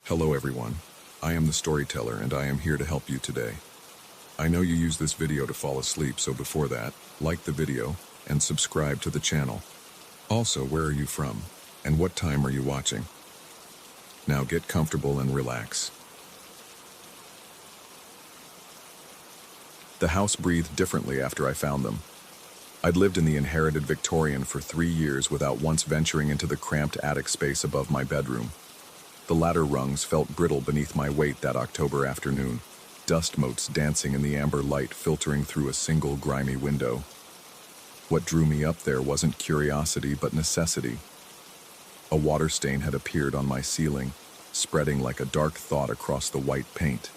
Hello everyone, I am the storyteller and I am here to help you today. I know you use this video to fall asleep, so before that, like the video and subscribe to the channel. Also, where are you from and what time are you watching? Now get comfortable and relax. The house breathed differently after I found them. I'd lived in the inherited Victorian for 3 years without once venturing into the cramped attic space above my bedroom. The ladder rungs felt brittle beneath my weight that October afternoon, dust motes dancing in the amber light filtering through a single grimy window. What drew me up there wasn't curiosity but necessity. A water stain had appeared on my ceiling, spreading like a dark thought across the white paint.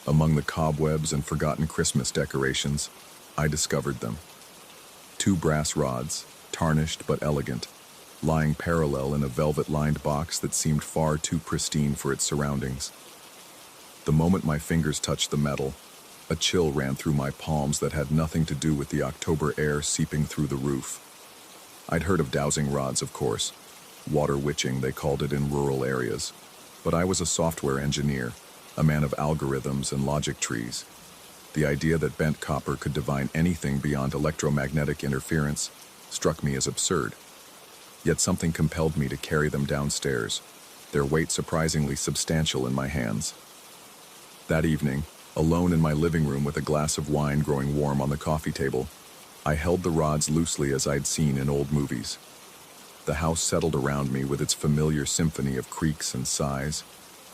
Among the cobwebs and forgotten Christmas decorations, I discovered them. 2 brass rods, tarnished but elegant, lying parallel in a velvet-lined box that seemed far too pristine for its surroundings. The moment my fingers touched the metal, a chill ran through my palms that had nothing to do with the October air seeping through the roof. I'd heard of dowsing rods, of course. Water witching, they called it in rural areas. But I was a software engineer, a man of algorithms and logic trees. The idea that bent copper could divine anything beyond electromagnetic interference struck me as absurd. Yet something compelled me to carry them downstairs, their weight surprisingly substantial in my hands. That evening, alone in my living room with a glass of wine growing warm on the coffee table, I held the rods loosely as I'd seen in old movies. The house settled around me with its familiar symphony of creaks and sighs,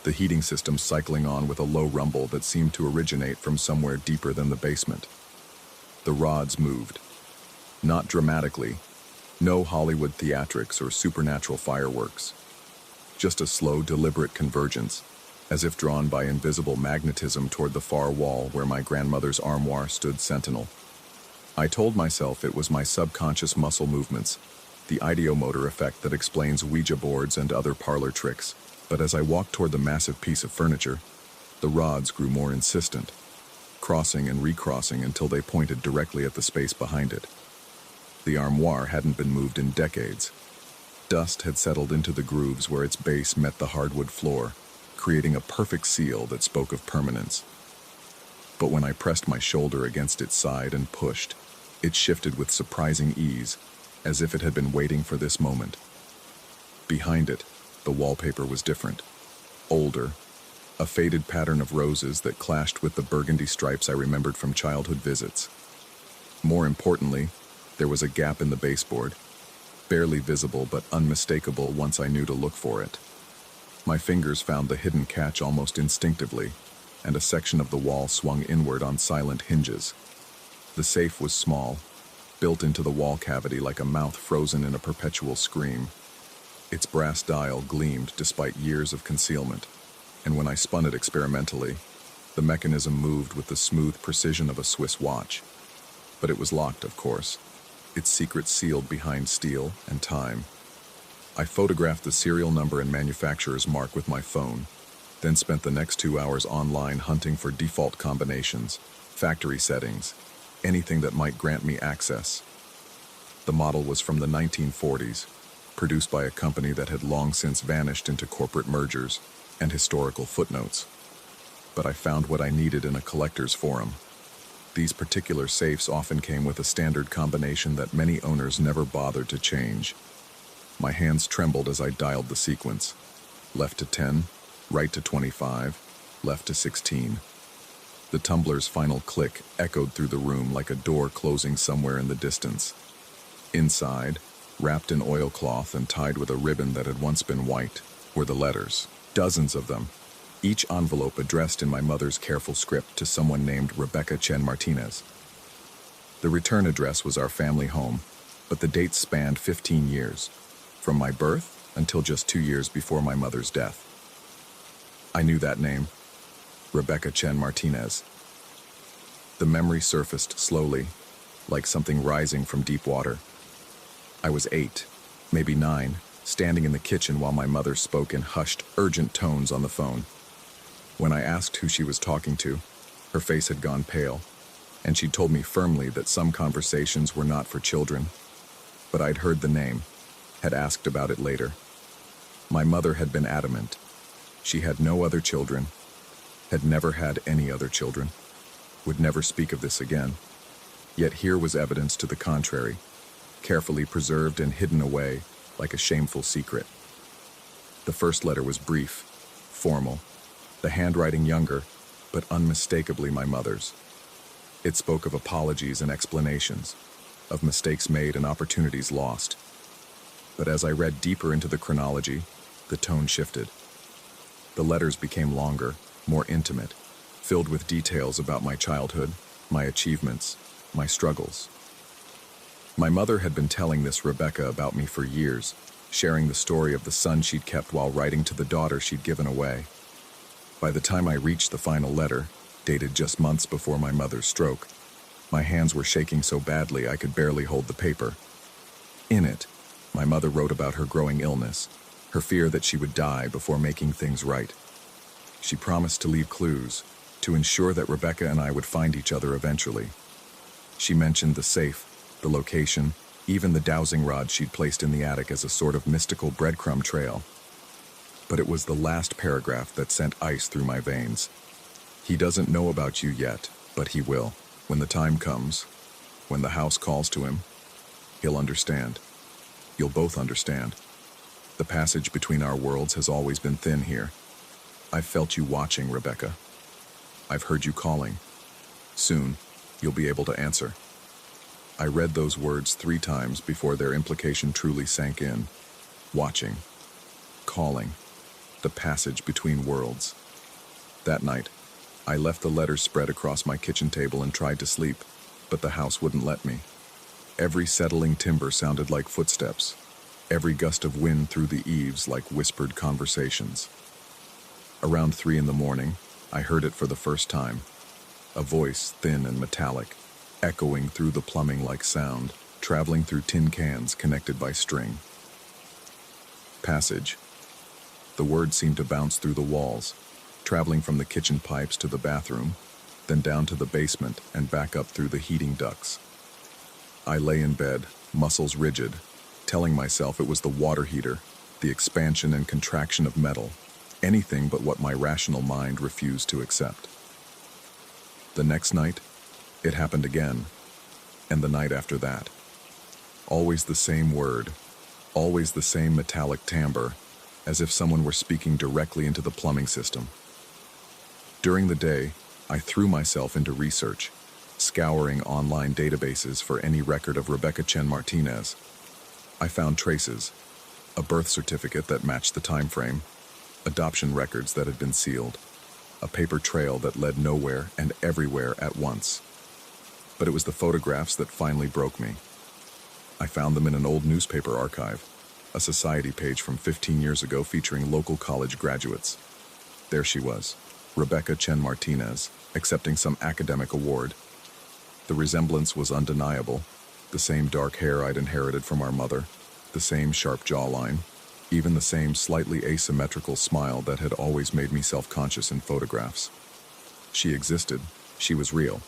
the heating system cycling on with a low rumble that seemed to originate from somewhere deeper than the basement. The rods moved. Not dramatically. No Hollywood theatrics or supernatural fireworks. Just a slow, deliberate convergence, as if drawn by invisible magnetism toward the far wall where my grandmother's armoire stood sentinel. I told myself it was my subconscious muscle movements, the ideomotor effect that explains Ouija boards and other parlor tricks. But as I walked toward the massive piece of furniture, the rods grew more insistent, crossing and recrossing until they pointed directly at the space behind it. The armoire hadn't been moved in decades. Dust had settled into the grooves where its base met the hardwood floor, creating a perfect seal that spoke of permanence. But when I pressed my shoulder against its side and pushed, it shifted with surprising ease, as if it had been waiting for this moment. Behind it, the wallpaper was different, older, a faded pattern of roses that clashed with the burgundy stripes I remembered from childhood visits. More importantly, there was a gap in the baseboard, barely visible but unmistakable once I knew to look for it. My fingers found the hidden catch almost instinctively, and a section of the wall swung inward on silent hinges. The safe was small, built into the wall cavity like a mouth frozen in a perpetual scream. Its brass dial gleamed despite years of concealment, and when I spun it experimentally, the mechanism moved with the smooth precision of a Swiss watch. But it was locked, of course, its secret sealed behind steel and time. I photographed the serial number and manufacturer's mark with my phone, then spent the next 2 hours online hunting for default combinations, factory settings, anything that might grant me access. The model was from the 1940s, produced by a company that had long since vanished into corporate mergers and historical footnotes. But I found what I needed in a collector's forum. These particular safes often came with a standard combination that many owners never bothered to change. My hands trembled as I dialed the sequence. Left to 10, right to 25, left to 16. The tumbler's final click echoed through the room like a door closing somewhere in the distance. Inside, wrapped in oilcloth and tied with a ribbon that had once been white, were the letters, dozens of them, each envelope addressed in my mother's careful script to someone named Rebecca Chen Martinez. The return address was our family home, but the dates spanned 15 years, from my birth until just 2 years before my mother's death. I knew that name, Rebecca Chen Martinez. The memory surfaced slowly, like something rising from deep water. I was 8, maybe 9, standing in the kitchen while my mother spoke in hushed, urgent tones on the phone. When I asked who she was talking to, her face had gone pale, and she told me firmly that some conversations were not for children. But I'd heard the name, had asked about it later. My mother had been adamant. She had no other children, had never had any other children, would never speak of this again. Yet here was evidence to the contrary, carefully preserved and hidden away like a shameful secret. The first letter was brief, formal, the handwriting younger, but unmistakably my mother's. It spoke of apologies and explanations, of mistakes made and opportunities lost. But as I read deeper into the chronology, the tone shifted. The letters became longer, more intimate, filled with details about my childhood, my achievements, my struggles. My mother had been telling this Rebecca about me for years, sharing the story of the son she'd kept while writing to the daughter she'd given away. By the time I reached the final letter, dated just months before my mother's stroke, my hands were shaking so badly I could barely hold the paper. In it, my mother wrote about her growing illness, her fear that she would die before making things right. She promised to leave clues, to ensure that Rebecca and I would find each other eventually. She mentioned the safe, the location, even the dowsing rod she'd placed in the attic as a sort of mystical breadcrumb trail. But it was the last paragraph that sent ice through my veins. He doesn't know about you yet, but he will. When the time comes, when the house calls to him, he'll understand. You'll both understand. The passage between our worlds has always been thin here. I've felt you watching, Rebecca. I've heard you calling. Soon, you'll be able to answer. I read those words 3 times before their implication truly sank in. Watching. Calling. The passage between worlds. That night, I left the letters spread across my kitchen table and tried to sleep, but the house wouldn't let me. Every settling timber sounded like footsteps, every gust of wind through the eaves like whispered conversations. Around 3 a.m, I heard it for the first time, a voice thin and metallic, echoing through the plumbing like sound, traveling through tin cans connected by string. Passage. The word seemed to bounce through the walls, traveling from the kitchen pipes to the bathroom, then down to the basement and back up through the heating ducts. I lay in bed, muscles rigid, telling myself it was the water heater, the expansion and contraction of metal, anything but what my rational mind refused to accept. The next night, it happened again, and the night after that. Always the same word, always the same metallic timbre, as if someone were speaking directly into the plumbing system. During the day, I threw myself into research, scouring online databases for any record of Rebecca Chen Martinez. I found traces, a birth certificate that matched the time frame, adoption records that had been sealed, a paper trail that led nowhere and everywhere at once. But it was the photographs that finally broke me. I found them in an old newspaper archive, a society page from 15 years ago featuring local college graduates. There she was, Rebecca Chen Martinez, accepting some academic award. The resemblance was undeniable, the same dark hair I'd inherited from our mother, the same sharp jawline, even the same slightly asymmetrical smile that had always made me self-conscious in photographs. She existed, she was real.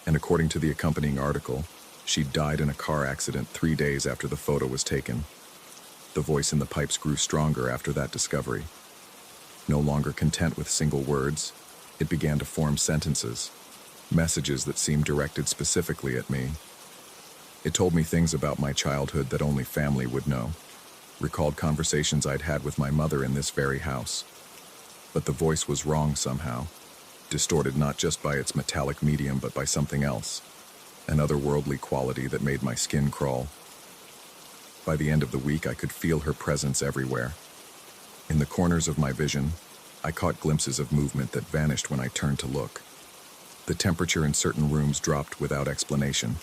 And according to the accompanying article, she'd died in a car accident 3 days after the photo was taken. The voice in the pipes grew stronger after that discovery. No longer content with single words, it began to form sentences, messages that seemed directed specifically at me. It told me things about my childhood that only family would know, recalled conversations I'd had with my mother in this very house. But the voice was wrong somehow, distorted not just by its metallic medium but by something else, an otherworldly quality that made my skin crawl. By the end of the week, I could feel her presence everywhere. In the corners of my vision, I caught glimpses of movement that vanished when I turned to look. The temperature in certain rooms dropped without explanation,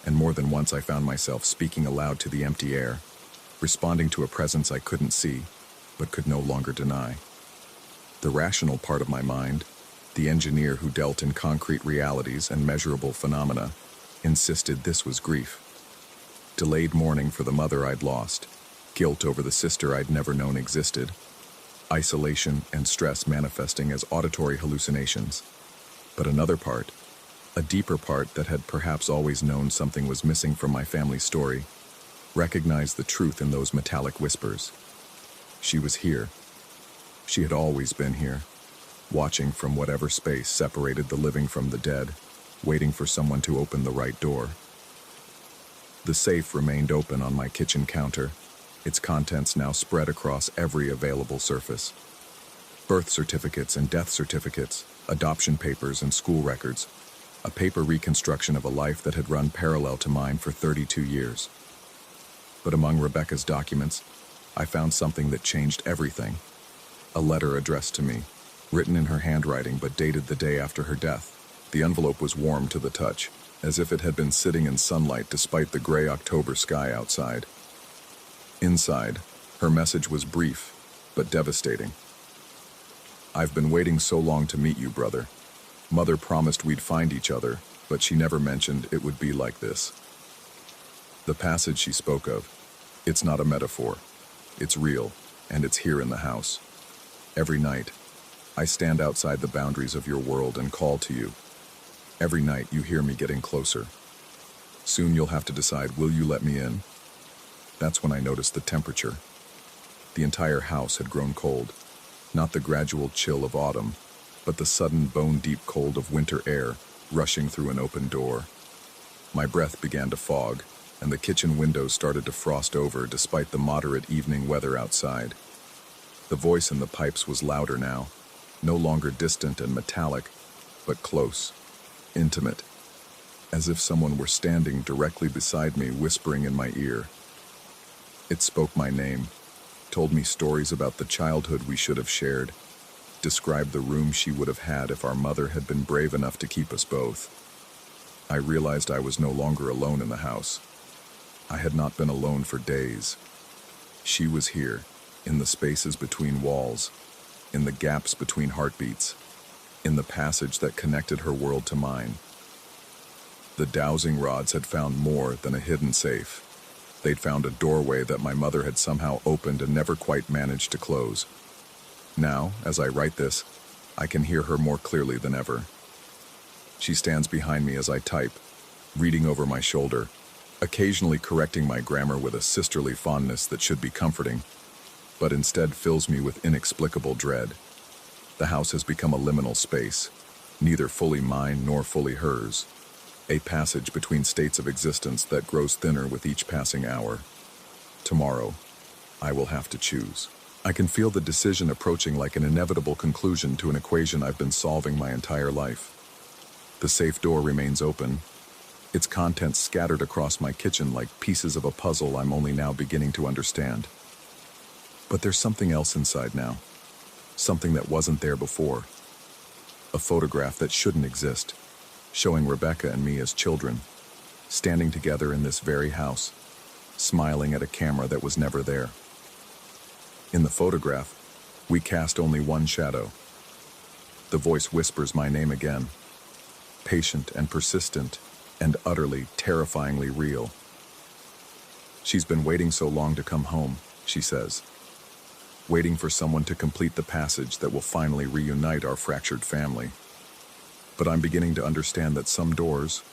and more than once I found myself speaking aloud to the empty air, responding to a presence I couldn't see, but could no longer deny. The rational part of my mind, the engineer who dealt in concrete realities and measurable phenomena, insisted this was grief. Delayed mourning for the mother I'd lost, guilt over the sister I'd never known existed, isolation and stress manifesting as auditory hallucinations. But another part, a deeper part that had perhaps always known something was missing from my family's story, recognized the truth in those metallic whispers. She was here. She had always been here, watching from whatever space separated the living from the dead, waiting for someone to open the right door. The safe remained open on my kitchen counter, its contents now spread across every available surface. Birth certificates and death certificates, adoption papers and school records, a paper reconstruction of a life that had run parallel to mine for 32 years. But among Rebecca's documents, I found something that changed everything. A letter addressed to me, written in her handwriting but dated the day after her death. The envelope was warm to the touch, as if it had been sitting in sunlight despite the gray October sky outside. Inside, her message was brief, but devastating. "I've been waiting so long to meet you, brother. Mother promised we'd find each other, but she never mentioned it would be like this." The passage she spoke of, it's not a metaphor. It's real, and it's here in the house. Every night, I stand outside the boundaries of your world and call to you. Every night you hear me getting closer. Soon you'll have to decide, will you let me in? That's when I noticed the temperature. The entire house had grown cold. Not the gradual chill of autumn, but the sudden bone-deep cold of winter air rushing through an open door. My breath began to fog, and the kitchen windows started to frost over despite the moderate evening weather outside. The voice in the pipes was louder now, no longer distant and metallic, but close, intimate, as if someone were standing directly beside me whispering in my ear. It spoke my name, told me stories about the childhood we should have shared, described the room she would have had if our mother had been brave enough to keep us both. I realized I was no longer alone in the house. I had not been alone for days. She was here, in the spaces between walls, in the gaps between heartbeats, in the passage that connected her world to mine. The dowsing rods had found more than a hidden safe. They'd found a doorway that my mother had somehow opened and never quite managed to close. Now, as I write this, I can hear her more clearly than ever. She stands behind me as I type, reading over my shoulder, occasionally correcting my grammar with a sisterly fondness that should be comforting, but instead fills me with inexplicable dread. The house has become a liminal space, neither fully mine nor fully hers, a passage between states of existence that grows thinner with each passing hour. Tomorrow, I will have to choose. I can feel the decision approaching like an inevitable conclusion to an equation I've been solving my entire life. The safe door remains open, its contents scattered across my kitchen like pieces of a puzzle I'm only now beginning to understand. But there's something else inside now, something that wasn't there before. A photograph that shouldn't exist, showing Rebecca and me as children, standing together in this very house, smiling at a camera that was never there. In the photograph, we cast only one shadow. The voice whispers my name again, patient and persistent, and utterly, terrifyingly real. "She's been waiting so long to come home," she says, waiting for someone to complete the passage that will finally reunite our fractured family. But I'm beginning to understand that some doors,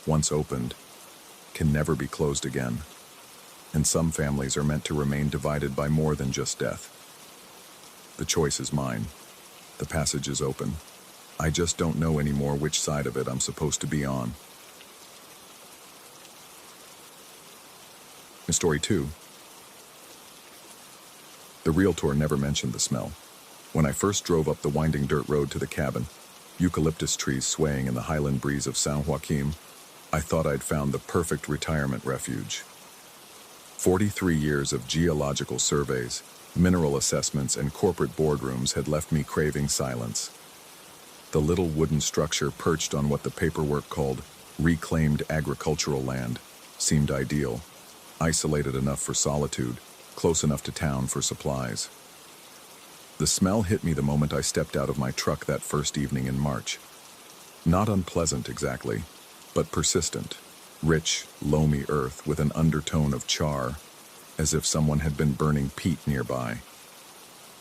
once opened, can never be closed again, and some families are meant to remain divided by more than just death. The choice is mine. The passage is open. I just don't know anymore which side of it I'm supposed to be on. Story 2. The realtor never mentioned the smell. When I first drove up the winding dirt road to the cabin, eucalyptus trees swaying in the highland breeze of San Joaquin, I thought I'd found the perfect retirement refuge. 43 years of geological surveys, mineral assessments, and corporate boardrooms had left me craving silence. The little wooden structure perched on what the paperwork called reclaimed agricultural land seemed ideal, isolated enough for solitude, close enough to town for supplies. The smell hit me the moment I stepped out of my truck that first evening in March. Not unpleasant exactly, but persistent. Rich, loamy earth with an undertone of char, as if someone had been burning peat nearby.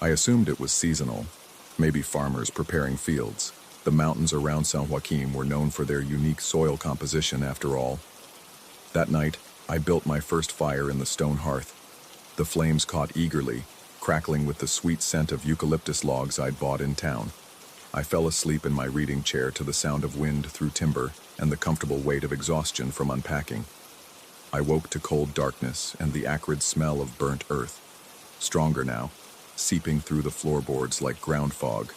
I assumed it was seasonal, maybe farmers preparing fields. The mountains around San Joaquin were known for their unique soil composition after all. That night, I built my first fire in the stone hearth. The flames caught eagerly, crackling with the sweet scent of eucalyptus logs I'd bought in town. I fell asleep in my reading chair to the sound of wind through timber and the comfortable weight of exhaustion from unpacking. I woke to cold darkness and the acrid smell of burnt earth, stronger now, seeping through the floorboards like ground fog.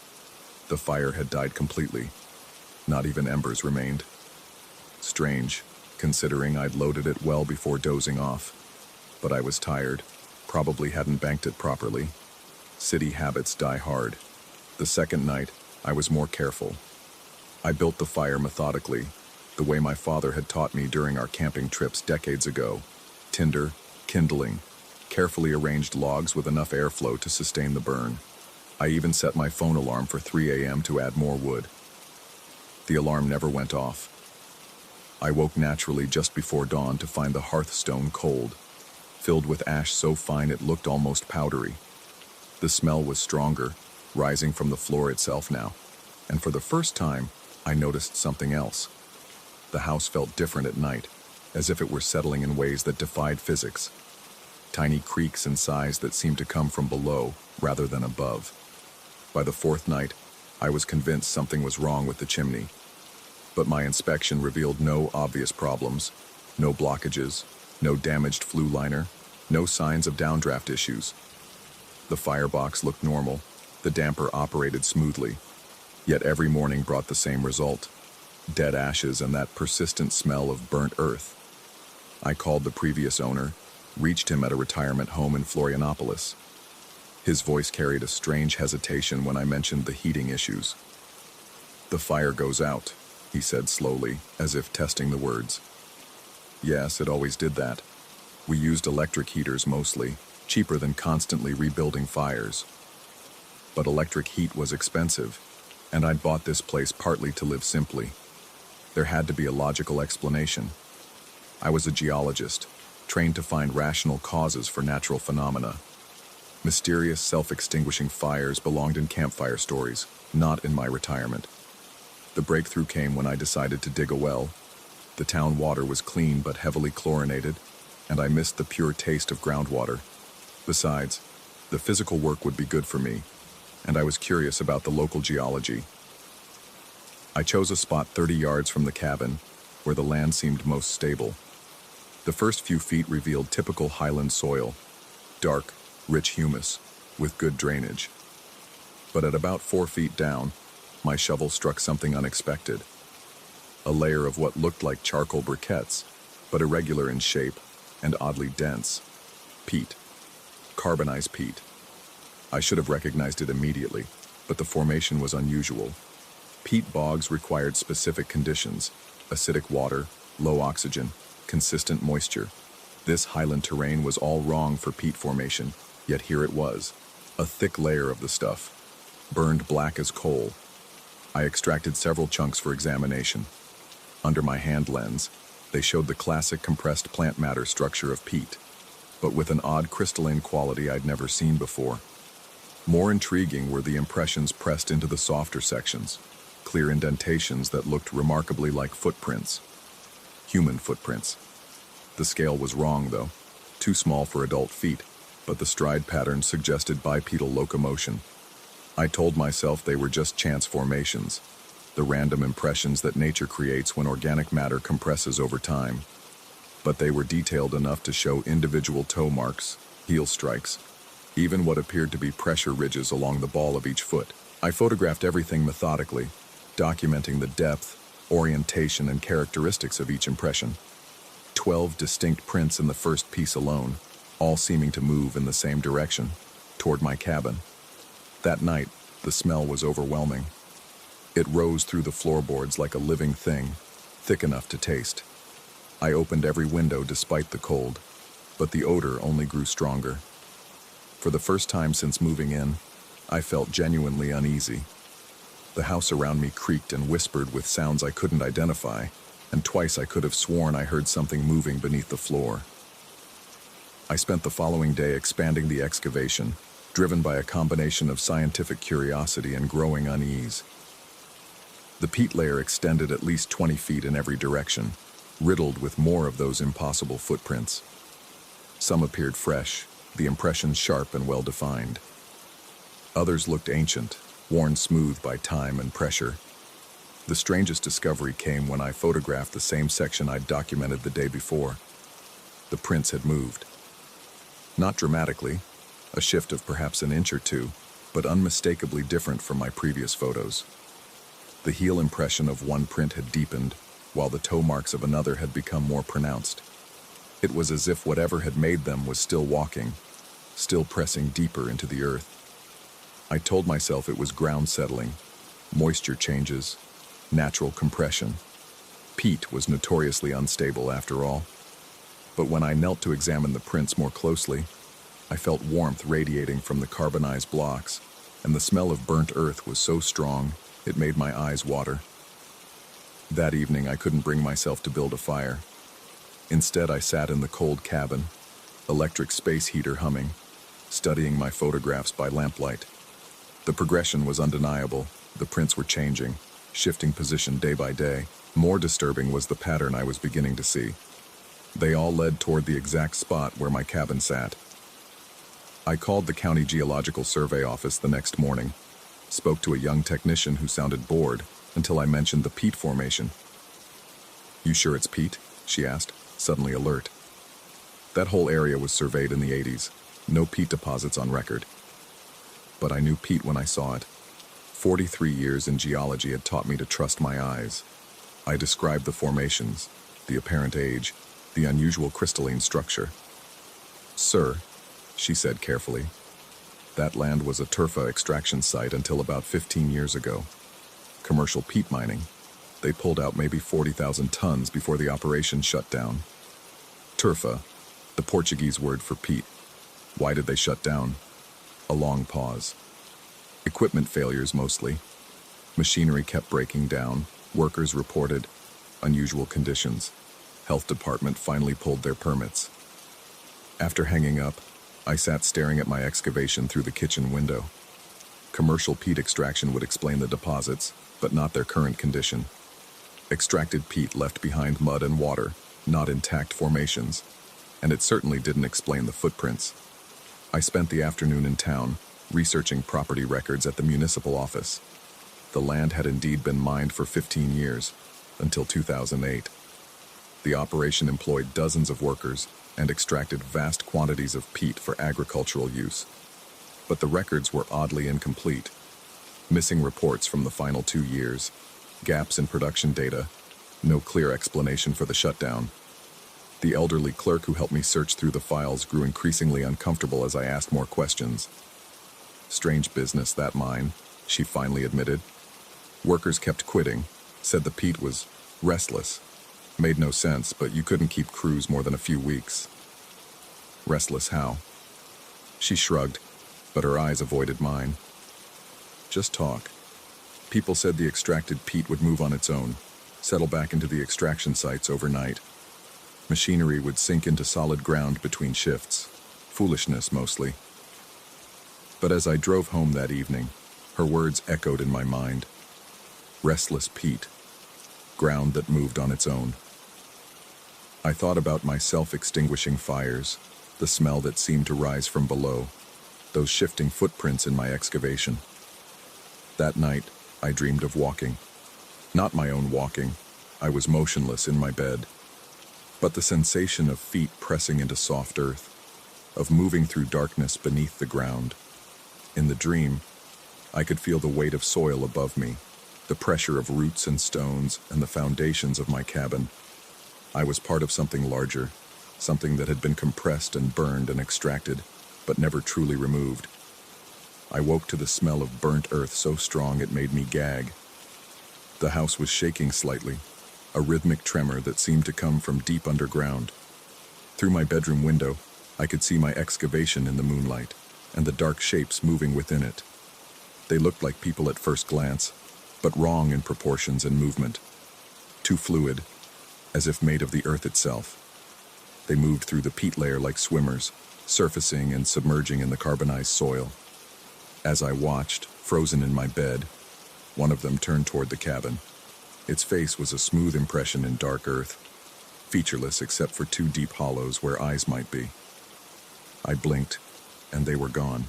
The fire had died completely. Not even embers remained. Strange, considering I'd loaded it well before dozing off. But I was tired, probably hadn't banked it properly. City habits die hard. The second night, I was more careful. I built the fire methodically, the way my father had taught me during our camping trips decades ago. Tinder, kindling, carefully arranged logs with enough airflow to sustain the burn. I even set my phone alarm for 3 a.m. to add more wood. The alarm never went off. I woke naturally just before dawn to find the hearthstone cold, filled with ash so fine it looked almost powdery. The smell was stronger, rising from the floor itself now, and for the first time, I noticed something else. The house felt different at night, as if it were settling in ways that defied physics. Tiny creaks and sighs that seemed to come from below rather than above. By the fourth night, I was convinced something was wrong with the chimney. But my inspection revealed no obvious problems, no blockages, no damaged flue liner, no signs of downdraft issues. The firebox looked normal, the damper operated smoothly, yet every morning brought the same result: dead ashes and that persistent smell of burnt earth. I called the previous owner, reached him at a retirement home in Florianopolis. His voice carried a strange hesitation when I mentioned the heating issues. "The fire goes out," he said slowly, as if testing the words. "Yes, it always did that. We used electric heaters mostly, cheaper than constantly rebuilding fires. But electric heat was expensive, and I'd bought this place partly to live simply. There had to be a logical explanation. I was a geologist, trained to find rational causes for natural phenomena. Mysterious self-extinguishing fires belonged in campfire stories, not in my retirement. The breakthrough came when I decided to dig a well. The town water was clean but heavily chlorinated, and I missed the pure taste of groundwater. Besides, the physical work would be good for me, and I was curious about the local geology. I chose a spot 30 yards from the cabin, where the land seemed most stable. The first few feet revealed typical highland soil, dark, rich humus, with good drainage. But at about 4 feet down, my shovel struck something unexpected. A layer of what looked like charcoal briquettes, but irregular in shape and oddly dense. Peat. Carbonized peat. I should have recognized it immediately, but the formation was unusual. Peat bogs required specific conditions: acidic water, low oxygen, consistent moisture. This highland terrain was all wrong for peat formation, yet here it was, a thick layer of the stuff, burned black as coal. I extracted several chunks for examination. Under my hand lens, they showed the classic compressed plant matter structure of peat, but with an odd crystalline quality I'd never seen before. More intriguing were the impressions pressed into the softer sections, clear indentations that looked remarkably like footprints. Human footprints. The scale was wrong, though, too small for adult feet, but the stride pattern suggested bipedal locomotion. I told myself they were just chance formations, the random impressions that nature creates when organic matter compresses over time. But they were detailed enough to show individual toe marks, heel strikes, even what appeared to be pressure ridges along the ball of each foot. I photographed everything methodically, documenting the depth, orientation, and characteristics of each impression. 12 distinct prints in the first piece alone, all seeming to move in the same direction, toward my cabin. That night, the smell was overwhelming. It rose through the floorboards like a living thing, thick enough to taste. I opened every window despite the cold, but the odor only grew stronger. For the first time since moving in, I felt genuinely uneasy. The house around me creaked and whispered with sounds I couldn't identify, and twice I could have sworn I heard something moving beneath the floor. I spent the following day expanding the excavation, driven by a combination of scientific curiosity and growing unease. The peat layer extended at least 20 feet in every direction, riddled with more of those impossible footprints. Some appeared fresh, the impressions sharp and well-defined. Others looked ancient, worn smooth by time and pressure. The strangest discovery came when I photographed the same section I'd documented the day before. The prints had moved. Not dramatically, a shift of perhaps an inch or two, but unmistakably different from my previous photos. The heel impression of one print had deepened, while the toe marks of another had become more pronounced. It was as if whatever had made them was still walking, still pressing deeper into the earth. I told myself it was ground settling, moisture changes, natural compression. Peat was notoriously unstable after all. But when I knelt to examine the prints more closely, I felt warmth radiating from the carbonized blocks, and the smell of burnt earth was so strong it made my eyes water. That evening I couldn't bring myself to build a fire. Instead I sat in the cold cabin, electric space heater humming, studying my photographs by lamplight. The progression was undeniable. The prints were changing, shifting position day by day. More disturbing was the pattern I was beginning to see. They all led toward the exact spot where my cabin sat. I called the County Geological Survey office the next morning, spoke to a young technician who sounded bored until I mentioned the peat formation. "You sure it's peat?" she asked, suddenly alert. That whole area was surveyed in the 80s, no peat deposits on record. But I knew peat when I saw it. 43 years in geology had taught me to trust my eyes. I described the formations, the apparent age, the unusual crystalline structure. "Sir," she said carefully, "that land was a turfa extraction site until about 15 years ago. Commercial peat mining. They pulled out maybe 40,000 tons before the operation shut down." Turfa, the Portuguese word for peat. Why did they shut down? A long pause. Equipment failures mostly. Machinery kept breaking down. Workers reported unusual conditions. Health department finally pulled their permits. After hanging up, I sat staring at my excavation through the kitchen window. Commercial peat extraction would explain the deposits, but not their current condition. Extracted peat left behind mud and water, not intact formations, and it certainly didn't explain the footprints. I spent the afternoon in town, researching property records at the municipal office. The land had indeed been mined for 15 years, until 2008. The operation employed dozens of workers and extracted vast quantities of peat for agricultural use. But the records were oddly incomplete. Missing reports from the final 2 years, gaps in production data, no clear explanation for the shutdown. The elderly clerk who helped me search through the files grew increasingly uncomfortable as I asked more questions. "Strange business, that mine," she finally admitted. Workers kept quitting, said the peat was restless. Made no sense, but you couldn't keep crews more than a few weeks. Restless how? She shrugged, but her eyes avoided mine. "Just talk. People said the extracted peat would move on its own, settle back into the extraction sites overnight. Machinery would sink into solid ground between shifts. Foolishness, mostly." But as I drove home that evening, her words echoed in my mind. Restless peat. Ground that moved on its own. I thought about my self-extinguishing fires, the smell that seemed to rise from below, those shifting footprints in my excavation. That night, I dreamed of walking. Not my own walking. I was motionless in my bed. But the sensation of feet pressing into soft earth, of moving through darkness beneath the ground. In the dream, I could feel the weight of soil above me, the pressure of roots and stones and the foundations of my cabin. I was part of something larger, something that had been compressed and burned and extracted, but never truly removed. I woke to the smell of burnt earth so strong it made me gag. The house was shaking slightly, a rhythmic tremor that seemed to come from deep underground. Through my bedroom window, I could see my excavation in the moonlight, and the dark shapes moving within it. They looked like people at first glance, but wrong in proportions and movement. Too fluid, as if made of the earth itself. They moved through the peat layer like swimmers, surfacing and submerging in the carbonized soil. As I watched, frozen in my bed, one of them turned toward the cabin. Its face was a smooth impression in dark earth, featureless except for 2 deep hollows where eyes might be. I blinked, and they were gone.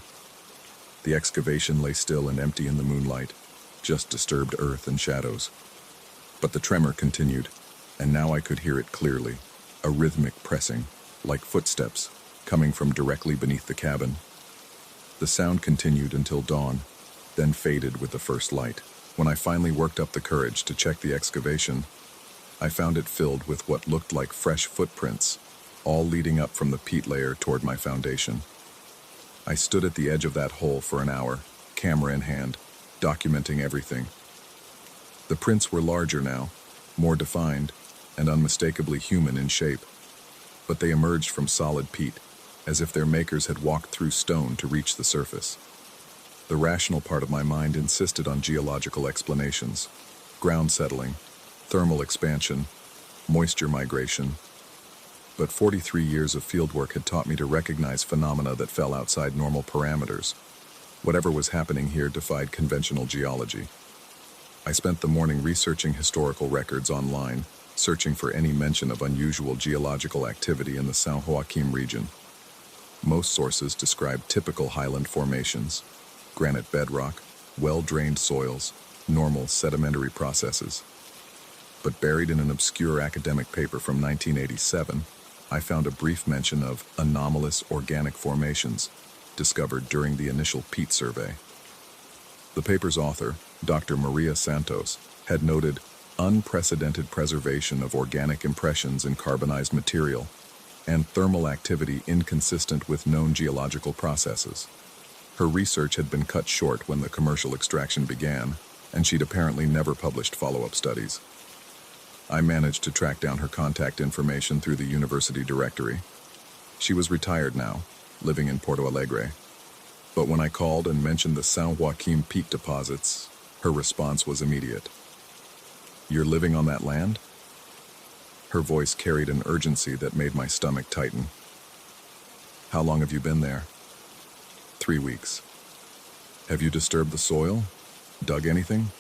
The excavation lay still and empty in the moonlight, just disturbed earth and shadows. But the tremor continued, and now I could hear it clearly, a rhythmic pressing, like footsteps, coming from directly beneath the cabin. The sound continued until dawn, then faded with the first light. When I finally worked up the courage to check the excavation, I found it filled with what looked like fresh footprints, all leading up from the peat layer toward my foundation. I stood at the edge of that hole for an hour, camera in hand, documenting everything. The prints were larger now, more defined, and unmistakably human in shape, but they emerged from solid peat, as if their makers had walked through stone to reach the surface. The rational part of my mind insisted on geological explanations: ground settling, thermal expansion, moisture migration. But 43 years of fieldwork had taught me to recognize phenomena that fell outside normal parameters. Whatever was happening here defied conventional geology. I spent the morning researching historical records online, searching for any mention of unusual geological activity in the San Joaquin region. Most sources describe typical highland formations: granite bedrock, well-drained soils, normal sedimentary processes. But buried in an obscure academic paper from 1987, I found a brief mention of anomalous organic formations discovered during the initial peat survey. The paper's author, Dr. Maria Santos, had noted unprecedented preservation of organic impressions in carbonized material and thermal activity inconsistent with known geological processes. Her research had been cut short when the commercial extraction began, and she'd apparently never published follow-up studies. I managed to track down her contact information through the university directory. She was retired now, living in Porto Alegre. But when I called and mentioned the San Joaquin peat deposits, her response was immediate. "You're living on that land?" Her voice carried an urgency that made my stomach tighten. "How long have you been there?" 3 weeks. "Have you disturbed the soil? Dug anything?"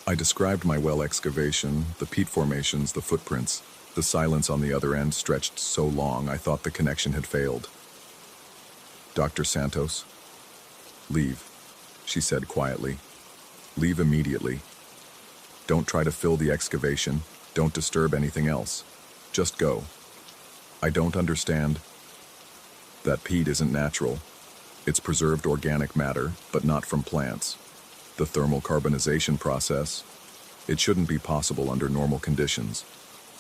I described my well excavation, the peat formations, the footprints. The silence on the other end stretched so long I thought the connection had failed. "Dr. Santos?" "Leave," she said quietly. "Leave immediately. Don't try to fill the excavation. Don't disturb anything else. Just go. I don't understand. That peat isn't natural. It's preserved organic matter, but not from plants. The thermal carbonization process, it shouldn't be possible under normal conditions.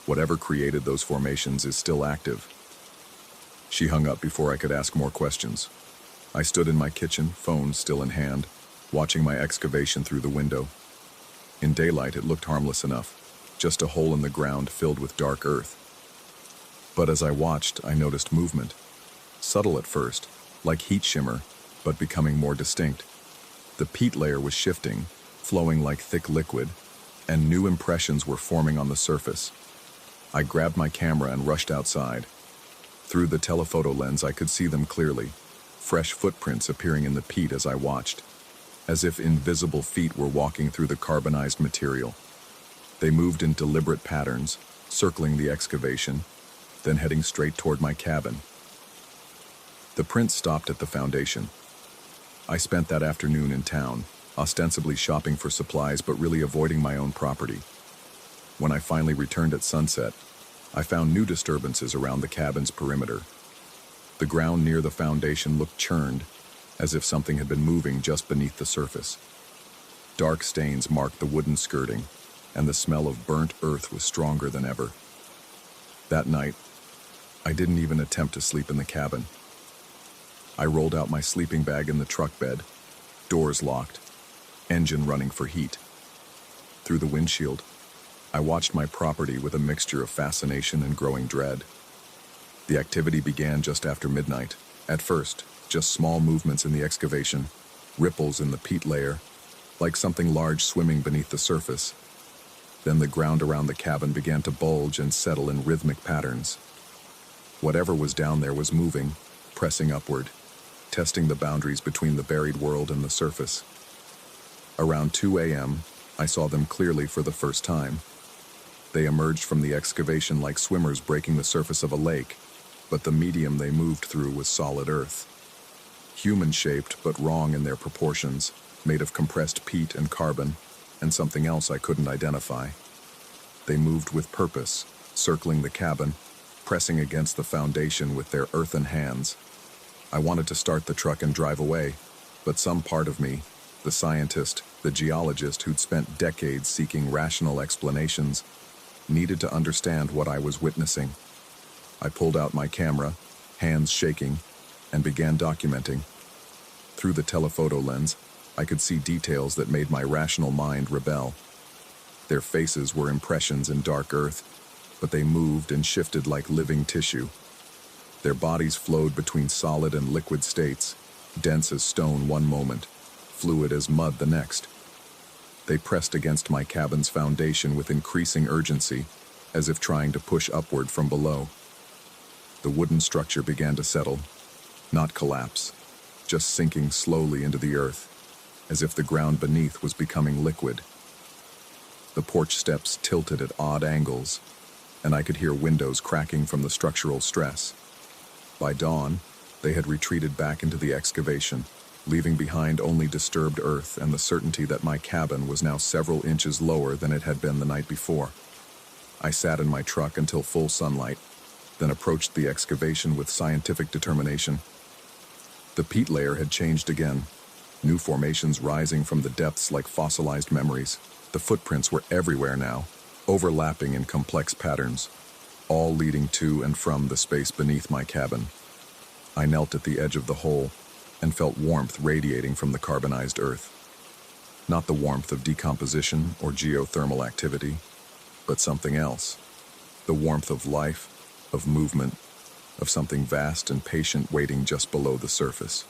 Whatever created those formations is still active." She hung up before I could ask more questions. I stood in my kitchen, phone still in hand, watching my excavation through the window. In daylight, it looked harmless enough, just a hole in the ground filled with dark earth. But as I watched, I noticed movement. Subtle at first, like heat shimmer, but becoming more distinct. The peat layer was shifting, flowing like thick liquid, and new impressions were forming on the surface. I grabbed my camera and rushed outside. Through the telephoto lens, I could see them clearly, fresh footprints appearing in the peat as I watched, as if invisible feet were walking through the carbonized material. They moved in deliberate patterns, circling the excavation, then heading straight toward my cabin. The prints stopped at the foundation. I spent that afternoon in town, ostensibly shopping for supplies but really avoiding my own property. When I finally returned at sunset, I found new disturbances around the cabin's perimeter. The ground near the foundation looked churned, as if something had been moving just beneath the surface. Dark stains marked the wooden skirting, and the smell of burnt earth was stronger than ever. That night, I didn't even attempt to sleep in the cabin. I rolled out my sleeping bag in the truck bed, doors locked, engine running for heat. Through the windshield, I watched my property with a mixture of fascination and growing dread. The activity began just after midnight. At first, just small movements in the excavation, ripples in the peat layer, like something large swimming beneath the surface. Then the ground around the cabin began to bulge and settle in rhythmic patterns. Whatever was down there was moving, pressing upward, testing the boundaries between the buried world and the surface. Around 2 a.m., I saw them clearly for the first time. They emerged from the excavation like swimmers breaking the surface of a lake, but the medium they moved through was solid earth. human-shaped but wrong in their proportions, made of compressed peat and carbon, and something else I couldn't identify. They moved with purpose, circling the cabin, pressing against the foundation with their earthen hands. I wanted to start the truck and drive away, but some part of me, the scientist, the geologist who'd spent decades seeking rational explanations, needed to understand what I was witnessing. I pulled out my camera, hands shaking, and began documenting. Through the telephoto lens, I could see details that made my rational mind rebel. Their faces were impressions in dark earth, but they moved and shifted like living tissue. Their bodies flowed between solid and liquid states, dense as stone one moment, fluid as mud the next. They pressed against my cabin's foundation with increasing urgency, as if trying to push upward from below. The wooden structure began to settle, not collapse, just sinking slowly into the earth, as if the ground beneath was becoming liquid. The porch steps tilted at odd angles, and I could hear windows cracking from the structural stress. By dawn, they had retreated back into the excavation, leaving behind only disturbed earth and the certainty that my cabin was now several inches lower than it had been the night before. I sat in my truck until full sunlight, then approached the excavation with scientific determination. The peat layer had changed again, new formations rising from the depths like fossilized memories. The footprints were everywhere now, overlapping in complex patterns, all leading to and from the space beneath my cabin. I knelt at the edge of the hole and felt warmth radiating from the carbonized earth. Not the warmth of decomposition or geothermal activity, but something else. The warmth of life, of movement, of something vast and patient waiting just below the surface.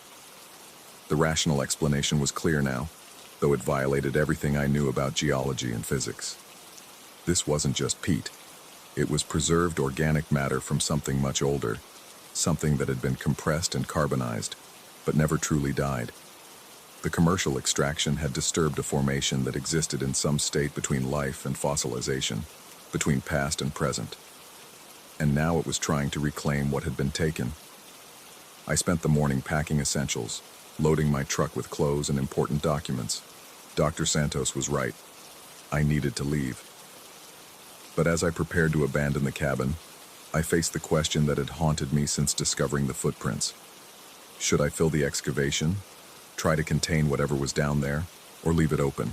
The rational explanation was clear now, though it violated everything I knew about geology and physics. This wasn't just peat. It was preserved organic matter from something much older, something that had been compressed and carbonized, but never truly died. The commercial extraction had disturbed a formation that existed in some state between life and fossilization, between past and present. And now it was trying to reclaim what had been taken. I spent the morning packing essentials, loading my truck with clothes and important documents. Dr. Santos was right. I needed to leave. But as I prepared to abandon the cabin, I faced the question that had haunted me since discovering the footprints. Should I fill the excavation, try to contain whatever was down there, or leave it open?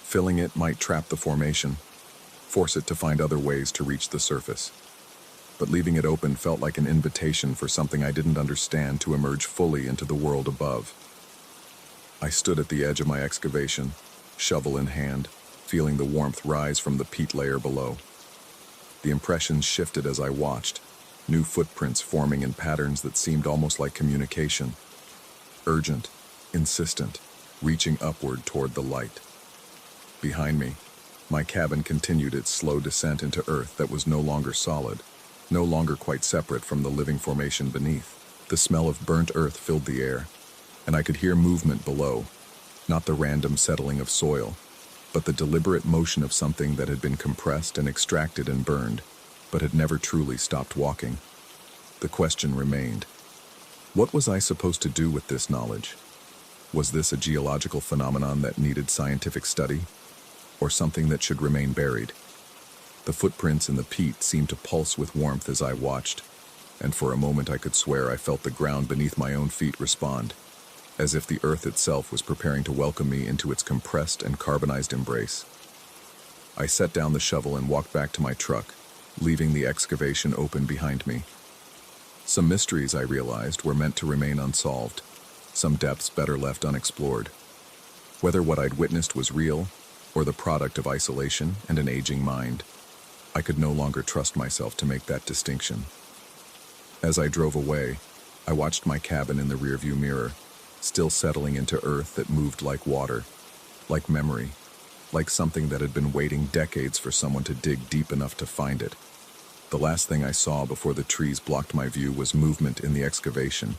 Filling it might trap the formation, force it to find other ways to reach the surface. But leaving it open felt like an invitation for something I didn't understand to emerge fully into the world above. I stood at the edge of my excavation, shovel in hand, feeling the warmth rise from the peat layer below. The impressions shifted as I watched, new footprints forming in patterns that seemed almost like communication. Urgent, insistent, reaching upward toward the light. Behind me, my cabin continued its slow descent into earth that was no longer solid, no longer quite separate from the living formation beneath. The smell of burnt earth filled the air, and I could hear movement below, not the random settling of soil, but the deliberate motion of something that had been compressed and extracted and burned, but had never truly stopped walking. The question remained. What was I supposed to do with this knowledge? Was this a geological phenomenon that needed scientific study, or something that should remain buried? The footprints in the peat seemed to pulse with warmth as I watched, and for a moment I could swear I felt the ground beneath my own feet respond, as if the earth itself was preparing to welcome me into its compressed and carbonized embrace. I set down the shovel and walked back to my truck, leaving the excavation open behind me. Some mysteries, I realized, were meant to remain unsolved, some depths better left unexplored. Whether what I'd witnessed was real, or the product of isolation and an aging mind, I could no longer trust myself to make that distinction. As I drove away, I watched my cabin in the rearview mirror, still settling into earth that moved like water, like memory, like something that had been waiting decades for someone to dig deep enough to find it. The last thing I saw before the trees blocked my view was movement in the excavation,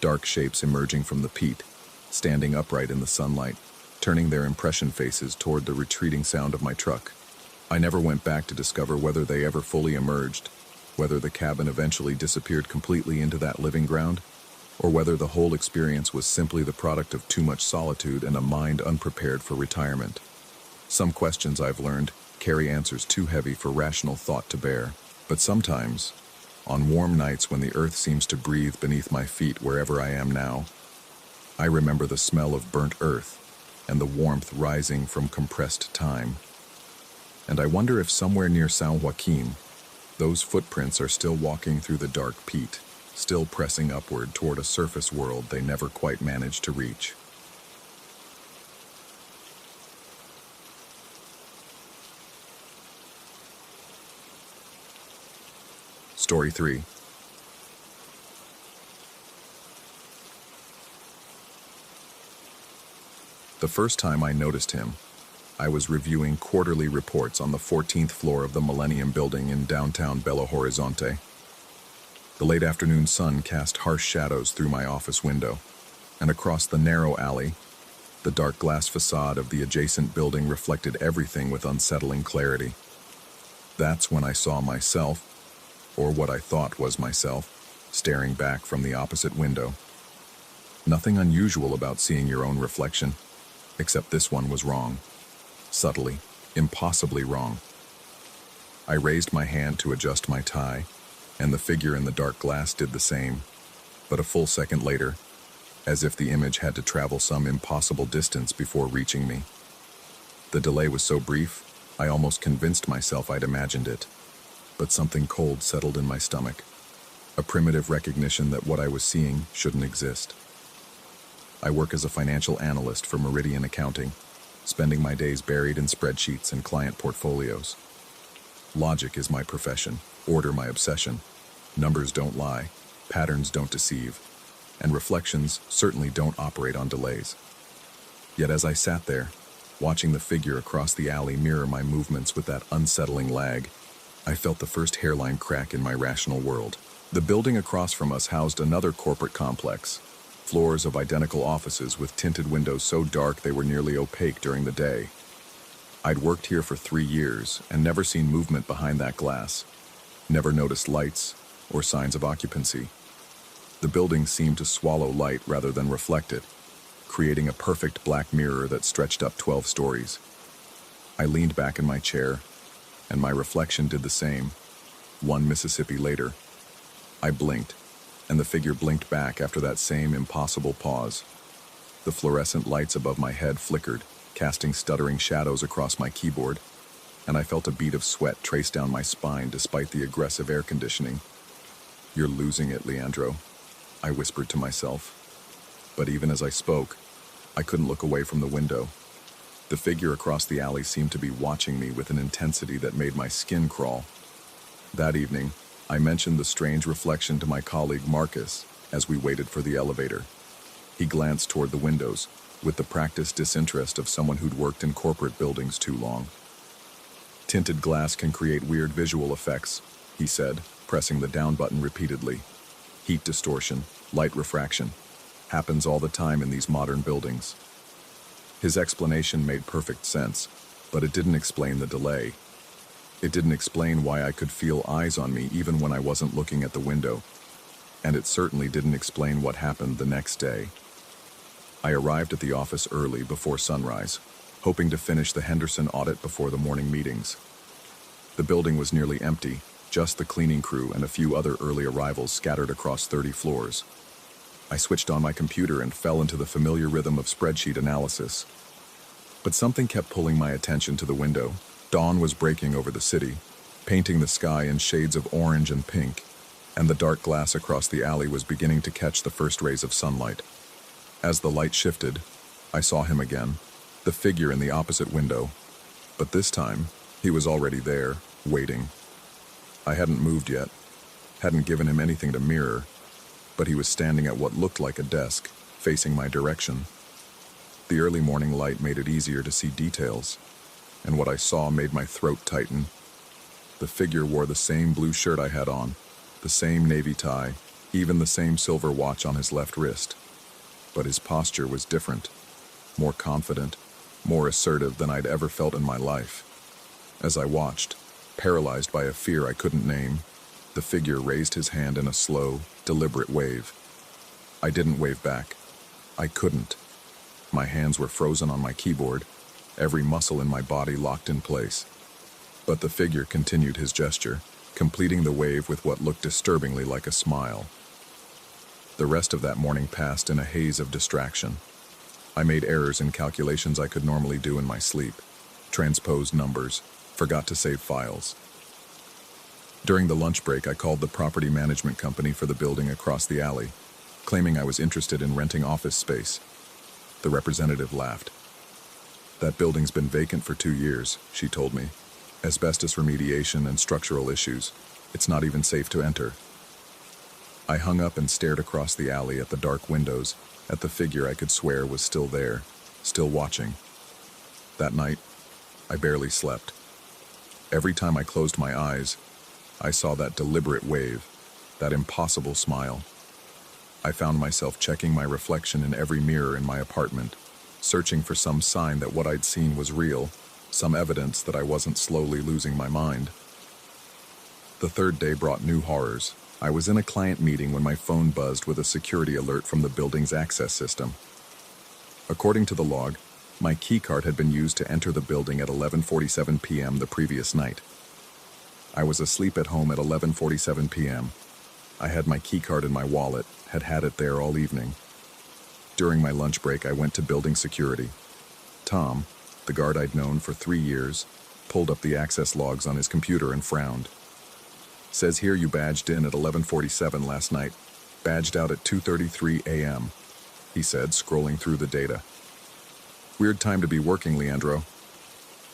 dark shapes emerging from the peat, standing upright in the sunlight, turning their impression faces toward the retreating sound of my truck. I never went back to discover whether they ever fully emerged, whether the cabin eventually disappeared completely into that living ground. or whether the whole experience was simply the product of too much solitude and a mind unprepared for retirement. Some questions, I've learned, carry answers too heavy for rational thought to bear. But sometimes, on warm nights when the earth seems to breathe beneath my feet wherever I am now, I remember the smell of burnt earth and the warmth rising from compressed time. And I wonder if somewhere near San Joaquin, those footprints are still walking through the dark peat, still pressing upward toward a surface world they never quite managed to reach. Story 3. The first time I noticed him, I was reviewing quarterly reports on the 14th floor of the Millennium Building in downtown Belo Horizonte. The late afternoon sun cast harsh shadows through my office window, and across the narrow alley, the dark glass facade of the adjacent building reflected everything with unsettling clarity. That's when I saw myself, or what I thought was myself, staring back from the opposite window. Nothing unusual about seeing your own reflection, except this one was wrong. Subtly, impossibly wrong. I raised my hand to adjust my tie, and the figure in the dark glass did the same. But a full second later, as if the image had to travel some impossible distance before reaching me. The delay was so brief, I almost convinced myself I'd imagined it. But something cold settled in my stomach, a primitive recognition that what I was seeing shouldn't exist. I work as a financial analyst for Meridian Accounting, spending my days buried in spreadsheets and client portfolios. Logic is my profession, order my obsession. Numbers don't lie, patterns don't deceive, and reflections certainly don't operate on delays. Yet as I sat there, watching the figure across the alley mirror my movements with that unsettling lag, I felt the first hairline crack in my rational world. The building across from us housed another corporate complex, floors of identical offices with tinted windows so dark they were nearly opaque during the day. I'd worked here for 3 years and never seen movement behind that glass, never noticed lights or signs of occupancy. The building seemed to swallow light rather than reflect it, creating a perfect black mirror that stretched up 12 stories. I leaned back in my chair, and my reflection did the same. 1 Mississippi later, I blinked, and the figure blinked back after that same impossible pause. The fluorescent lights above my head flickered, casting stuttering shadows across my keyboard, and I felt a bead of sweat trace down my spine despite the aggressive air conditioning. "You're losing it, Leandro," I whispered to myself. But even as I spoke, I couldn't look away from the window. The figure across the alley seemed to be watching me with an intensity that made my skin crawl. That evening, I mentioned the strange reflection to my colleague Marcus as we waited for the elevator. He glanced toward the windows, with the practiced disinterest of someone who'd worked in corporate buildings too long. "Tinted glass can create weird visual effects," he said, pressing the down button repeatedly. "Heat distortion, light refraction, happens all the time in these modern buildings." His explanation made perfect sense, but it didn't explain the delay. It didn't explain why I could feel eyes on me even when I wasn't looking at the window. And it certainly didn't explain what happened the next day. I arrived at the office early before sunrise, hoping to finish the Henderson audit before the morning meetings. The building was nearly empty, just the cleaning crew and a few other early arrivals scattered across 30 floors. I switched on my computer and fell into the familiar rhythm of spreadsheet analysis. But something kept pulling my attention to the window. Dawn was breaking over the city, painting the sky in shades of orange and pink, and the dark glass across the alley was beginning to catch the first rays of sunlight. As the light shifted, I saw him again, the figure in the opposite window. But this time, he was already there, waiting. I hadn't moved yet, hadn't given him anything to mirror, but he was standing at what looked like a desk, facing my direction. The early morning light made it easier to see details, and what I saw made my throat tighten. The figure wore the same blue shirt I had on, the same navy tie, even the same silver watch on his left wrist. But his posture was different, more confident, more assertive than I'd ever felt in my life. As I watched, paralyzed by a fear I couldn't name, the figure raised his hand in a slow, deliberate wave. I didn't wave back. I couldn't. My hands were frozen on my keyboard, every muscle in my body locked in place. But the figure continued his gesture, completing the wave with what looked disturbingly like a smile. The rest of that morning passed in a haze of distraction. I made errors in calculations I could normally do in my sleep, transposed numbers, forgot to save files. During the lunch break, I called the property management company for the building across the alley, claiming I was interested in renting office space. The representative laughed. "That building's been vacant for 2 years," she told me. "Asbestos remediation and structural issues. It's not even safe to enter." I hung up and stared across the alley at the dark windows, at the figure I could swear was still there, still watching. That night, I barely slept. Every time I closed my eyes, I saw that deliberate wave, that impossible smile. I found myself checking my reflection in every mirror in my apartment, searching for some sign that what I'd seen was real, some evidence that I wasn't slowly losing my mind. The third day brought new horrors. I was in a client meeting when my phone buzzed with a security alert from the building's access system. According to the log, my keycard had been used to enter the building at 11:47 p.m. the previous night. I was asleep at home at 11:47 p.m. I had my keycard in my wallet, had it there all evening. During my lunch break, I went to building security. Tom, the guard I'd known for 3 years, pulled up the access logs on his computer and frowned. "Says here you badged in at 11:47 last night, badged out at 2:33 a.m., he said, scrolling through the data. "Weird time to be working, Leandro."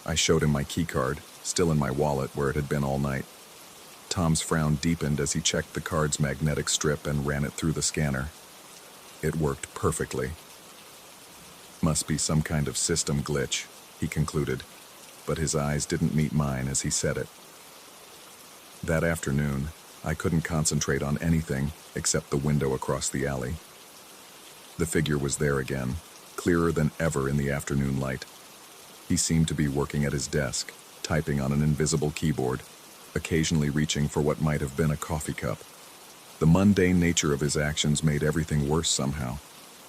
I showed him my keycard, still in my wallet where it had been all night. Tom's frown deepened as he checked the card's magnetic strip and ran it through the scanner. It worked perfectly. "Must be some kind of system glitch," he concluded, but his eyes didn't meet mine as he said it. That afternoon, I couldn't concentrate on anything except the window across the alley. The figure was there again, clearer than ever in the afternoon light. He seemed to be working at his desk, typing on an invisible keyboard, occasionally reaching for what might have been a coffee cup. The mundane nature of his actions made everything worse somehow,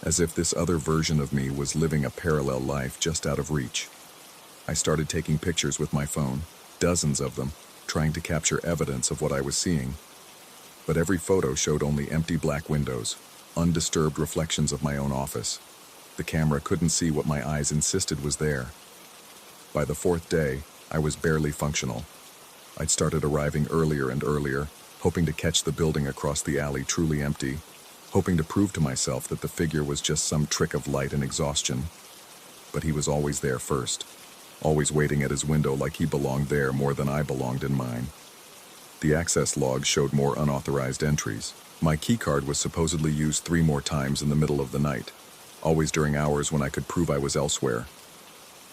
as if this other version of me was living a parallel life just out of reach. I started taking pictures with my phone, dozens of them, trying to capture evidence of what I was seeing. But every photo showed only empty black windows, undisturbed reflections of my own office. The camera couldn't see what my eyes insisted was there. By the fourth day, I was barely functional. I'd started arriving earlier and earlier, hoping to catch the building across the alley truly empty, hoping to prove to myself that the figure was just some trick of light and exhaustion. But he was always there first, always waiting at his window like he belonged there more than I belonged in mine. The access log showed more unauthorized entries. My keycard was supposedly used 3 more times in the middle of the night, always during hours when I could prove I was elsewhere.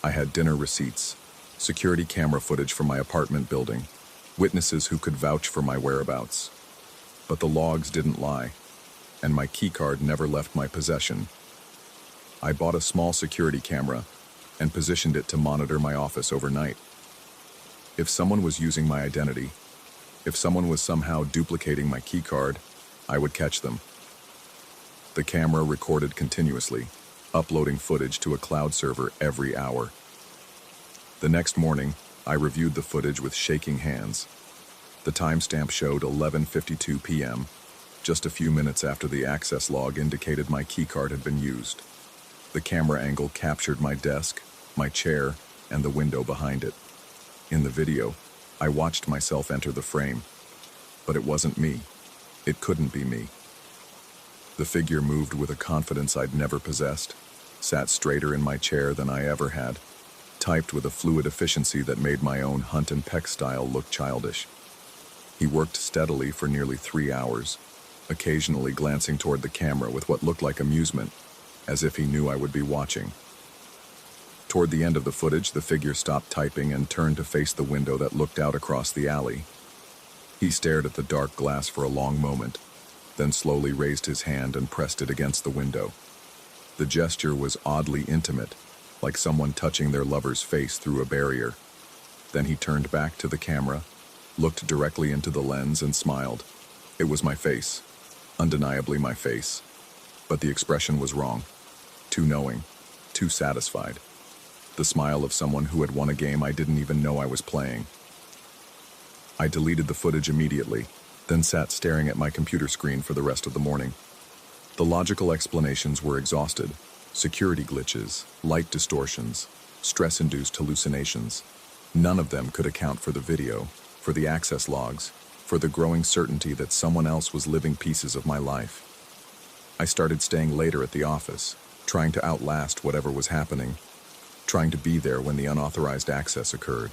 I had dinner receipts, security camera footage from my apartment building, witnesses who could vouch for my whereabouts. But the logs didn't lie, and my keycard never left my possession. I bought a small security camera and positioned it to monitor my office overnight. If someone was using my identity, if someone was somehow duplicating my keycard, I would catch them. The camera recorded continuously, uploading footage to a cloud server every hour. The next morning, I reviewed the footage with shaking hands. The timestamp showed 11:52 p.m., just a few minutes after the access log indicated my keycard had been used. The camera angle captured my desk, my chair, and the window behind it. In the video, I watched myself enter the frame, but it wasn't me. It couldn't be me. The figure moved with a confidence I'd never possessed, sat straighter in my chair than I ever had, typed with a fluid efficiency that made my own hunt and peck style look childish. He worked steadily for nearly 3 hours, occasionally glancing toward the camera with what looked like amusement, as if he knew I would be watching. Toward the end of the footage, the figure stopped typing and turned to face the window that looked out across the alley. He stared at the dark glass for a long moment, then slowly raised his hand and pressed it against the window. The gesture was oddly intimate, like someone touching their lover's face through a barrier. Then he turned back to the camera, looked directly into the lens and smiled. It was my face, undeniably my face. But the expression was wrong. Too knowing, too satisfied. The smile of someone who had won a game I didn't even know I was playing. I deleted the footage immediately, then sat staring at my computer screen for the rest of the morning. The logical explanations were exhausted. Security glitches, light distortions, stress-induced hallucinations. None of them could account for the video, for the access logs, for the growing certainty that someone else was living pieces of my life. I started staying later at the office, trying to outlast whatever was happening, trying to be there when the unauthorized access occurred.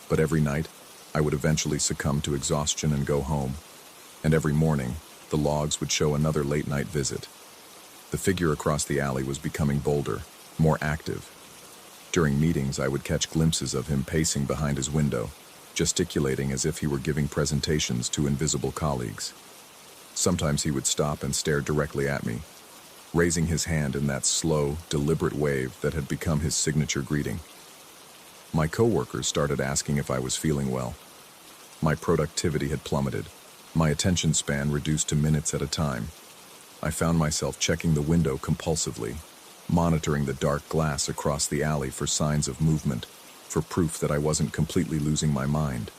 But every night, I would eventually succumb to exhaustion and go home. And every morning, the logs would show another late-night visit. The figure across the alley was becoming bolder, more active. During meetings, I would catch glimpses of him pacing behind his window, gesticulating as if he were giving presentations to invisible colleagues. Sometimes he would stop and stare directly at me, raising his hand in that slow, deliberate wave that had become his signature greeting. My coworkers started asking if I was feeling well. My productivity had plummeted, my attention span reduced to minutes at a time. I found myself checking the window compulsively, monitoring the dark glass across the alley for signs of movement, for proof that I wasn't completely losing my mind.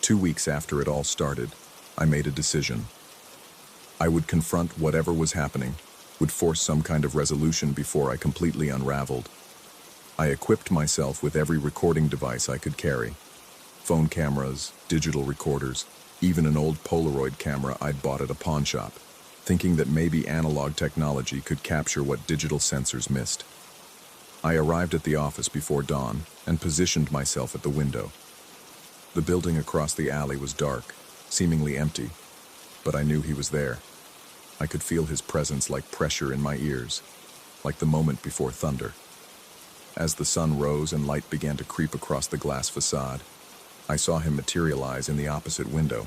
2 weeks after it all started, I made a decision. I would confront whatever was happening, would force some kind of resolution before I completely unraveled. I equipped myself with every recording device I could carry. Phone cameras, digital recorders, even an old Polaroid camera I'd bought at a pawn shop, thinking that maybe analog technology could capture what digital sensors missed. I arrived at the office before dawn and positioned myself at the window. The building across the alley was dark, seemingly empty, but I knew he was there. I could feel his presence like pressure in my ears, like the moment before thunder. As the sun rose and light began to creep across the glass facade, I saw him materialize in the opposite window,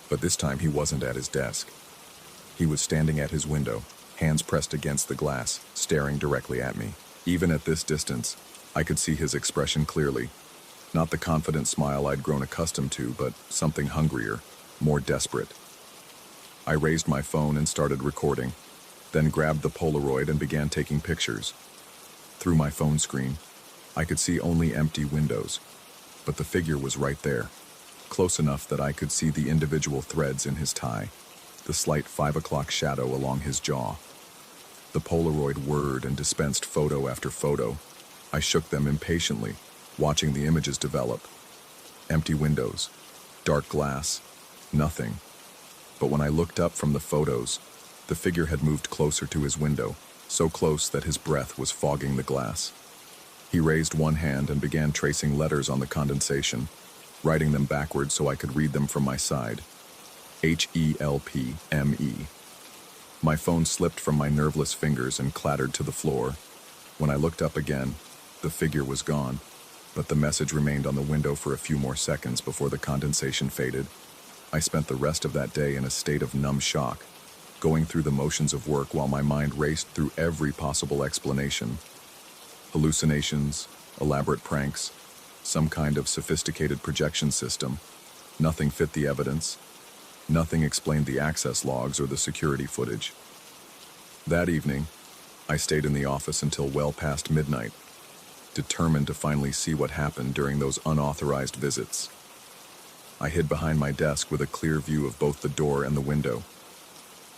but this time he wasn't at his desk. He was standing at his window, hands pressed against the glass, staring directly at me. Even at this distance, I could see his expression clearly. Not the confident smile I'd grown accustomed to, but something hungrier, more desperate. I raised my phone and started recording, then grabbed the Polaroid and began taking pictures. Through my phone screen, I could see only empty windows, but the figure was right there, close enough that I could see the individual threads in his tie, the slight 5 o'clock shadow along his jaw. The Polaroid whirred and dispensed photo after photo. I shook them impatiently, watching the images develop. Empty windows, dark glass, nothing. But when I looked up from the photos, the figure had moved closer to his window, so close that his breath was fogging the glass. He raised one hand and began tracing letters on the condensation, writing them backwards so I could read them from my side. HELPME. My phone slipped from my nerveless fingers and clattered to the floor. When I looked up again, the figure was gone, but the message remained on the window for a few more seconds before the condensation faded. I spent the rest of that day in a state of numb shock, going through the motions of work while my mind raced through every possible explanation. Hallucinations, elaborate pranks, some kind of sophisticated projection system. Nothing fit the evidence. Nothing explained the access logs or the security footage. That evening, I stayed in the office until well past midnight, determined to finally see what happened during those unauthorized visits. I hid behind my desk with a clear view of both the door and the window,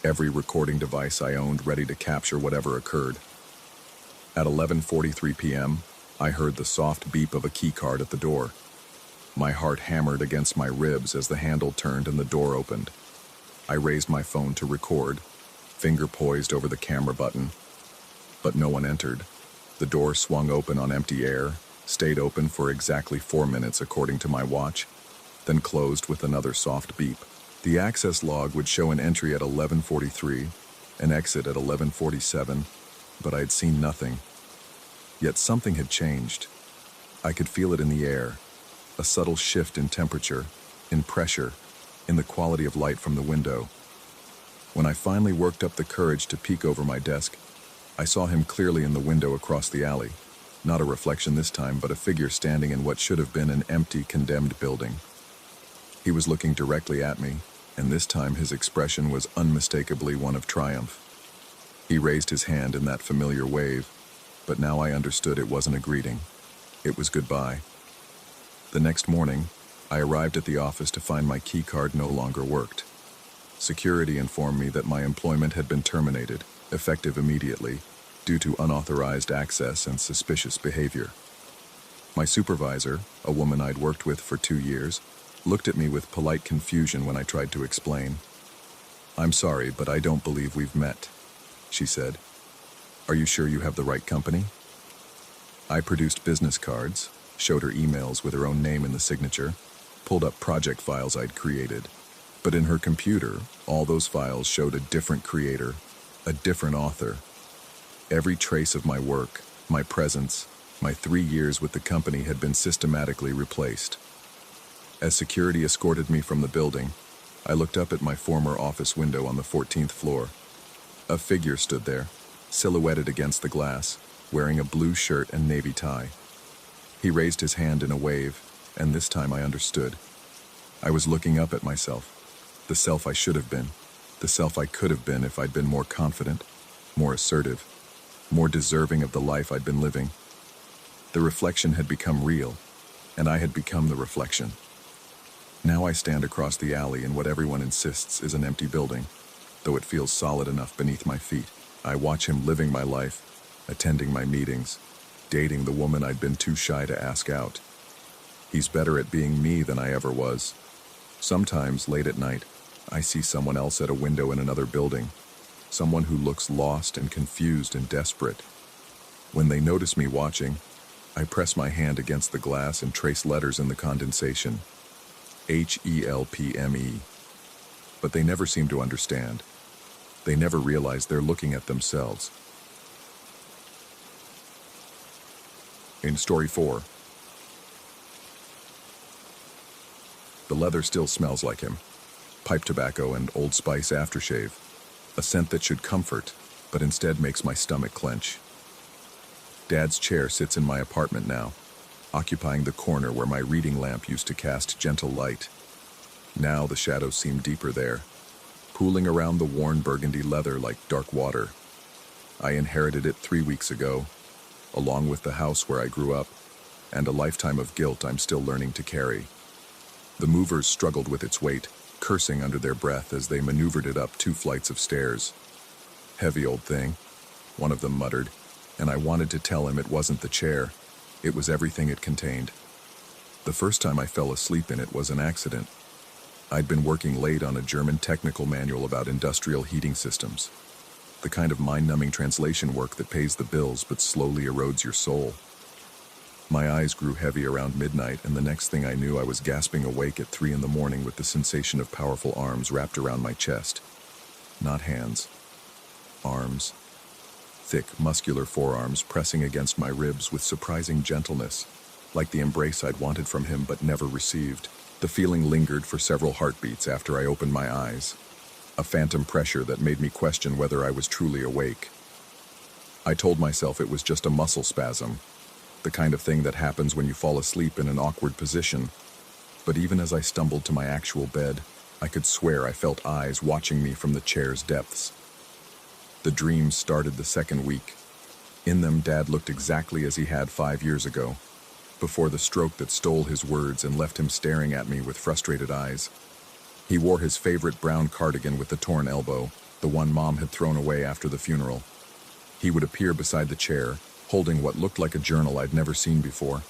every recording device I owned ready to capture whatever occurred. At 11:43 p.m., I heard the soft beep of a keycard at the door. My heart hammered against my ribs as the handle turned and the door opened. I raised my phone to record, finger poised over the camera button, but no one entered. The door swung open on empty air, stayed open for exactly 4 minutes according to my watch, then closed with another soft beep. The access log would show an entry at 11:43, an exit at 11:47, but I had seen nothing. Yet something had changed. I could feel it in the air, a subtle shift in temperature, in pressure, in the quality of light from the window. When I finally worked up the courage to peek over my desk, I saw him clearly in the window across the alley. Not a reflection this time, but a figure standing in what should have been an empty, condemned building. He was looking directly at me, and this time his expression was unmistakably one of triumph. He raised his hand in that familiar wave, but now I understood it wasn't a greeting. It was goodbye. The next morning, I arrived at the office to find my key card no longer worked. Security informed me that my employment had been terminated, effective immediately, due to unauthorized access and suspicious behavior. My supervisor, a woman I'd worked with for 2 years, looked at me with polite confusion when I tried to explain. "I'm sorry, but I don't believe we've met," she said. "Are you sure you have the right company?" I produced business cards, showed her emails with her own name in the signature, pulled up project files I'd created. But in her computer, all those files showed a different creator, a different author. Every trace of my work, my presence, my 3 years with the company had been systematically replaced. As security escorted me from the building, I looked up at my former office window on the 14th floor. A figure stood there, silhouetted against the glass, wearing a blue shirt and navy tie. He raised his hand in a wave, and this time I understood. I was looking up at myself, the self I should have been, the self I could have been if I'd been more confident, more assertive, more deserving of the life I'd been living. The reflection had become real, and I had become the reflection. Now I stand across the alley in what everyone insists is an empty building, though it feels solid enough beneath my feet. I watch him living my life, attending my meetings, dating the woman I'd been too shy to ask out. He's better at being me than I ever was. Sometimes, late at night, I see someone else at a window in another building, someone who looks lost and confused and desperate. When they notice me watching, I press my hand against the glass and trace letters in the condensation. HELPME. But they never seem to understand. They never realize they're looking at themselves. In Story 4, the leather still smells like him. Pipe tobacco and Old Spice aftershave. A scent that should comfort, but instead makes my stomach clench. Dad's chair sits in my apartment now, occupying the corner where my reading lamp used to cast gentle light. Now the shadows seem deeper there, pooling around the worn burgundy leather like dark water. I inherited it 3 weeks ago, along with the house where I grew up, and a lifetime of guilt I'm still learning to carry. The movers struggled with its weight, cursing under their breath as they maneuvered it up 2 flights of stairs. "Heavy old thing," one of them muttered, and I wanted to tell him it wasn't the chair, it was everything it contained. The first time I fell asleep in it was an accident. I'd been working late on a German technical manual about industrial heating systems, the kind of mind-numbing translation work that pays the bills but slowly erodes your soul. My eyes grew heavy around midnight, and the next thing I knew I was gasping awake at 3 in the morning with the sensation of powerful arms wrapped around my chest. Not hands. Arms. Thick, muscular forearms pressing against my ribs with surprising gentleness, like the embrace I'd wanted from him but never received. The feeling lingered for several heartbeats after I opened my eyes, a phantom pressure that made me question whether I was truly awake. I told myself it was just a muscle spasm, the kind of thing that happens when you fall asleep in an awkward position. But even as I stumbled to my actual bed, I could swear I felt eyes watching me from the chair's depths. The dreams started the second week. In them, Dad looked exactly as he had 5 years ago, before the stroke that stole his words and left him staring at me with frustrated eyes. He wore his favorite brown cardigan with the torn elbow, the one Mom had thrown away after the funeral. He would appear beside the chair, holding what looked like a journal I'd never seen before,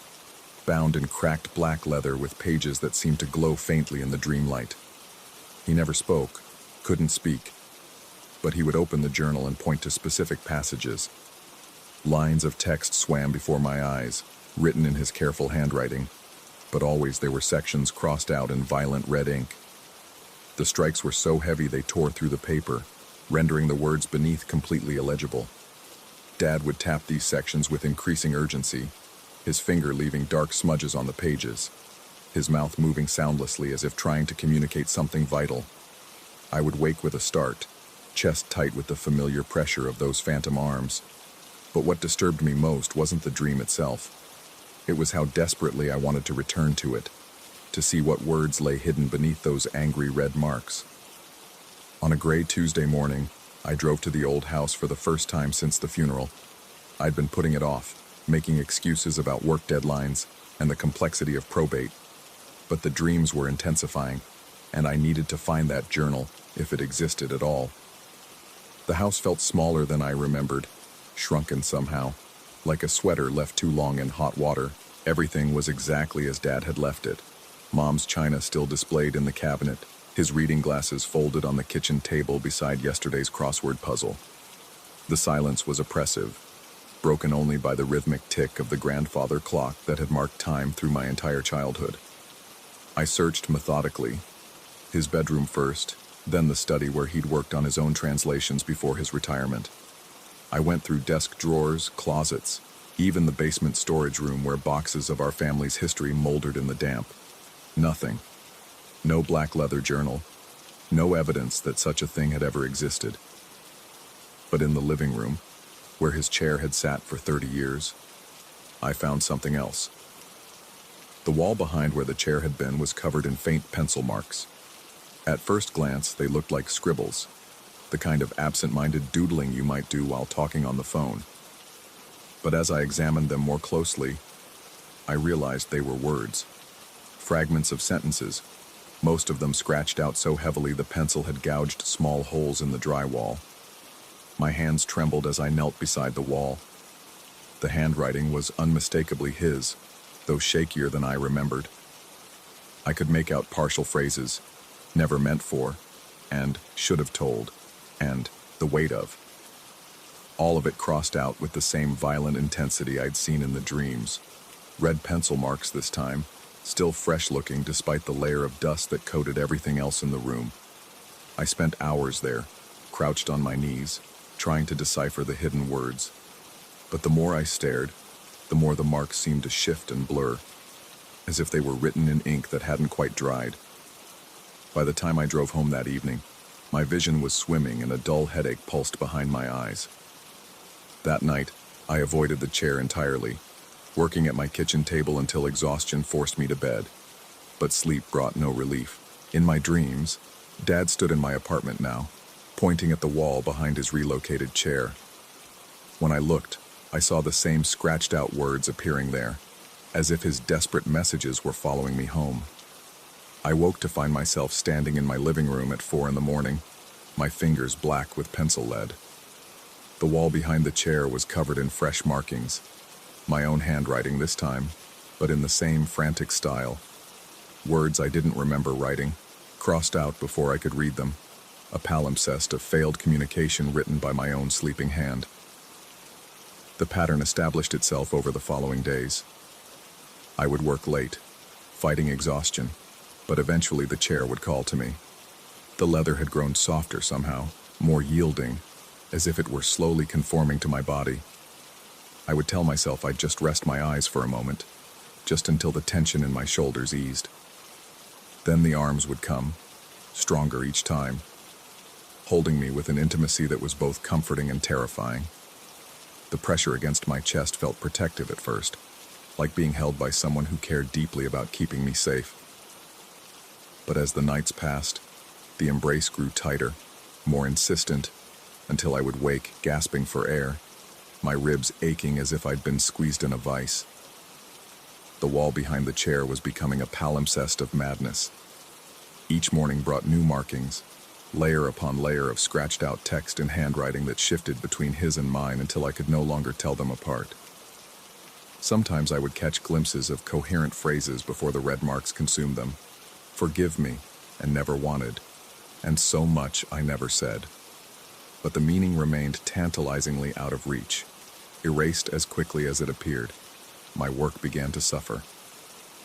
bound in cracked black leather with pages that seemed to glow faintly in the dream light. He never spoke, couldn't speak, but he would open the journal and point to specific passages. Lines of text swam before my eyes, written in his careful handwriting, but always there were sections crossed out in violent red ink. The strikes were so heavy they tore through the paper, rendering the words beneath completely illegible. Dad would tap these sections with increasing urgency, his finger leaving dark smudges on the pages, his mouth moving soundlessly as if trying to communicate something vital. I would wake with a start, chest tight with the familiar pressure of those phantom arms. But what disturbed me most wasn't the dream itself. It was how desperately I wanted to return to it, to see what words lay hidden beneath those angry red marks. On a gray Tuesday morning, I drove to the old house for the first time since the funeral. I'd been putting it off, making excuses about work deadlines and the complexity of probate. But the dreams were intensifying, and I needed to find that journal, if it existed at all. The house felt smaller than I remembered, shrunken somehow, like a sweater left too long in hot water. Everything was exactly as Dad had left it. Mom's china still displayed in the cabinet, his reading glasses folded on the kitchen table beside yesterday's crossword puzzle. The silence was oppressive, broken only by the rhythmic tick of the grandfather clock that had marked time through my entire childhood. I searched methodically, his bedroom first, then the study where he'd worked on his own translations before his retirement. I went through desk drawers, closets, even the basement storage room where boxes of our family's history moldered in the damp. Nothing. No black leather journal. No evidence that such a thing had ever existed. But in the living room, where his chair had sat for 30 years, I found something else. The wall behind where the chair had been was covered in faint pencil marks. At first glance, they looked like scribbles, the kind of absent-minded doodling you might do while talking on the phone. But as I examined them more closely, I realized they were words. Fragments of sentences, most of them scratched out so heavily the pencil had gouged small holes in the drywall. My hands trembled as I knelt beside the wall. The handwriting was unmistakably his, though shakier than I remembered. I could make out partial phrases, never meant for, and should have told, and the weight of. All of it crossed out with the same violent intensity I'd seen in the dreams. Red pencil marks this time, still fresh-looking despite the layer of dust that coated everything else in the room. I spent hours there, crouched on my knees, trying to decipher the hidden words. But the more I stared, the more the marks seemed to shift and blur, as if they were written in ink that hadn't quite dried. By the time I drove home that evening, my vision was swimming and a dull headache pulsed behind my eyes. That night, I avoided the chair entirely, working at my kitchen table until exhaustion forced me to bed. But sleep brought no relief. In my dreams, Dad stood in my apartment now, pointing at the wall behind his relocated chair. When I looked, I saw the same scratched-out words appearing there, as if his desperate messages were following me home. I woke to find myself standing in my living room at 4 a.m, my fingers black with pencil lead. The wall behind the chair was covered in fresh markings, my own handwriting this time, but in the same frantic style. Words I didn't remember writing, crossed out before I could read them, a palimpsest of failed communication written by my own sleeping hand. The pattern established itself over the following days. I would work late, fighting exhaustion, but eventually the chair would call to me. The leather had grown softer somehow, more yielding, as if it were slowly conforming to my body. I would tell myself I'd just rest my eyes for a moment, just until the tension in my shoulders eased. Then the arms would come, stronger each time, holding me with an intimacy that was both comforting and terrifying. The pressure against my chest felt protective at first, like being held by someone who cared deeply about keeping me safe. But as the nights passed, the embrace grew tighter, more insistent, until I would wake, gasping for air, my ribs aching as if I'd been squeezed in a vice. The wall behind the chair was becoming a palimpsest of madness. Each morning brought new markings, layer upon layer of scratched-out text and handwriting that shifted between his and mine until I could no longer tell them apart. Sometimes I would catch glimpses of coherent phrases before the red marks consumed them. Forgive me, and never wanted, and so much I never said. But the meaning remained tantalizingly out of reach, erased as quickly as it appeared. My work began to suffer.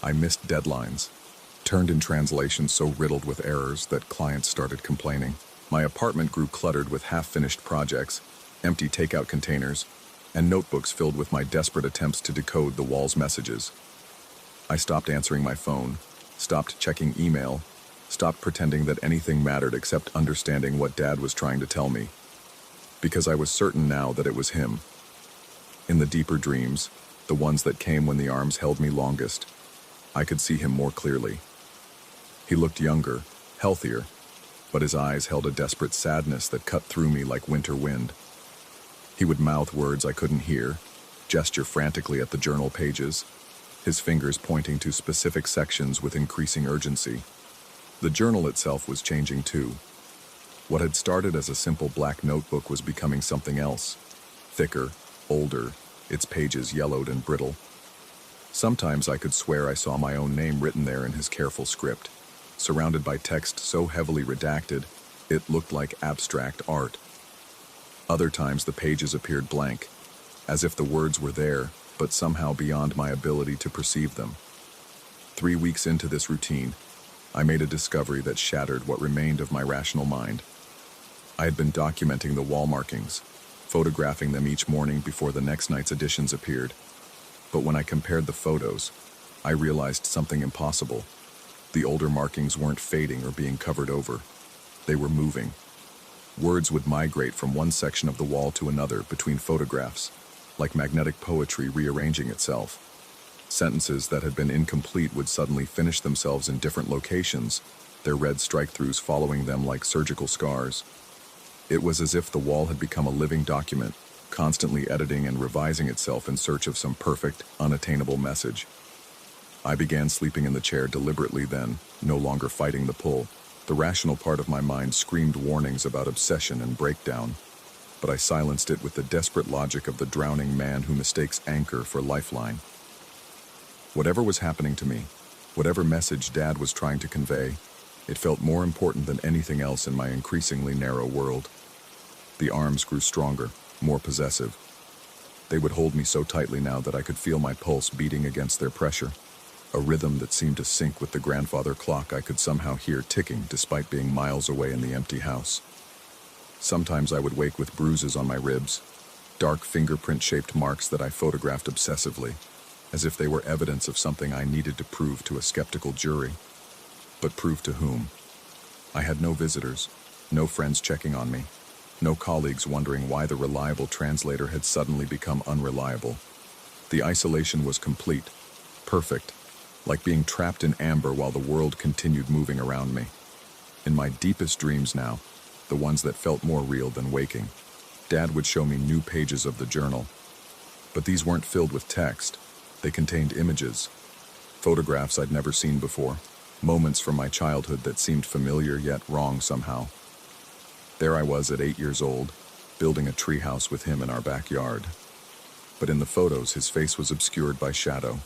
I missed deadlines, turned in translations so riddled with errors that clients started complaining. My apartment grew cluttered with half-finished projects, empty takeout containers, and notebooks filled with my desperate attempts to decode the wall's messages. I stopped answering my phone, stopped checking email, stopped pretending that anything mattered except understanding what Dad was trying to tell me. Because I was certain now that it was him. In the deeper dreams, the ones that came when the arms held me longest, I could see him more clearly. He looked younger, healthier, but his eyes held a desperate sadness that cut through me like winter wind. He would mouth words I couldn't hear, gesture frantically at the journal pages, his fingers pointing to specific sections with increasing urgency. The journal itself was changing too. What had started as a simple black notebook was becoming something else. Thicker, older, its pages yellowed and brittle. Sometimes I could swear I saw my own name written there in his careful script, surrounded by text so heavily redacted, it looked like abstract art. Other times the pages appeared blank, as if the words were there, but somehow beyond my ability to perceive them. 3 weeks into this routine, I made a discovery that shattered what remained of my rational mind. I had been documenting the wall markings, photographing them each morning before the next night's editions appeared. But when I compared the photos, I realized something impossible. The older markings weren't fading or being covered over. They were moving. Words would migrate from one section of the wall to another between photographs, like magnetic poetry rearranging itself. Sentences that had been incomplete would suddenly finish themselves in different locations, their red strike-throughs following them like surgical scars. It was as if the wall had become a living document, constantly editing and revising itself in search of some perfect, unattainable message. I began sleeping in the chair deliberately then, no longer fighting the pull. The rational part of my mind screamed warnings about obsession and breakdown, but I silenced it with the desperate logic of the drowning man who mistakes anchor for lifeline. Whatever was happening to me, whatever message Dad was trying to convey, it felt more important than anything else in my increasingly narrow world. The arms grew stronger, more possessive. They would hold me so tightly now that I could feel my pulse beating against their pressure, a rhythm that seemed to sync with the grandfather clock I could somehow hear ticking despite being miles away in the empty house. Sometimes I would wake with bruises on my ribs, dark fingerprint-shaped marks that I photographed obsessively, as if they were evidence of something I needed to prove to a skeptical jury. But prove to whom? I had no visitors, no friends checking on me, no colleagues wondering why the reliable translator had suddenly become unreliable. The isolation was complete, perfect, like being trapped in amber while the world continued moving around me. In my deepest dreams now, the ones that felt more real than waking, Dad would show me new pages of the journal. But these weren't filled with text. They contained images, photographs I'd never seen before, moments from my childhood that seemed familiar yet wrong somehow. There I was at 8 years old, building a treehouse with him in our backyard. But in the photos, his face was obscured by shadow,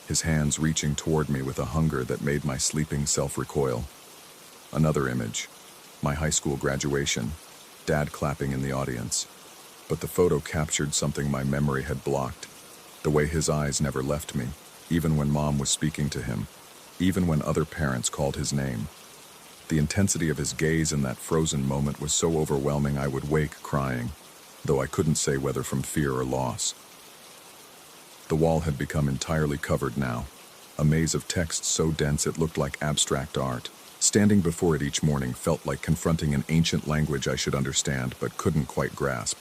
his hands reaching toward me with a hunger that made my sleeping self recoil. Another image, my high school graduation, Dad clapping in the audience. But the photo captured something my memory had blocked, the way his eyes never left me, even when Mom was speaking to him, even when other parents called his name. The intensity of his gaze in that frozen moment was so overwhelming I would wake crying, though I couldn't say whether from fear or loss. The wall had become entirely covered now, a maze of text so dense it looked like abstract art. Standing before it each morning felt like confronting an ancient language I should understand but couldn't quite grasp.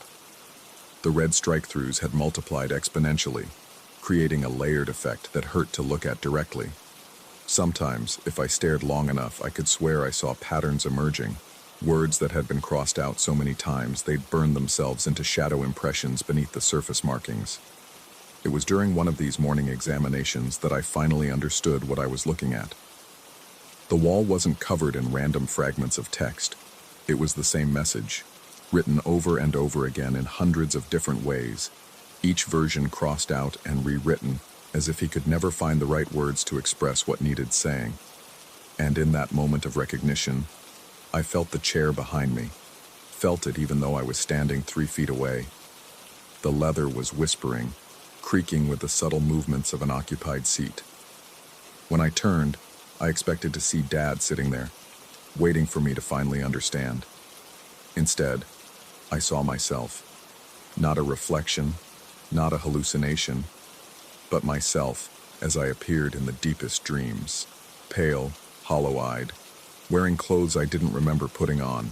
The red strike-throughs had multiplied exponentially, creating a layered effect that hurt to look at directly. Sometimes, if I stared long enough, I could swear I saw patterns emerging, words that had been crossed out so many times they'd burned themselves into shadow impressions beneath the surface markings. It was during one of these morning examinations that I finally understood what I was looking at. The wall wasn't covered in random fragments of text. It was the same message, written over and over again in hundreds of different ways, each version crossed out and rewritten, as if he could never find the right words to express what needed saying. And in that moment of recognition, I felt the chair behind me, felt it even though I was standing 3 feet away. The leather was whispering, creaking with the subtle movements of an occupied seat. When I turned, I expected to see Dad sitting there, waiting for me to finally understand. Instead, I saw myself. Not a reflection, not a hallucination, but myself as I appeared in the deepest dreams, pale, hollow-eyed, wearing clothes I didn't remember putting on.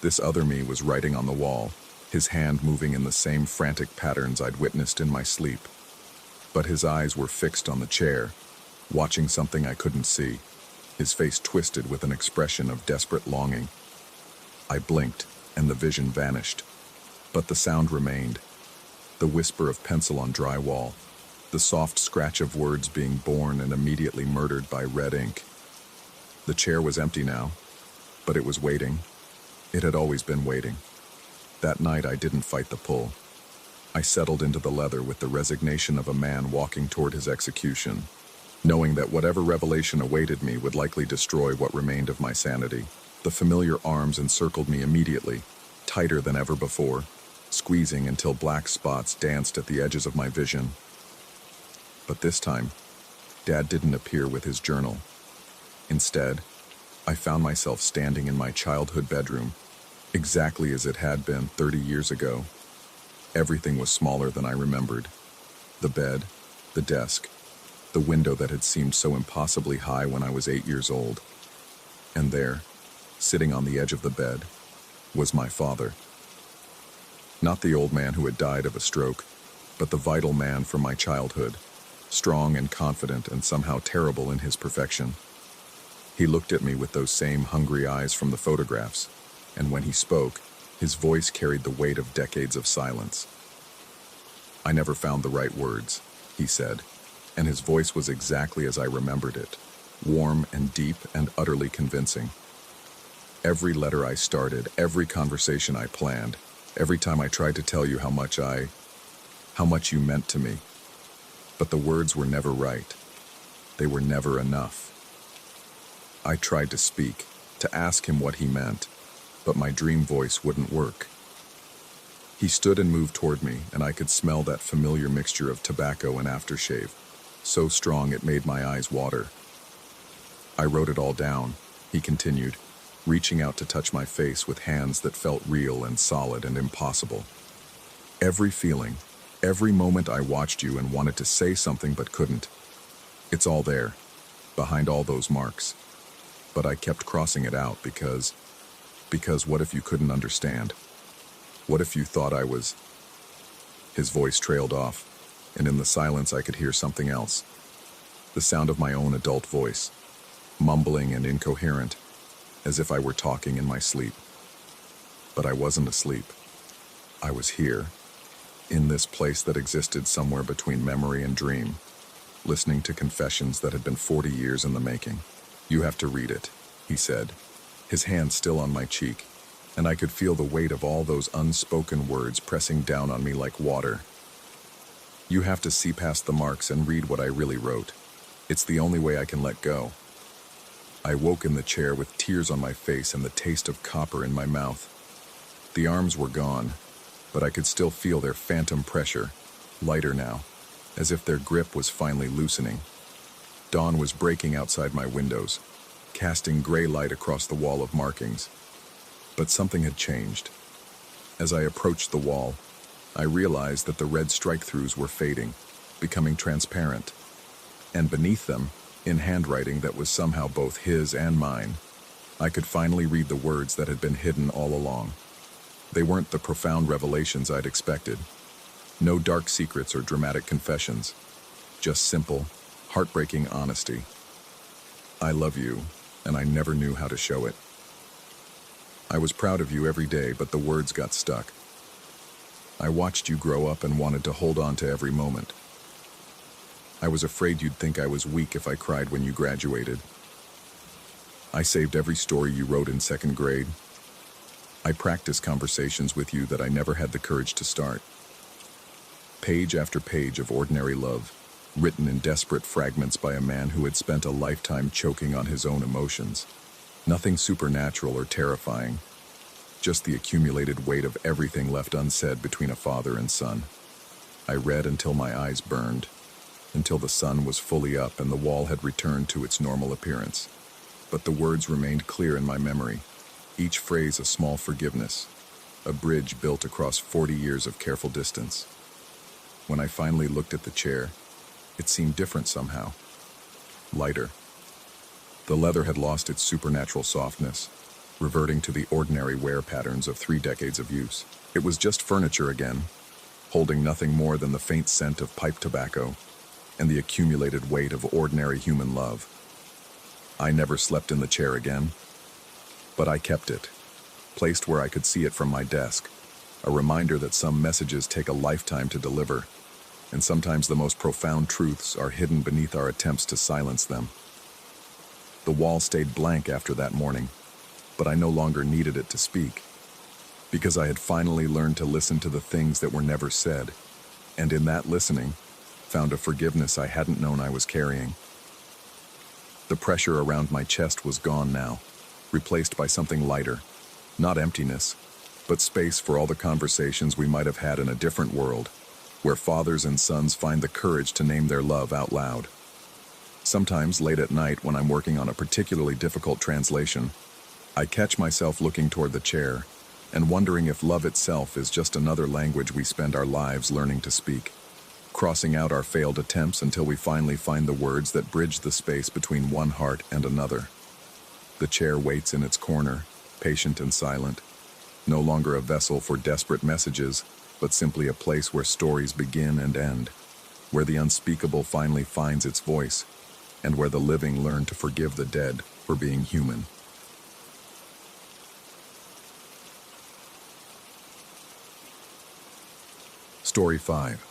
This other me was writing on the wall, his hand moving in the same frantic patterns I'd witnessed in my sleep. But his eyes were fixed on the chair, watching something I couldn't see. his face twisted with an expression of desperate longing. I blinked, and the vision vanished. But the sound remained. The whisper of pencil on dry wall, the soft scratch of words being born and immediately murdered by red ink. The chair was empty now, but it was waiting. It had always been waiting. That night I didn't fight the pull. I settled into the leather with the resignation of a man walking toward his execution, knowing that whatever revelation awaited me would likely destroy what remained of my sanity. The familiar arms encircled me immediately, tighter than ever before, squeezing until black spots danced at the edges of my vision. But this time, Dad didn't appear with his journal. Instead, I found myself standing in my childhood bedroom, exactly as it had been 30 years ago. Everything was smaller than I remembered. The bed, the desk, the window that had seemed so impossibly high when I was 8 years old. And there, sitting on the edge of the bed, was my father. Not the old man who had died of a stroke, but the vital man from my childhood, strong and confident and somehow terrible in his perfection. He looked at me with those same hungry eyes from the photographs, and when he spoke, his voice carried the weight of decades of silence. "I never found the right words," he said, and his voice was exactly as I remembered it, warm and deep and utterly convincing. Every letter I started, every conversation I planned, every time I tried to tell you how much you meant to me. But the words were never right. They were never enough. I tried to speak, to ask him what he meant, but my dream voice wouldn't work. He stood and moved toward me, and I could smell that familiar mixture of tobacco and aftershave, so strong it made my eyes water. "I wrote it all down," he continued, reaching out to touch my face with hands that felt real and solid and impossible. "Every feeling, every moment I watched you and wanted to say something but couldn't. It's all there, behind all those marks. But I kept crossing it out because what if you couldn't understand? What if you thought I was—" His voice trailed off, and in the silence I could hear something else. The sound of my own adult voice, mumbling and incoherent, as if I were talking in my sleep. But I wasn't asleep. I was here, in this place that existed somewhere between memory and dream, listening to confessions that had been 40 years in the making. "You have to read it," he said, his hand still on my cheek, and I could feel the weight of all those unspoken words pressing down on me like water. "You have to see past the marks and read what I really wrote. It's the only way I can let go." I woke in the chair with tears on my face and the taste of copper in my mouth. The arms were gone, but I could still feel their phantom pressure, lighter now, as if their grip was finally loosening. Dawn was breaking outside my windows, casting gray light across the wall of markings. But something had changed. As I approached the wall, I realized that the red strike-throughs were fading, becoming transparent. And beneath them, in handwriting that was somehow both his and mine, I could finally read the words that had been hidden all along. They weren't the profound revelations I'd expected. No dark secrets or dramatic confessions. Just simple, heartbreaking honesty. "I love you, and I never knew how to show it. I was proud of you every day, but the words got stuck. I watched you grow up and wanted to hold on to every moment. I was afraid you'd think I was weak if I cried when you graduated. I saved every story you wrote in 2nd grade. I practiced conversations with you that I never had the courage to start. Page after page of ordinary love, written in desperate fragments by a man who had spent a lifetime choking on his own emotions. Nothing supernatural or terrifying, just the accumulated weight of everything left unsaid between a father and son. I read until my eyes burned, until the sun was fully up and the wall had returned to its normal appearance. But the words remained clear in my memory, each phrase a small forgiveness, a bridge built across 40 years of careful distance. When I finally looked at the chair, it seemed different somehow, lighter. The leather had lost its supernatural softness, reverting to the ordinary wear patterns of 3 decades of use. It was just furniture again, holding nothing more than the faint scent of pipe tobacco and the accumulated weight of ordinary human love. I never slept in the chair again. But I kept it, placed where I could see it from my desk, a reminder that some messages take a lifetime to deliver, and sometimes the most profound truths are hidden beneath our attempts to silence them. The wall stayed blank after that morning, but I no longer needed it to speak, because I had finally learned to listen to the things that were never said, and in that listening, found a forgiveness I hadn't known I was carrying. The pressure around my chest was gone now, replaced by something lighter, not emptiness, but space for all the conversations we might have had in a different world, where fathers and sons find the courage to name their love out loud. Sometimes, late at night when I'm working on a particularly difficult translation, I catch myself looking toward the chair and wondering if love itself is just another language we spend our lives learning to speak, crossing out our failed attempts until we finally find the words that bridge the space between one heart and another. The chair waits in its corner, patient and silent, no longer a vessel for desperate messages, but simply a place where stories begin and end, where the unspeakable finally finds its voice, and where the living learn to forgive the dead for being human. Story 5.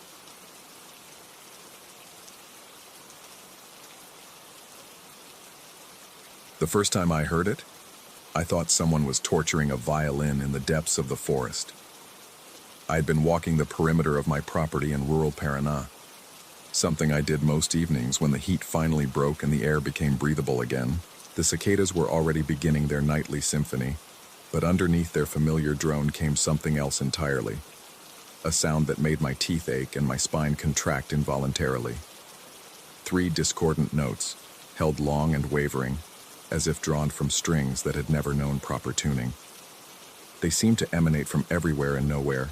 The first time I heard it, I thought someone was torturing a violin in the depths of the forest. I had been walking the perimeter of my property in rural Paraná, something I did most evenings when the heat finally broke and the air became breathable again. The cicadas were already beginning their nightly symphony, but underneath their familiar drone came something else entirely, a sound that made my teeth ache and my spine contract involuntarily. 3 discordant notes, held long and wavering, as if drawn from strings that had never known proper tuning. They seemed to emanate from everywhere and nowhere,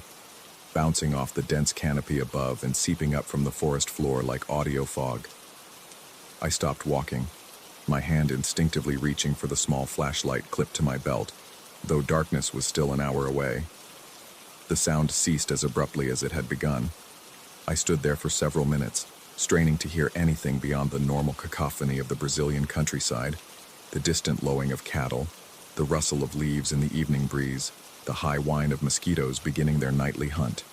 bouncing off the dense canopy above and seeping up from the forest floor like audio fog. I stopped walking, my hand instinctively reaching for the small flashlight clipped to my belt, though darkness was still an hour away. The sound ceased as abruptly as it had begun. I stood there for several minutes, straining to hear anything beyond the normal cacophony of the Brazilian countryside, the distant lowing of cattle, the rustle of leaves in the evening breeze, the high whine of mosquitoes beginning their nightly hunt.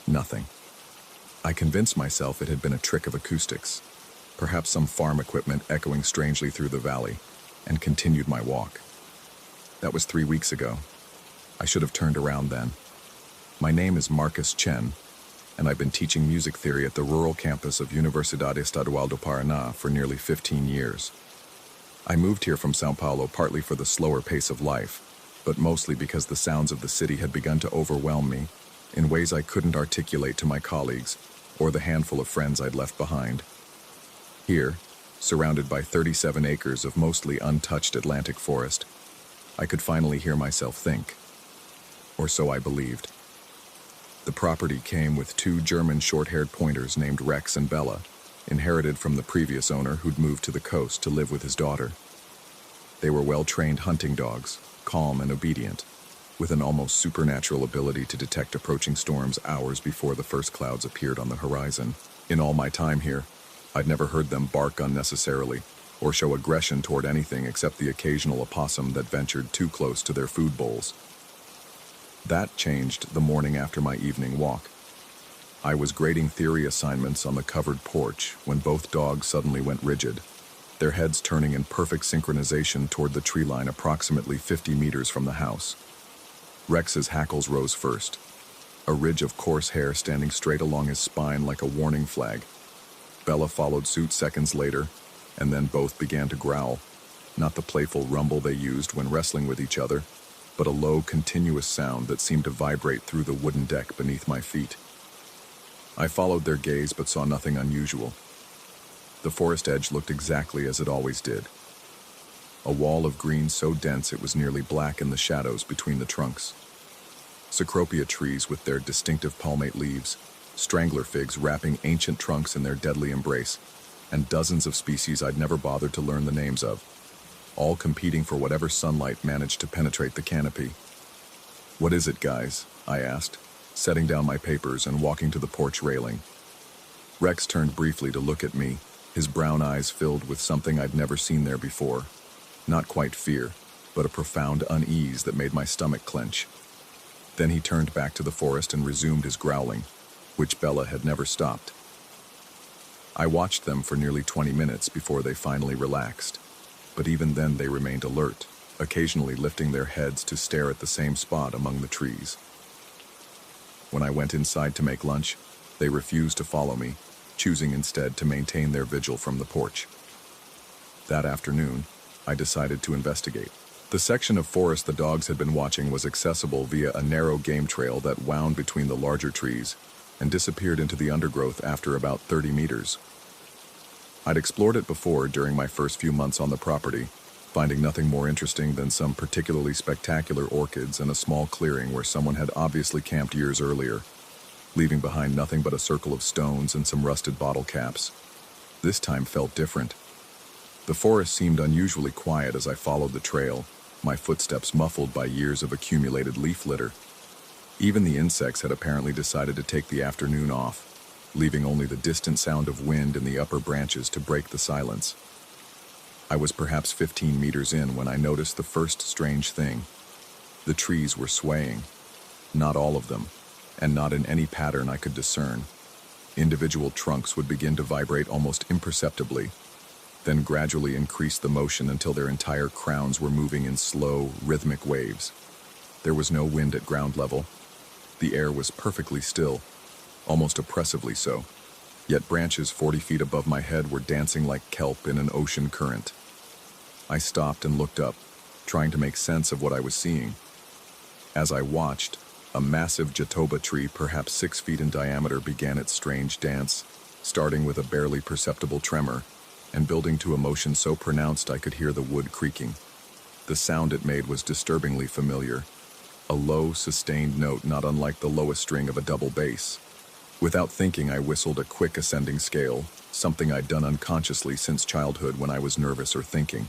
Nothing. I convinced myself it had been a trick of acoustics, perhaps some farm equipment echoing strangely through the valley, and continued my walk. That was 3 weeks ago. I should have turned around then. My name is Marcus Chen, and I've been teaching music theory at the rural campus of Universidade Estadual do Paraná for nearly 15 years. I moved here from São Paulo partly for the slower pace of life, but mostly because the sounds of the city had begun to overwhelm me in ways I couldn't articulate to my colleagues or the handful of friends I'd left behind. Here, surrounded by 37 acres of mostly untouched Atlantic forest, I could finally hear myself think. Or so I believed. The property came with 2 German short-haired pointers named Rex and Bella, inherited from the previous owner who'd moved to the coast to live with his daughter. They were well-trained hunting dogs, calm and obedient, with an almost supernatural ability to detect approaching storms hours before the first clouds appeared on the horizon. In all my time here, I'd never heard them bark unnecessarily or show aggression toward anything except the occasional opossum that ventured too close to their food bowls. That changed the morning after my evening walk. I was grading theory assignments on the covered porch when both dogs suddenly went rigid, their heads turning in perfect synchronization toward the tree line approximately 50 meters from the house. Rex's hackles rose first, a ridge of coarse hair standing straight along his spine like a warning flag. Bella followed suit seconds later, and then both began to growl, not the playful rumble they used when wrestling with each other, but a low, continuous sound that seemed to vibrate through the wooden deck beneath my feet. I followed their gaze but saw nothing unusual. The forest edge looked exactly as it always did. A wall of green so dense it was nearly black in the shadows between the trunks. Cecropia trees with their distinctive palmate leaves, strangler figs wrapping ancient trunks in their deadly embrace, and dozens of species I'd never bothered to learn the names of, all competing for whatever sunlight managed to penetrate the canopy. "What is it, guys?" I asked, setting down my papers and walking to the porch railing. Rex turned briefly to look at me, his brown eyes filled with something I'd never seen there before. Not quite fear, but a profound unease that made my stomach clench. Then he turned back to the forest and resumed his growling, which Bella had never stopped. I watched them for nearly 20 minutes before they finally relaxed, but even then they remained alert, occasionally lifting their heads to stare at the same spot among the trees. When I went inside to make lunch, they refused to follow me, choosing instead to maintain their vigil from the porch. That afternoon, I decided to investigate. The section of forest the dogs had been watching was accessible via a narrow game trail that wound between the larger trees and disappeared into the undergrowth after about 30 meters. I'd explored it before during my first few months on the property, finding nothing more interesting than some particularly spectacular orchids and a small clearing where someone had obviously camped years earlier, leaving behind nothing but a circle of stones and some rusted bottle caps. This time felt different. The forest seemed unusually quiet as I followed the trail, my footsteps muffled by years of accumulated leaf litter. Even the insects had apparently decided to take the afternoon off, leaving only the distant sound of wind in the upper branches to break the silence. I was perhaps 15 meters in when I noticed the first strange thing. The trees were swaying. Not all of them, and not in any pattern I could discern. Individual trunks would begin to vibrate almost imperceptibly, then gradually increase the motion until their entire crowns were moving in slow, rhythmic waves. There was no wind at ground level. The air was perfectly still, almost oppressively so, yet branches 40 feet above my head were dancing like kelp in an ocean current. I stopped and looked up, trying to make sense of what I was seeing. As I watched, a massive jatoba tree, perhaps 6 feet in diameter, began its strange dance, starting with a barely perceptible tremor, and building to a motion so pronounced I could hear the wood creaking. The sound it made was disturbingly familiar, a low, sustained note not unlike the lowest string of a double bass. Without thinking, I whistled a quick ascending scale, something I'd done unconsciously since childhood when I was nervous or thinking.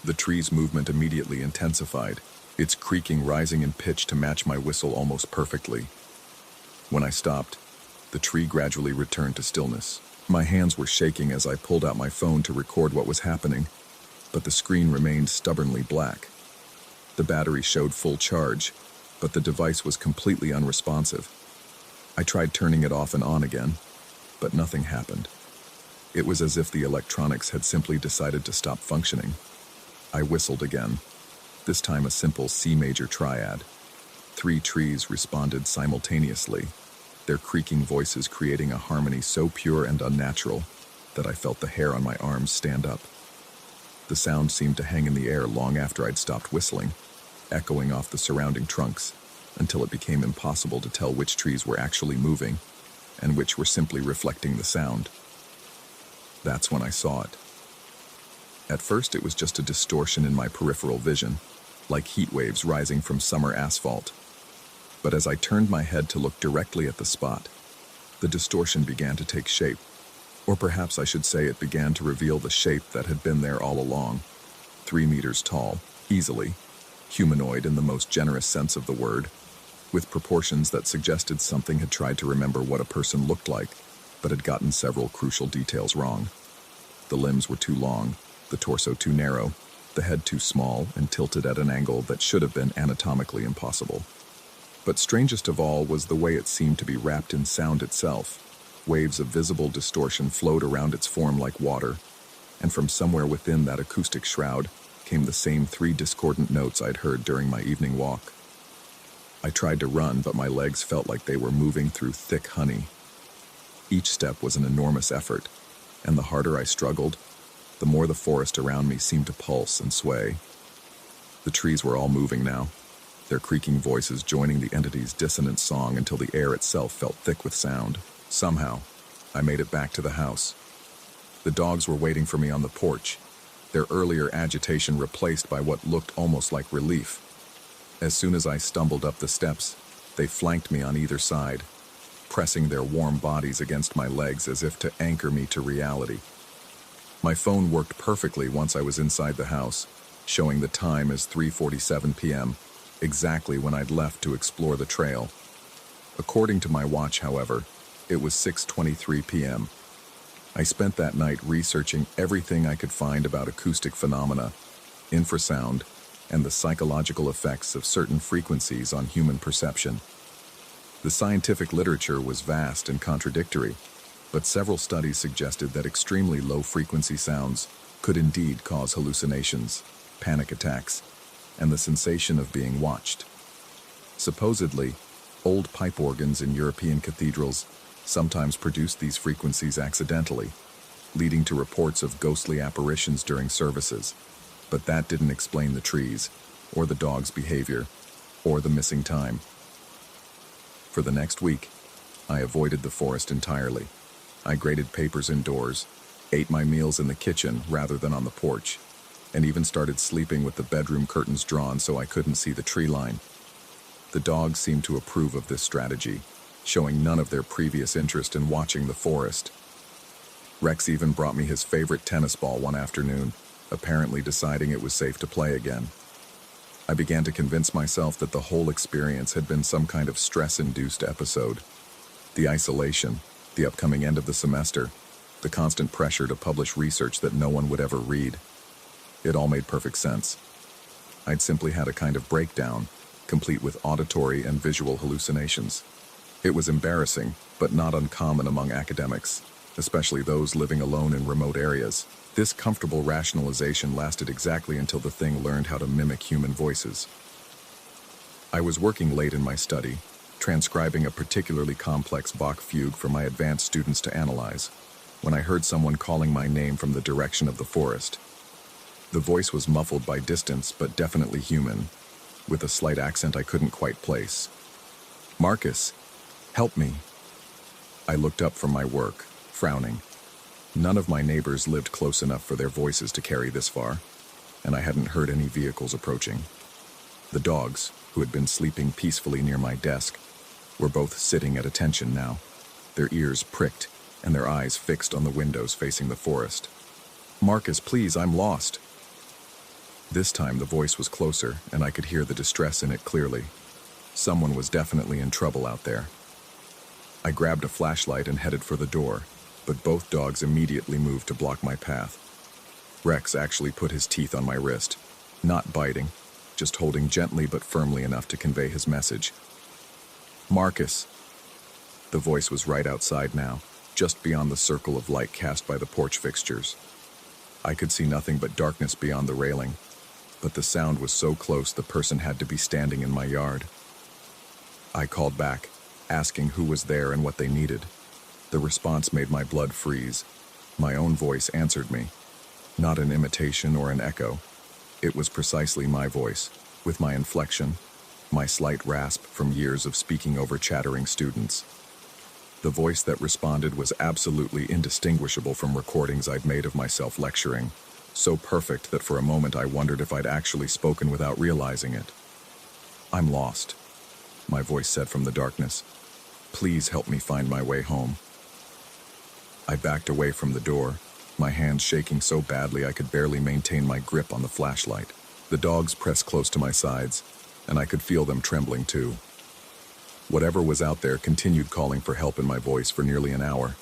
The tree's movement immediately intensified, its creaking rising in pitch to match my whistle almost perfectly. When I stopped, the tree gradually returned to stillness. My hands were shaking as I pulled out my phone to record what was happening, but the screen remained stubbornly black. The battery showed full charge, but the device was completely unresponsive. I tried turning it off and on again, but nothing happened. It was as if the electronics had simply decided to stop functioning. I whistled again, this time a simple C major triad. 3 trees responded simultaneously, their creaking voices creating a harmony so pure and unnatural that I felt the hair on my arms stand up. The sound seemed to hang in the air long after I'd stopped whistling, echoing off the surrounding trunks, until it became impossible to tell which trees were actually moving and which were simply reflecting the sound. That's when I saw it. At first, it was just a distortion in my peripheral vision, like heat waves rising from summer asphalt. But as I turned my head to look directly at the spot, the distortion began to take shape. Or perhaps I should say it began to reveal the shape that had been there all along. 3 meters tall, easily, humanoid in the most generous sense of the word, with proportions that suggested something had tried to remember what a person looked like, but had gotten several crucial details wrong. The limbs were too long, the torso too narrow, the head too small and tilted at an angle that should have been anatomically impossible. But strangest of all was the way it seemed to be wrapped in sound itself. Waves of visible distortion flowed around its form like water, and from somewhere within that acoustic shroud came the same 3 discordant notes I'd heard during my evening walk. I tried to run, but my legs felt like they were moving through thick honey. Each step was an enormous effort, and the harder I struggled, the more the forest around me seemed to pulse and sway. The trees were all moving now, their creaking voices joining the entity's dissonant song until the air itself felt thick with sound. Somehow, I made it back to the house. The dogs were waiting for me on the porch, their earlier agitation replaced by what looked almost like relief. As soon as I stumbled up the steps, they flanked me on either side, pressing their warm bodies against my legs as if to anchor me to reality. My phone worked perfectly once I was inside the house, showing the time as 3:47 p.m., exactly when I'd left to explore the trail. According to my watch, however, it was 6:23 p.m. I spent that night researching everything I could find about acoustic phenomena, infrasound, and the psychological effects of certain frequencies on human perception. The scientific literature was vast and contradictory, but several studies suggested that extremely low-frequency sounds could indeed cause hallucinations, panic attacks, and the sensation of being watched. Supposedly, old pipe organs in European cathedrals sometimes produced these frequencies accidentally, leading to reports of ghostly apparitions during services. But that didn't explain the trees, or the dog's behavior, or the missing time. For the next week, I avoided the forest entirely. I graded papers indoors, ate my meals in the kitchen rather than on the porch, and even started sleeping with the bedroom curtains drawn so I couldn't see the tree line. The dogs seemed to approve of this strategy, showing none of their previous interest in watching the forest. Rex even brought me his favorite tennis ball one afternoon, apparently deciding it was safe to play again. I began to convince myself that the whole experience had been some kind of stress-induced episode. The isolation, the upcoming end of the semester, the constant pressure to publish research that no one would ever read. It all made perfect sense. I'd simply had a kind of breakdown, complete with auditory and visual hallucinations. It was embarrassing, but not uncommon among academics, especially those living alone in remote areas. This comfortable rationalization lasted exactly until the thing learned how to mimic human voices. I was working late in my study, transcribing a particularly complex Bach fugue for my advanced students to analyze, when I heard someone calling my name from the direction of the forest. The voice was muffled by distance, but definitely human, with a slight accent I couldn't quite place. "Marcus, help me." I looked up from my work, frowning. None of my neighbors lived close enough for their voices to carry this far, and I hadn't heard any vehicles approaching. The dogs, who had been sleeping peacefully near my desk, were both sitting at attention now, their ears pricked and their eyes fixed on the windows facing the forest. "Marcus, please, I'm lost." This time the voice was closer, and I could hear the distress in it clearly. Someone was definitely in trouble out there. I grabbed a flashlight and headed for the door, but both dogs immediately moved to block my path. Rex actually put his teeth on my wrist, not biting, just holding gently but firmly enough to convey his message. "Marcus." The voice was right outside now, just beyond the circle of light cast by the porch fixtures. I could see nothing but darkness beyond the railing, but the sound was so close the person had to be standing in my yard. I called back, asking who was there and what they needed. The response made my blood freeze. My own voice answered me. Not an imitation or an echo. It was precisely my voice, with my inflection, my slight rasp from years of speaking over chattering students. The voice that responded was absolutely indistinguishable from recordings I'd made of myself lecturing, so perfect that for a moment I wondered if I'd actually spoken without realizing it. "I'm lost," my voice said from the darkness. "Please help me find my way home." I backed away from the door, my hands shaking so badly I could barely maintain my grip on the flashlight. The dogs pressed close to my sides, and I could feel them trembling too. Whatever was out there continued calling for help in my voice for nearly an hour.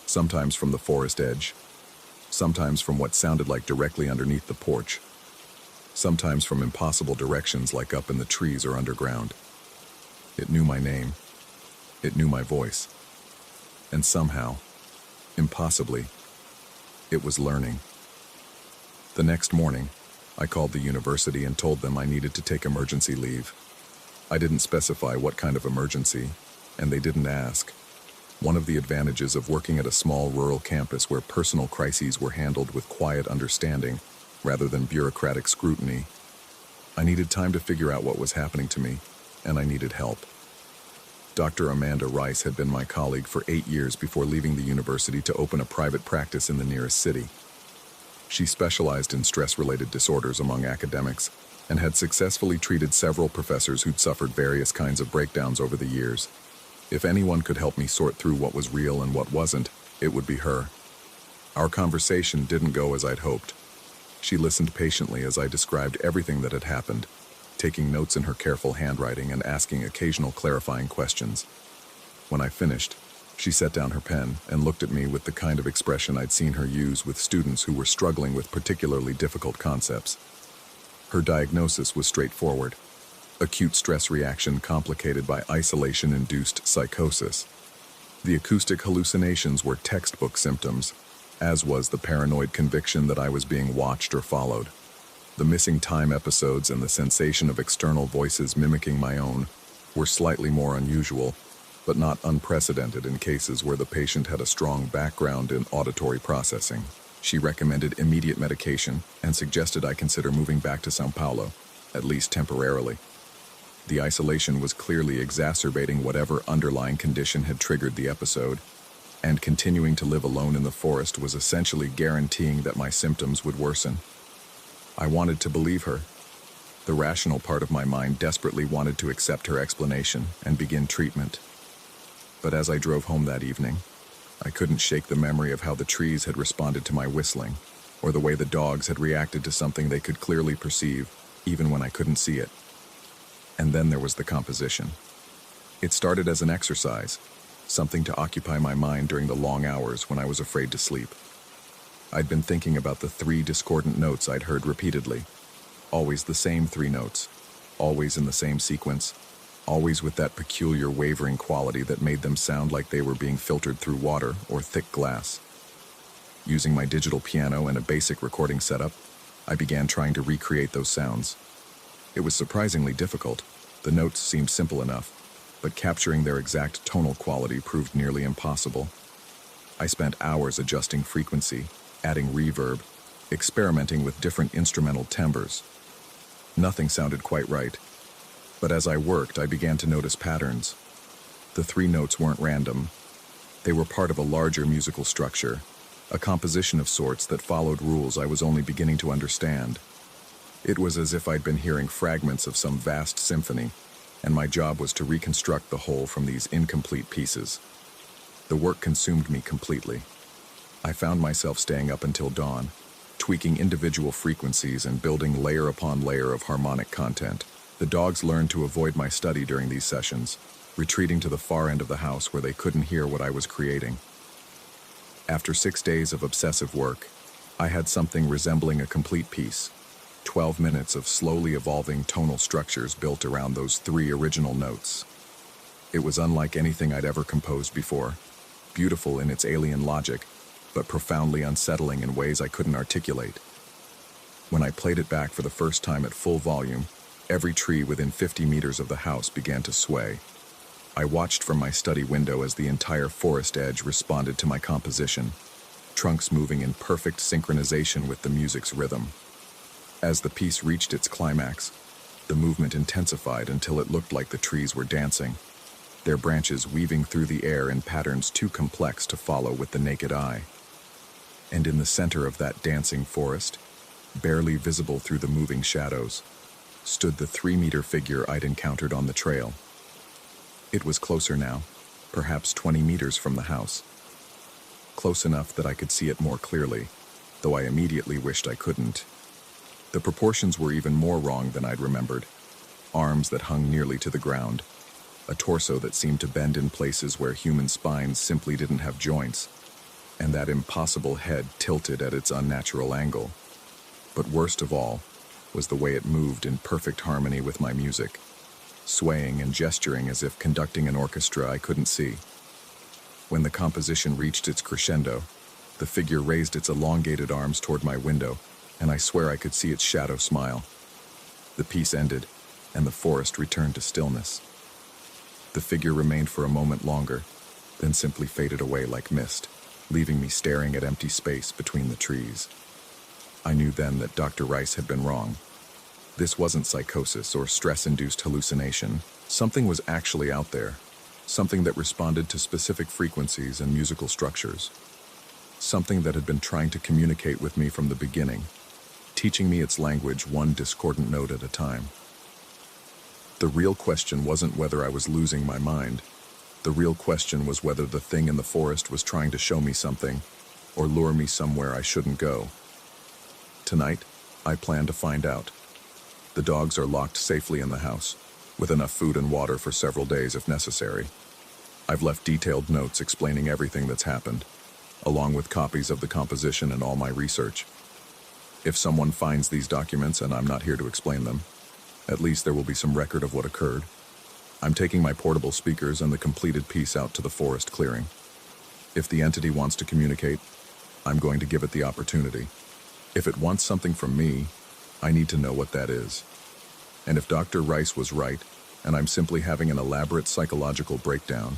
Sometimes from the forest edge, sometimes from what sounded like directly underneath the porch, sometimes from impossible directions like up in the trees or underground. It knew my name. It knew my voice. And somehow, impossibly, it was learning. The next morning, I called the university and told them I needed to take emergency leave. I didn't specify what kind of emergency, and they didn't ask. One of the advantages of working at a small rural campus where personal crises were handled with quiet understanding rather than bureaucratic scrutiny. I needed time to figure out what was happening to me, and I needed help. Dr. Amanda Rice had been my colleague for 8 years before leaving the university to open a private practice in the nearest city. She specialized in stress-related disorders among academics and had successfully treated several professors who'd suffered various kinds of breakdowns over the years. If anyone could help me sort through what was real and what wasn't, it would be her. Our conversation didn't go as I'd hoped. She listened patiently as I described everything that had happened, taking notes in her careful handwriting and asking occasional clarifying questions. When I finished, She set down her pen and looked at me with the kind of expression I'd seen her use with students who were struggling with particularly difficult concepts. Her diagnosis was straightforward: acute stress reaction complicated by isolation-induced psychosis. The acoustic hallucinations were textbook symptoms, as was the paranoid conviction that I was being watched or followed. The missing time episodes and the sensation of external voices mimicking my own were slightly more unusual, but not unprecedented in cases where the patient had a strong background in auditory processing. She recommended immediate medication and suggested I consider moving back to São Paulo, at least temporarily. The isolation was clearly exacerbating whatever underlying condition had triggered the episode, and continuing to live alone in the forest was essentially guaranteeing that my symptoms would worsen. I wanted to believe her. The rational part of my mind desperately wanted to accept her explanation and begin treatment. But as I drove home that evening, I couldn't shake the memory of how the trees had responded to my whistling, or the way the dogs had reacted to something they could clearly perceive, even when I couldn't see it. And then there was the composition. It started as an exercise, something to occupy my mind during the long hours when I was afraid to sleep. I'd been thinking about the 3 discordant notes I'd heard repeatedly. Always the same 3 notes, always in the same sequence, always with that peculiar wavering quality that made them sound like they were being filtered through water or thick glass. Using my digital piano and a basic recording setup, I began trying to recreate those sounds. It was surprisingly difficult. The notes seemed simple enough, but capturing their exact tonal quality proved nearly impossible. I spent hours adjusting frequency, adding reverb, experimenting with different instrumental timbres. Nothing sounded quite right, but as I worked, I began to notice patterns. The 3 notes weren't random. They were part of a larger musical structure, a composition of sorts that followed rules I was only beginning to understand. It was as if I'd been hearing fragments of some vast symphony, and my job was to reconstruct the whole from these incomplete pieces. The work consumed me completely. I found myself staying up until dawn, tweaking individual frequencies and building layer upon layer of harmonic content. The dogs learned to avoid my study during these sessions, retreating to the far end of the house where they couldn't hear what I was creating. After 6 days of obsessive work, I had something resembling a complete piece. 12 minutes of slowly evolving tonal structures built around those 3 original notes. It was unlike anything I'd ever composed before, beautiful in its alien logic, but profoundly unsettling in ways I couldn't articulate. When I played it back for the first time at full volume, every tree within 50 meters of the house began to sway. I watched from my study window as the entire forest edge responded to my composition, trunks moving in perfect synchronization with the music's rhythm. As the piece reached its climax, the movement intensified until it looked like the trees were dancing, their branches weaving through the air in patterns too complex to follow with the naked eye. And in the center of that dancing forest, barely visible through the moving shadows, stood the 3-meter figure I'd encountered on the trail. It was closer now, perhaps 20 meters from the house. Close enough that I could see it more clearly, though I immediately wished I couldn't. The proportions were even more wrong than I'd remembered. Arms that hung nearly to the ground, a torso that seemed to bend in places where human spines simply didn't have joints, and that impossible head tilted at its unnatural angle. But worst of all was the way it moved in perfect harmony with my music, swaying and gesturing as if conducting an orchestra I couldn't see. When the composition reached its crescendo, the figure raised its elongated arms toward my window, and I swear I could see its shadow smile. The piece ended, and the forest returned to stillness. The figure remained for a moment longer, then simply faded away like mist, leaving me staring at empty space between the trees. I knew then that Dr. Rice had been wrong. This wasn't psychosis or stress-induced hallucination. Something was actually out there, something that responded to specific frequencies and musical structures. Something that had been trying to communicate with me from the beginning, teaching me its language one discordant note at a time. The real question wasn't whether I was losing my mind. The real question was whether the thing in the forest was trying to show me something, or lure me somewhere I shouldn't go. Tonight, I plan to find out. The dogs are locked safely in the house, with enough food and water for several days if necessary. I've left detailed notes explaining everything that's happened, along with copies of the composition and all my research. If someone finds these documents and I'm not here to explain them, at least there will be some record of what occurred. I'm taking my portable speakers and the completed piece out to the forest clearing. If the entity wants to communicate, I'm going to give it the opportunity. If it wants something from me, I need to know what that is. And if Dr. Rice was right, and I'm simply having an elaborate psychological breakdown,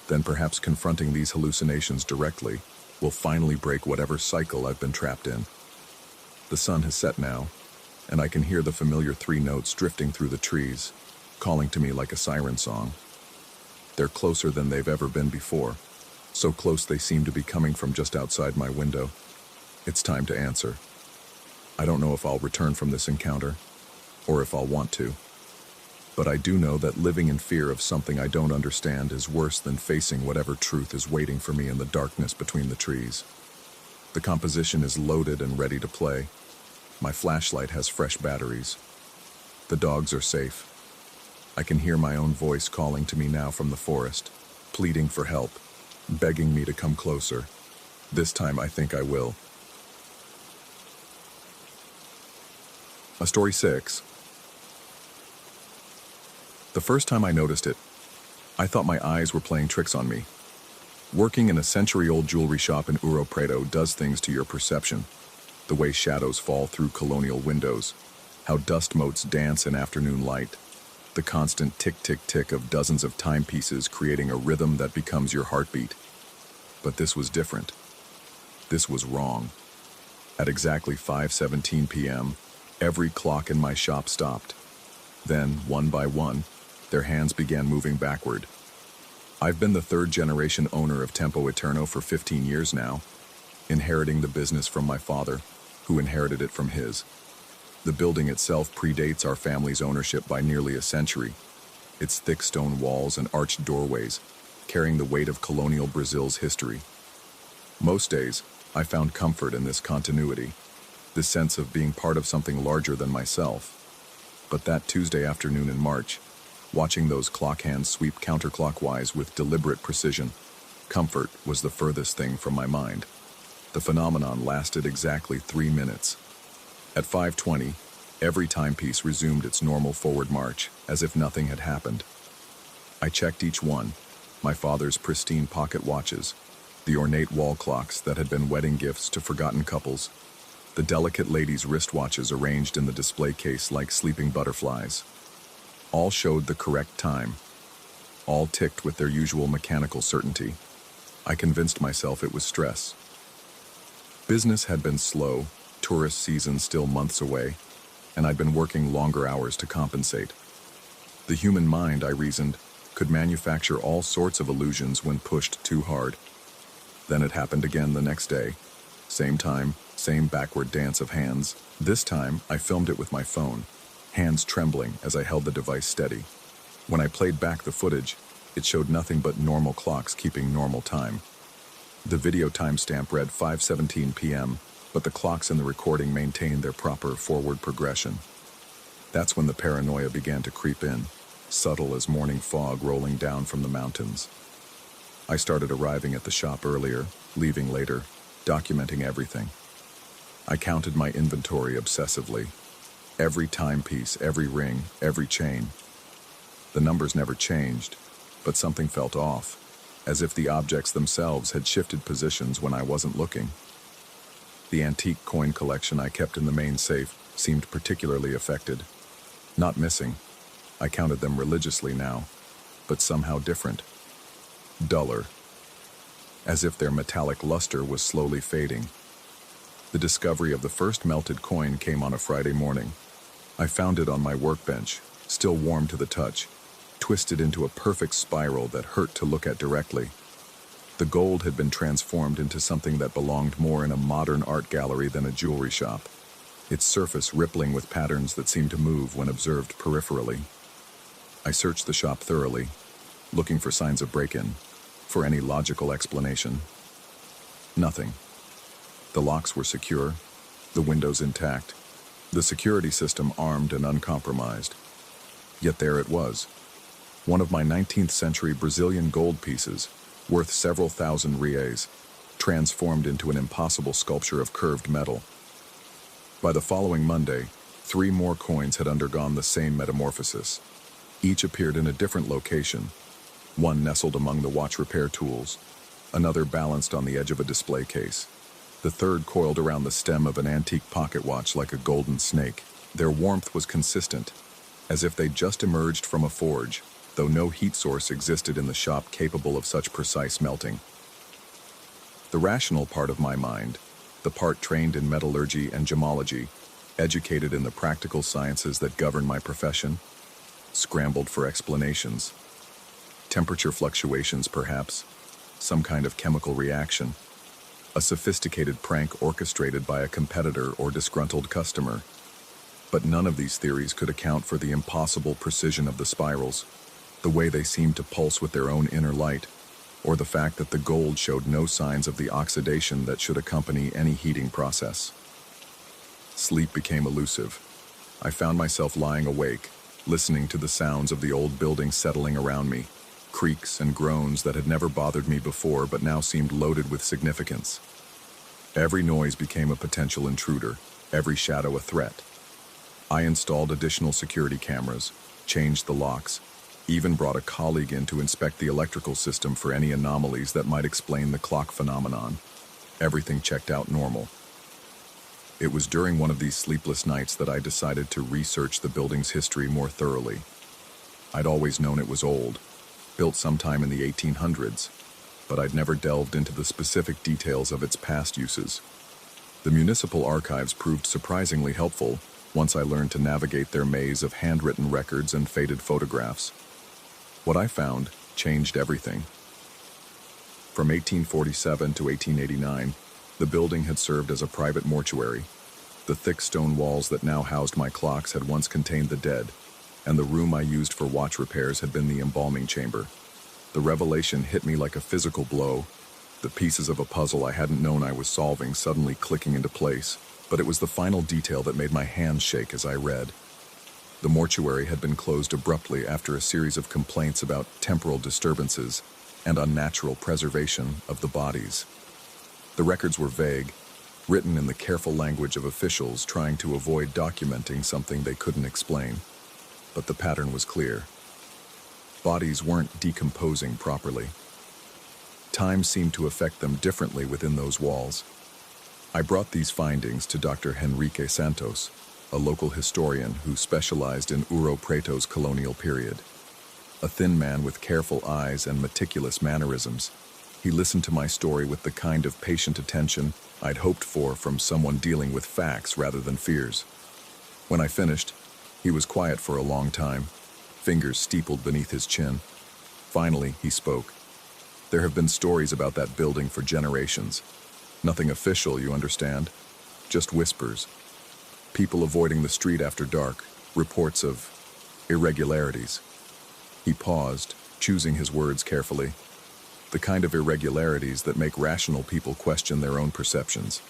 then perhaps confronting these hallucinations directly will finally break whatever cycle I've been trapped in. The sun has set now, and I can hear the familiar 3 notes drifting through the trees, calling to me like a siren song. They're closer than they've ever been before, so close they seem to be coming from just outside my window. It's time to answer. I don't know if I'll return from this encounter, or if I'll want to. But I do know that living in fear of something I don't understand is worse than facing whatever truth is waiting for me in the darkness between the trees. The composition is loaded and ready to play. My flashlight has fresh batteries. The dogs are safe. I can hear my own voice calling to me now from the forest, pleading for help, begging me to come closer. This time I think I will. Story 6. The first time I noticed it, I thought my eyes were playing tricks on me. Working in a century-old jewelry shop in Uro Preto does things to your perception. The way shadows fall through colonial windows, how dust motes dance in afternoon light, the constant tick-tick-tick of dozens of timepieces creating a rhythm that becomes your heartbeat. But this was different. This was wrong. At exactly 5:17 p.m., every clock in my shop stopped. Then, one by one, their hands began moving backward. I've been the 3rd-generation owner of Tempo Eterno for 15 years now, inheriting the business from my father, who inherited it from his. The building itself predates our family's ownership by nearly a century, its thick stone walls and arched doorways, carrying the weight of colonial Brazil's history. Most days, I found comfort in this continuity, this sense of being part of something larger than myself. But that Tuesday afternoon in March, watching those clock hands sweep counterclockwise with deliberate precision, comfort was the furthest thing from my mind. The phenomenon lasted exactly 3 minutes. At 5:20, every timepiece resumed its normal forward march, as if nothing had happened. I checked each one, my father's pristine pocket watches, the ornate wall clocks that had been wedding gifts to forgotten couples, the delicate ladies' wristwatches arranged in the display case like sleeping butterflies. All showed the correct time. All ticked with their usual mechanical certainty. I convinced myself it was stress. Business had been slow, tourist season still months away, and I'd been working longer hours to compensate. The human mind, I reasoned, could manufacture all sorts of illusions when pushed too hard. Then it happened again the next day. Same time, same backward dance of hands. This time, I filmed it with my phone, hands trembling as I held the device steady. When I played back the footage, it showed nothing but normal clocks keeping normal time. The video timestamp read 5:17 p.m., but the clocks in the recording maintained their proper forward progression. That's when the paranoia began to creep in, subtle as morning fog rolling down from the mountains. I started arriving at the shop earlier, leaving later, documenting everything. I counted my inventory obsessively. Every timepiece, every ring, every chain. The numbers never changed, but something felt off, as if the objects themselves had shifted positions when I wasn't looking. The antique coin collection I kept in the main safe seemed particularly affected. Not missing. I counted them religiously now, but somehow different. Duller. As if their metallic luster was slowly fading. The discovery of the first melted coin came on a Friday morning. I found it on my workbench, still warm to the touch, twisted into a perfect spiral that hurt to look at directly. The gold had been transformed into something that belonged more in a modern art gallery than a jewelry shop, its surface rippling with patterns that seemed to move when observed peripherally. I searched the shop thoroughly, looking for signs of break-in, for any logical explanation. Nothing. The locks were secure, the windows intact, the security system armed and uncompromised. Yet there it was. One of my 19th century Brazilian gold pieces, worth several thousand reais, transformed into an impossible sculpture of curved metal. By the following Monday, 3 more coins had undergone the same metamorphosis. Each appeared in a different location, one nestled among the watch repair tools, another balanced on the edge of a display case, the third coiled around the stem of an antique pocket watch like a golden snake. Their warmth was consistent, as if they'd just emerged from a forge, though no heat source existed in the shop capable of such precise melting. The rational part of my mind, the part trained in metallurgy and gemology, educated in the practical sciences that govern my profession, scrambled for explanations. Temperature fluctuations, perhaps, some kind of chemical reaction, a sophisticated prank orchestrated by a competitor or disgruntled customer. But none of these theories could account for the impossible precision of the spirals, the way they seemed to pulse with their own inner light, or the fact that the gold showed no signs of the oxidation that should accompany any heating process. Sleep became elusive. I found myself lying awake, listening to the sounds of the old building settling around me, creaks and groans that had never bothered me before but now seemed loaded with significance. Every noise became a potential intruder, every shadow a threat. I installed additional security cameras, changed the locks, even brought a colleague in to inspect the electrical system for any anomalies that might explain the clock phenomenon. Everything checked out normal. It was during one of these sleepless nights that I decided to research the building's history more thoroughly. I'd always known it was old, built sometime in the 1800s, but I'd never delved into the specific details of its past uses. The municipal archives proved surprisingly helpful once I learned to navigate their maze of handwritten records and faded photographs. What I found changed everything. From 1847 to 1889, the building had served as a private mortuary. The thick stone walls that now housed my clocks had once contained the dead, and the room I used for watch repairs had been the embalming chamber. The revelation hit me like a physical blow, the pieces of a puzzle I hadn't known I was solving suddenly clicking into place, but it was the final detail that made my hands shake as I read. The mortuary had been closed abruptly after a series of complaints about temporal disturbances and unnatural preservation of the bodies. The records were vague, written in the careful language of officials trying to avoid documenting something they couldn't explain. But the pattern was clear. Bodies weren't decomposing properly. Time seemed to affect them differently within those walls. I brought these findings to Dr. Henrique Santos, a local historian who specialized in Ouro Preto's colonial period. A thin man with careful eyes and meticulous mannerisms, he listened to my story with the kind of patient attention I'd hoped for from someone dealing with facts rather than fears. When I finished, he was quiet for a long time, fingers steepled beneath his chin. Finally, he spoke. There have been stories about that building for generations. Nothing official, you understand? Just whispers. People avoiding the street after dark, reports of irregularities. He paused, choosing his words carefully. The kind of irregularities that make rational people question their own perceptions.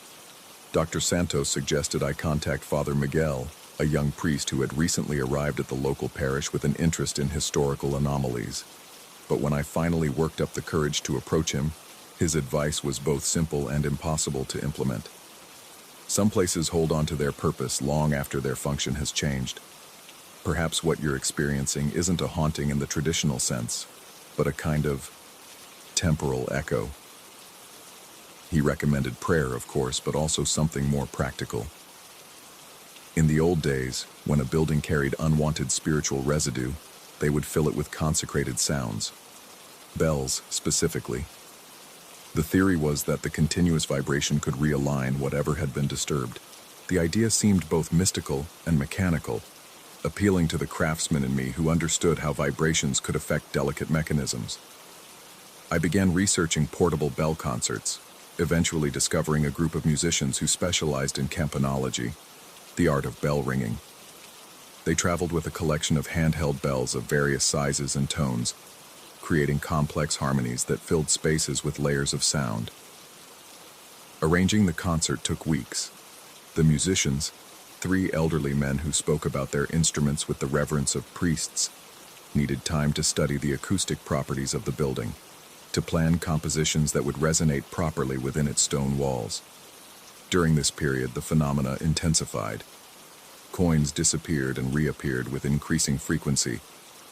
Dr. Santos suggested I contact Father Miguel, a young priest who had recently arrived at the local parish with an interest in historical anomalies. But when I finally worked up the courage to approach him, his advice was both simple and impossible to implement. Some places hold on to their purpose long after their function has changed. Perhaps what you're experiencing isn't a haunting in the traditional sense, but a kind of temporal echo. He recommended prayer, of course, but also something more practical. In the old days, when a building carried unwanted spiritual residue, they would fill it with consecrated sounds. Bells, specifically. The theory was that the continuous vibration could realign whatever had been disturbed. The idea seemed both mystical and mechanical, appealing to the craftsman in me who understood how vibrations could affect delicate mechanisms. I began researching portable bell concerts, eventually discovering a group of musicians who specialized in campanology, the art of bell ringing. They traveled with a collection of handheld bells of various sizes and tones, creating complex harmonies that filled spaces with layers of sound. Arranging the concert took weeks. The musicians, 3 elderly men who spoke about their instruments with the reverence of priests, needed time to study the acoustic properties of the building, to plan compositions that would resonate properly within its stone walls. During this period, the phenomena intensified. Coins disappeared and reappeared with increasing frequency,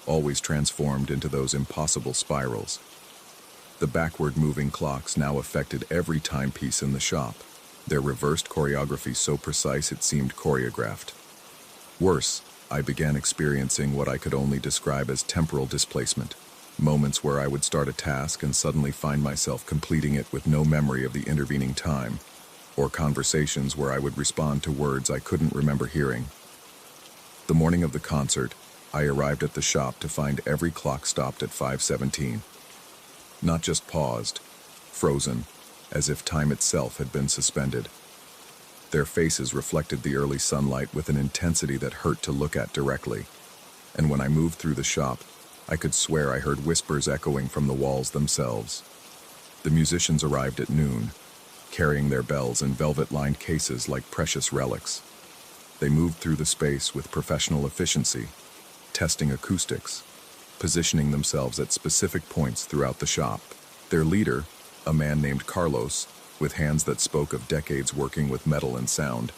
always transformed into those impossible spirals. The backward-moving clocks now affected every timepiece in the shop, their reversed choreography so precise it seemed choreographed. Worse, I began experiencing what I could only describe as temporal displacement, moments where I would start a task and suddenly find myself completing it with no memory of the intervening time, or conversations where I would respond to words I couldn't remember hearing. The morning of the concert, I arrived at the shop to find every clock stopped at 5:17. Not just paused, frozen, as if time itself had been suspended. Their faces reflected the early sunlight with an intensity that hurt to look at directly, and when I moved through the shop, I could swear I heard whispers echoing from the walls themselves. The musicians arrived at noon, carrying their bells in velvet-lined cases like precious relics. They moved through the space with professional efficiency, testing acoustics, positioning themselves at specific points throughout the shop. Their leader, a man named Carlos, with hands that spoke of decades working with metal and sound,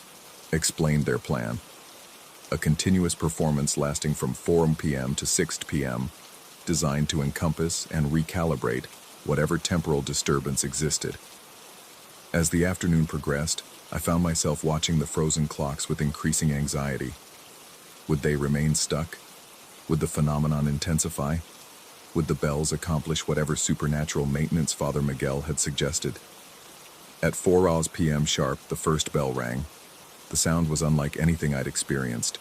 explained their plan. A continuous performance lasting from 4 p.m. to 6 p.m., designed to encompass and recalibrate whatever temporal disturbance existed. As the afternoon progressed, I found myself watching the frozen clocks with increasing anxiety. Would they remain stuck? Would the phenomenon intensify? Would the bells accomplish whatever supernatural maintenance Father Miguel had suggested? At 4 p.m. sharp, the first bell rang. The sound was unlike anything I'd experienced,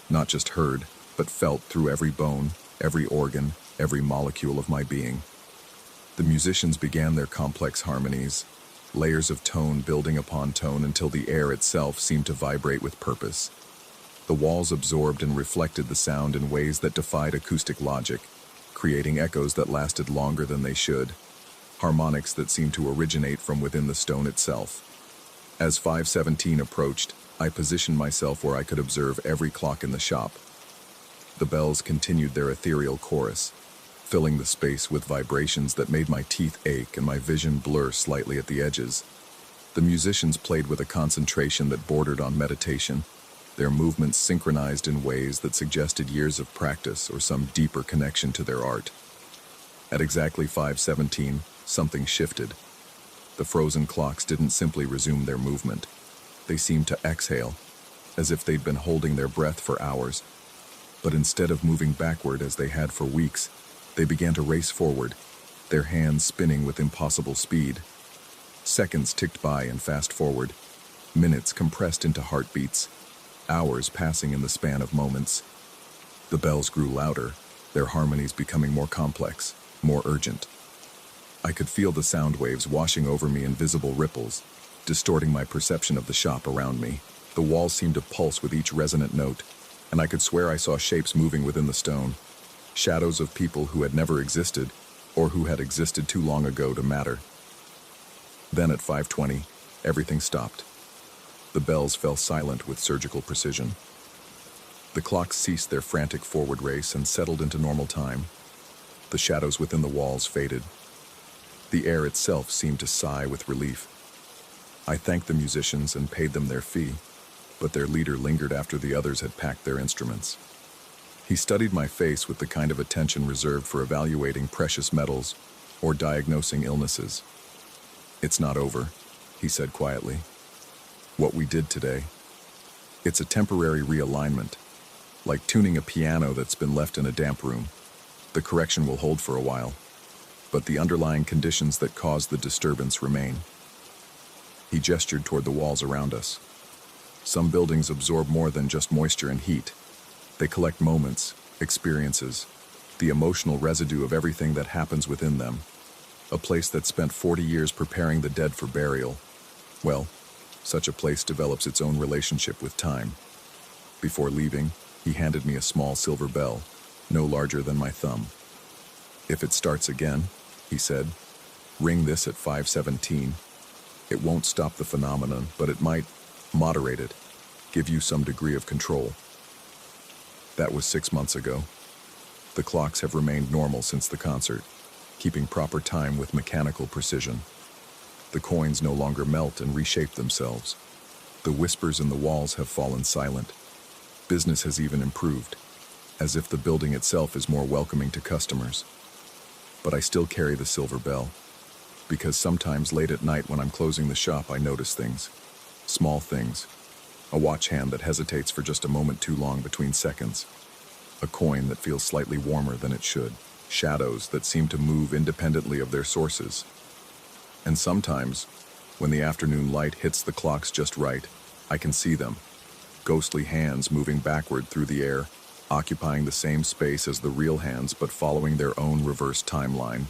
not just heard, but felt through every bone, every organ, every molecule of my being. The musicians began their complex harmonies, layers of tone building upon tone until the air itself seemed to vibrate with purpose. The walls absorbed and reflected the sound in ways that defied acoustic logic, creating echoes that lasted longer than they should, harmonics that seemed to originate from within the stone itself. As 5:17 approached, I positioned myself where I could observe every clock in the shop. The bells continued their ethereal chorus, filling the space with vibrations that made my teeth ache and my vision blur slightly at the edges. The musicians played with a concentration that bordered on meditation, their movements synchronized in ways that suggested years of practice or some deeper connection to their art. At exactly 5:17, something shifted. The frozen clocks didn't simply resume their movement. They seemed to exhale, as if they'd been holding their breath for hours. But instead of moving backward as they had for weeks, they began to race forward, their hands spinning with impossible speed. Seconds ticked by and fast forward, minutes compressed into heartbeats, hours passing in the span of moments. The bells grew louder, their harmonies becoming more complex, more urgent. I could feel the sound waves washing over me in visible ripples, distorting my perception of the shop around me. The walls seemed to pulse with each resonant note, and I could swear I saw shapes moving within the stone, shadows of people who had never existed, or who had existed too long ago to matter. Then at 5:20, everything stopped. The bells fell silent with surgical precision. The clocks ceased their frantic forward race and settled into normal time. The shadows within the walls faded. The air itself seemed to sigh with relief. I thanked the musicians and paid them their fee, but their leader lingered after the others had packed their instruments. He studied my face with the kind of attention reserved for evaluating precious metals or diagnosing illnesses. "It's not over," he said quietly. "What we did today, it's a temporary realignment, like tuning a piano that's been left in a damp room. The correction will hold for a while, but the underlying conditions that caused the disturbance remain." He gestured toward the walls around us. Some buildings absorb more than just moisture and heat. They collect moments, experiences, the emotional residue of everything that happens within them. A place that spent 40 years preparing the dead for burial, well, such a place develops its own relationship with time. Before leaving, he handed me a small silver bell, no larger than my thumb. "If it starts again," he said, "ring this at 5:17. It won't stop the phenomenon, but it might moderate it, give you some degree of control." That was 6 months ago. The clocks have remained normal since the concert, keeping proper time with mechanical precision. The coins no longer melt and reshape themselves. The whispers in the walls have fallen silent. Business has even improved, as if the building itself is more welcoming to customers. But I still carry the silver bell, because sometimes late at night when I'm closing the shop I notice things. Small things. A watch hand that hesitates for just a moment too long between seconds. A coin that feels slightly warmer than it should. Shadows that seem to move independently of their sources. And sometimes, when the afternoon light hits the clocks just right, I can see them. Ghostly hands moving backward through the air, occupying the same space as the real hands but following their own reverse timeline.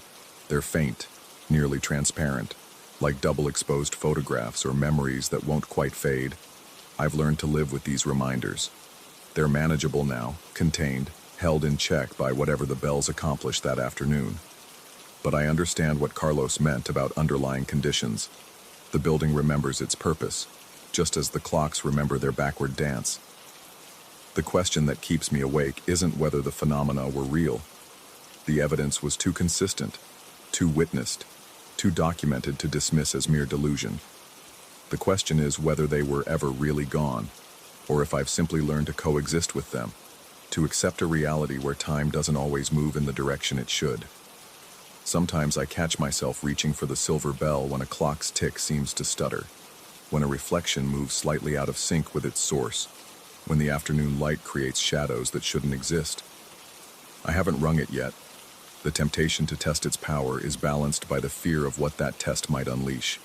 They're faint, nearly transparent, like double-exposed photographs or memories that won't quite fade. I've learned to live with these reminders. They're manageable now, contained, held in check by whatever the bells accomplished that afternoon. But I understand what Carlos meant about underlying conditions. The building remembers its purpose, just as the clocks remember their backward dance. The question that keeps me awake isn't whether the phenomena were real. The evidence was too consistent, too witnessed, too documented to dismiss as mere delusion. The question is whether they were ever really gone, or if I've simply learned to coexist with them, to accept a reality where time doesn't always move in the direction it should. Sometimes I catch myself reaching for the silver bell when a clock's tick seems to stutter, when a reflection moves slightly out of sync with its source, when the afternoon light creates shadows that shouldn't exist. I haven't rung it yet. The temptation to test its power is balanced by the fear of what that test might unleash.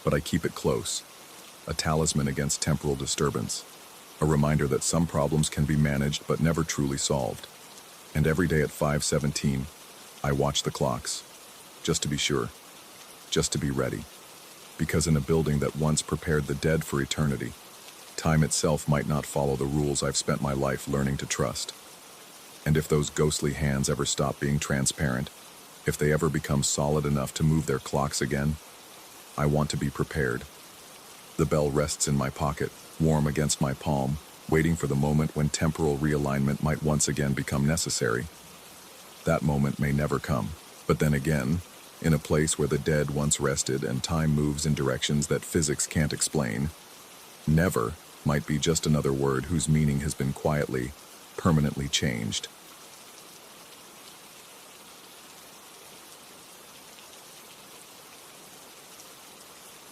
But I keep it close, a talisman against temporal disturbance, a reminder that some problems can be managed but never truly solved. And every day at 5:17, I watch the clocks, just to be sure, just to be ready. Because in a building that once prepared the dead for eternity, time itself might not follow the rules I've spent my life learning to trust. And if those ghostly hands ever stop being transparent, if they ever become solid enough to move their clocks again, I want to be prepared. The bell rests in my pocket, warm against my palm, waiting for the moment when temporal realignment might once again become necessary. That moment may never come, but then again, in a place where the dead once rested and time moves in directions that physics can't explain, never might be just another word whose meaning has been quietly, permanently changed.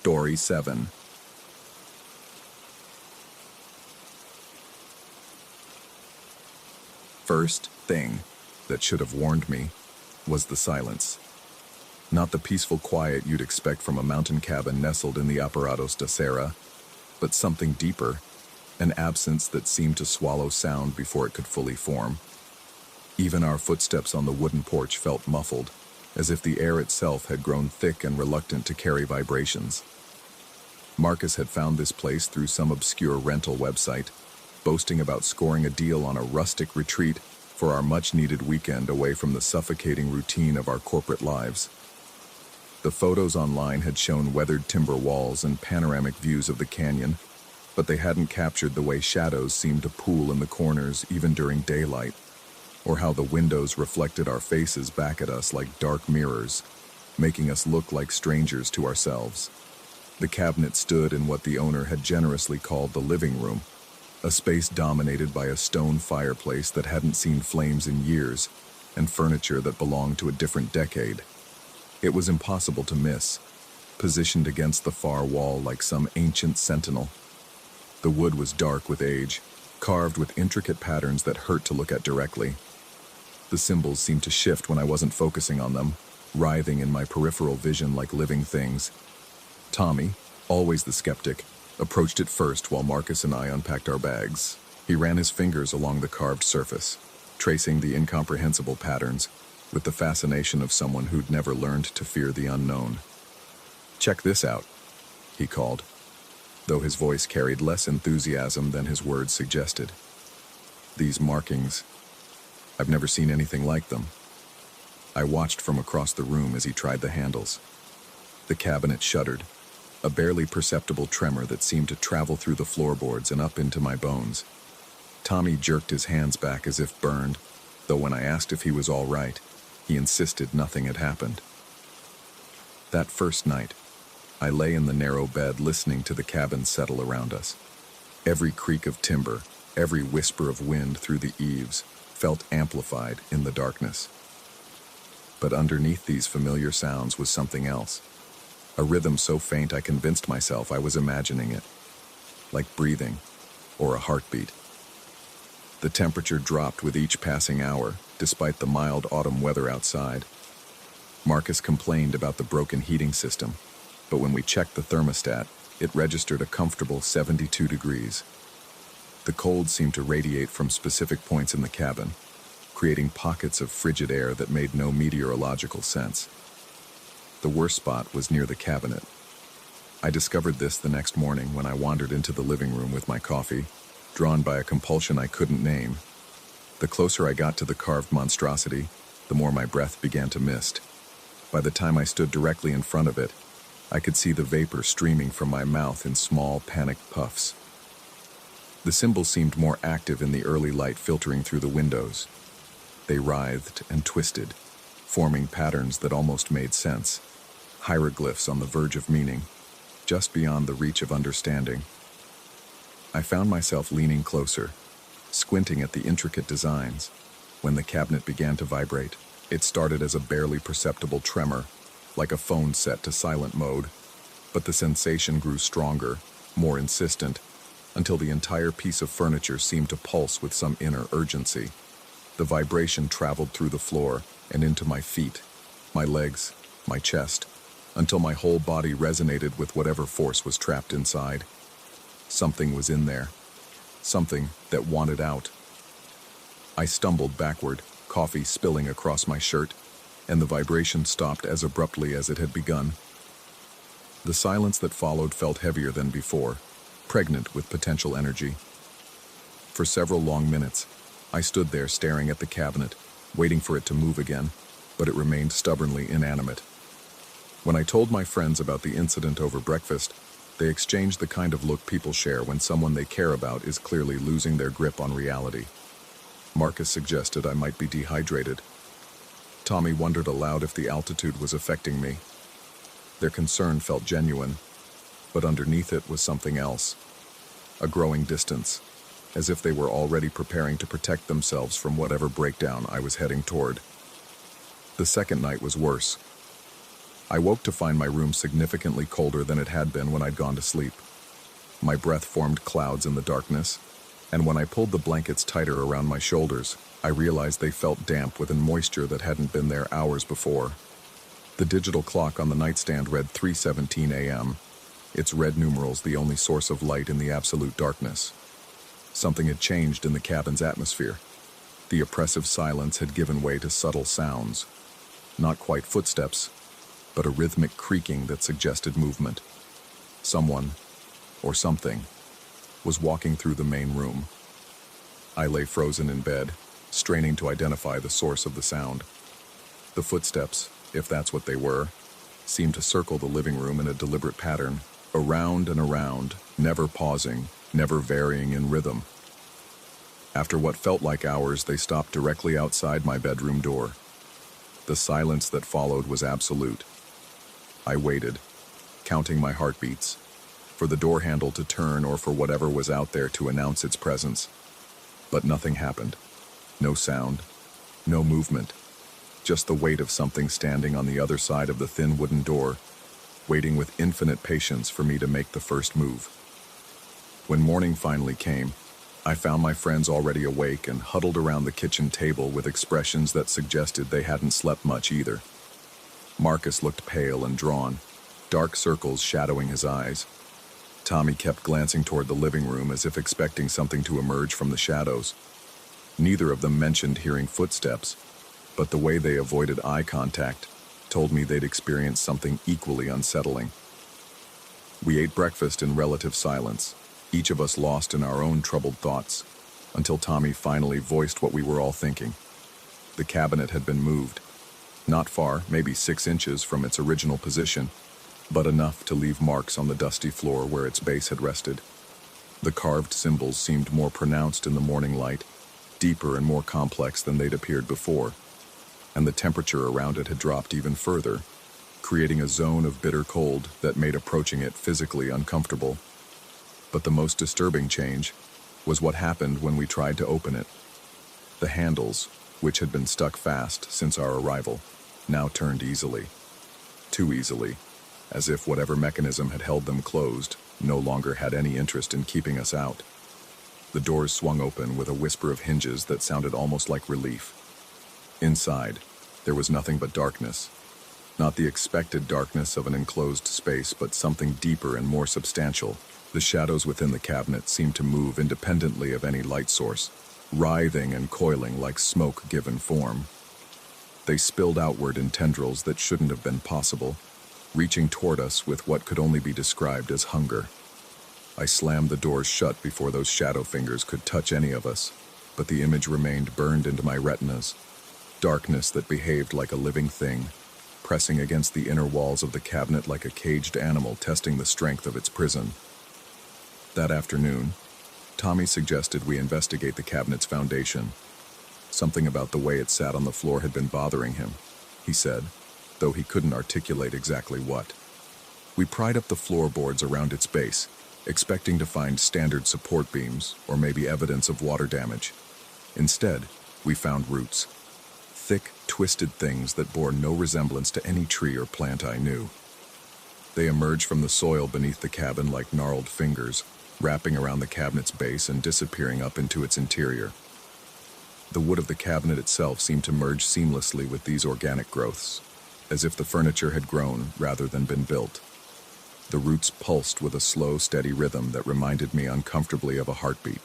Story 7. First thing that should have warned me was the silence. Not the peaceful quiet you'd expect from a mountain cabin nestled in the Aparatos da Serra, but something deeper, an absence that seemed to swallow sound before it could fully form. Even our footsteps on the wooden porch felt muffled, as if the air itself had grown thick and reluctant to carry vibrations. Marcus had found this place through some obscure rental website, boasting about scoring a deal on a rustic retreat for our much-needed weekend away from the suffocating routine of our corporate lives. The photos online had shown weathered timber walls and panoramic views of the canyon, but they hadn't captured the way shadows seemed to pool in the corners even during daylight, or how the windows reflected our faces back at us like dark mirrors, making us look like strangers to ourselves. The cabinet stood in what the owner had generously called the living room, a space dominated by a stone fireplace that hadn't seen flames in years, and furniture that belonged to a different decade. It was impossible to miss, positioned against the far wall like some ancient sentinel. The wood was dark with age, carved with intricate patterns that hurt to look at directly. The symbols seemed to shift when I wasn't focusing on them, writhing in my peripheral vision like living things. Tommy, always the skeptic, approached it first while Marcus and I unpacked our bags. He ran his fingers along the carved surface, tracing the incomprehensible patterns, with the fascination of someone who'd never learned to fear the unknown. "Check this out," he called, though his voice carried less enthusiasm than his words suggested. "These markings, I've never seen anything like them." I watched from across the room as he tried the handles. The cabinet shuddered, a barely perceptible tremor that seemed to travel through the floorboards and up into my bones. Tommy jerked his hands back as if burned, though when I asked if he was all right, he insisted nothing had happened. That first night, I lay in the narrow bed listening to the cabin settle around us. Every creak of timber, every whisper of wind through the eaves felt amplified in the darkness. But underneath these familiar sounds was something else. A rhythm so faint I convinced myself I was imagining it, like breathing or a heartbeat. The temperature dropped with each passing hour, despite the mild autumn weather outside. Marcus complained about the broken heating system, but when we checked the thermostat, it registered a comfortable 72 degrees. The cold seemed to radiate from specific points in the cabin, creating pockets of frigid air that made no meteorological sense. The worst spot was near the cabinet. I discovered this the next morning when I wandered into the living room with my coffee, drawn by a compulsion I couldn't name. The closer I got to the carved monstrosity, the more my breath began to mist. By the time I stood directly in front of it, I could see the vapor streaming from my mouth in small, panicked puffs. The symbols seemed more active in the early light filtering through the windows. They writhed and twisted, forming patterns that almost made sense, hieroglyphs on the verge of meaning, just beyond the reach of understanding. I found myself leaning closer, squinting at the intricate designs. When the cabinet began to vibrate, it started as a barely perceptible tremor, like a phone set to silent mode, but the sensation grew stronger, more insistent, until the entire piece of furniture seemed to pulse with some inner urgency. The vibration traveled through the floor and into my feet, my legs, my chest, until my whole body resonated with whatever force was trapped inside. Something was in there, something that wanted out. I stumbled backward, coffee spilling across my shirt, and the vibration stopped as abruptly as it had begun. The silence that followed felt heavier than before, pregnant with potential energy. For several long minutes, I stood there staring at the cabinet, waiting for it to move again, but it remained stubbornly inanimate. When I told my friends about the incident over breakfast, they exchanged the kind of look people share when someone they care about is clearly losing their grip on reality. Marcus suggested I might be dehydrated. Tommy wondered aloud if the altitude was affecting me. Their concern felt genuine, but underneath it was something else. A growing distance, as if they were already preparing to protect themselves from whatever breakdown I was heading toward. The second night was worse. I woke to find my room significantly colder than it had been when I'd gone to sleep. My breath formed clouds in the darkness, and when I pulled the blankets tighter around my shoulders, I realized they felt damp with a moisture that hadn't been there hours before. The digital clock on the nightstand read 3:17 a.m., its red numerals the only source of light in the absolute darkness. Something had changed in the cabin's atmosphere. The oppressive silence had given way to subtle sounds. Not quite footsteps, but a rhythmic creaking that suggested movement. Someone, or something, was walking through the main room. I lay frozen in bed, straining to identify the source of the sound. The footsteps, if that's what they were, seemed to circle the living room in a deliberate pattern, around and around, never pausing, never varying in rhythm. After what felt like hours, they stopped directly outside my bedroom door. The silence that followed was absolute. I waited, counting my heartbeats, for the door handle to turn or for whatever was out there to announce its presence. But nothing happened. No sound, no movement, just the weight of something standing on the other side of the thin wooden door, waiting with infinite patience for me to make the first move. When morning finally came, I found my friends already awake and huddled around the kitchen table with expressions that suggested they hadn't slept much either. Marcus looked pale and drawn, dark circles shadowing his eyes. Tommy kept glancing toward the living room as if expecting something to emerge from the shadows. Neither of them mentioned hearing footsteps, but the way they avoided eye contact told me they'd experienced something equally unsettling. We ate breakfast in relative silence, each of us lost in our own troubled thoughts, until Tommy finally voiced what we were all thinking. The cabinet had been moved. Not far, maybe 6 inches from its original position, but enough to leave marks on the dusty floor where its base had rested. The carved symbols seemed more pronounced in the morning light, deeper and more complex than they'd appeared before, and the temperature around it had dropped even further, creating a zone of bitter cold that made approaching it physically uncomfortable. But the most disturbing change was what happened when we tried to open it. The handles, which had been stuck fast since our arrival, now turned easily. Too easily, as if whatever mechanism had held them closed no longer had any interest in keeping us out. The doors swung open with a whisper of hinges that sounded almost like relief. Inside, there was nothing but darkness. Not the expected darkness of an enclosed space, but something deeper and more substantial. The shadows within the cabinet seemed to move independently of any light source, writhing and coiling like smoke given form. They spilled outward in tendrils that shouldn't have been possible, reaching toward us with what could only be described as hunger. I slammed the doors shut before those shadow fingers could touch any of us, but the image remained burned into my retinas. Darkness that behaved like a living thing, pressing against the inner walls of the cabinet like a caged animal testing the strength of its prison. That afternoon, Tommy suggested we investigate the cabinet's foundation. Something about the way it sat on the floor had been bothering him, he said, though he couldn't articulate exactly what. We pried up the floorboards around its base, expecting to find standard support beams or maybe evidence of water damage. Instead, we found roots. Thick, twisted things that bore no resemblance to any tree or plant I knew. They emerged from the soil beneath the cabin like gnarled fingers, wrapping around the cabinet's base and disappearing up into its interior. The wood of the cabinet itself seemed to merge seamlessly with these organic growths, as if the furniture had grown rather than been built. The roots pulsed with a slow, steady rhythm that reminded me uncomfortably of a heartbeat.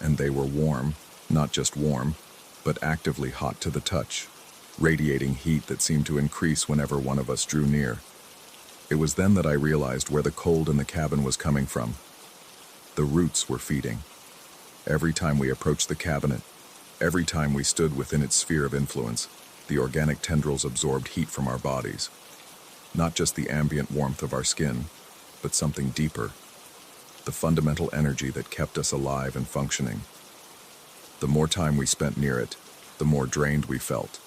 And they were warm, not just warm, but actively hot to the touch, radiating heat that seemed to increase whenever one of us drew near. It was then that I realized where the cold in the cabin was coming from. The roots were feeding. Every time we approached the cabinet, every time we stood within its sphere of influence, the organic tendrils absorbed heat from our bodies. Not just the ambient warmth of our skin, but something deeper. The fundamental energy that kept us alive and functioning. The more time we spent near it, the more drained we felt,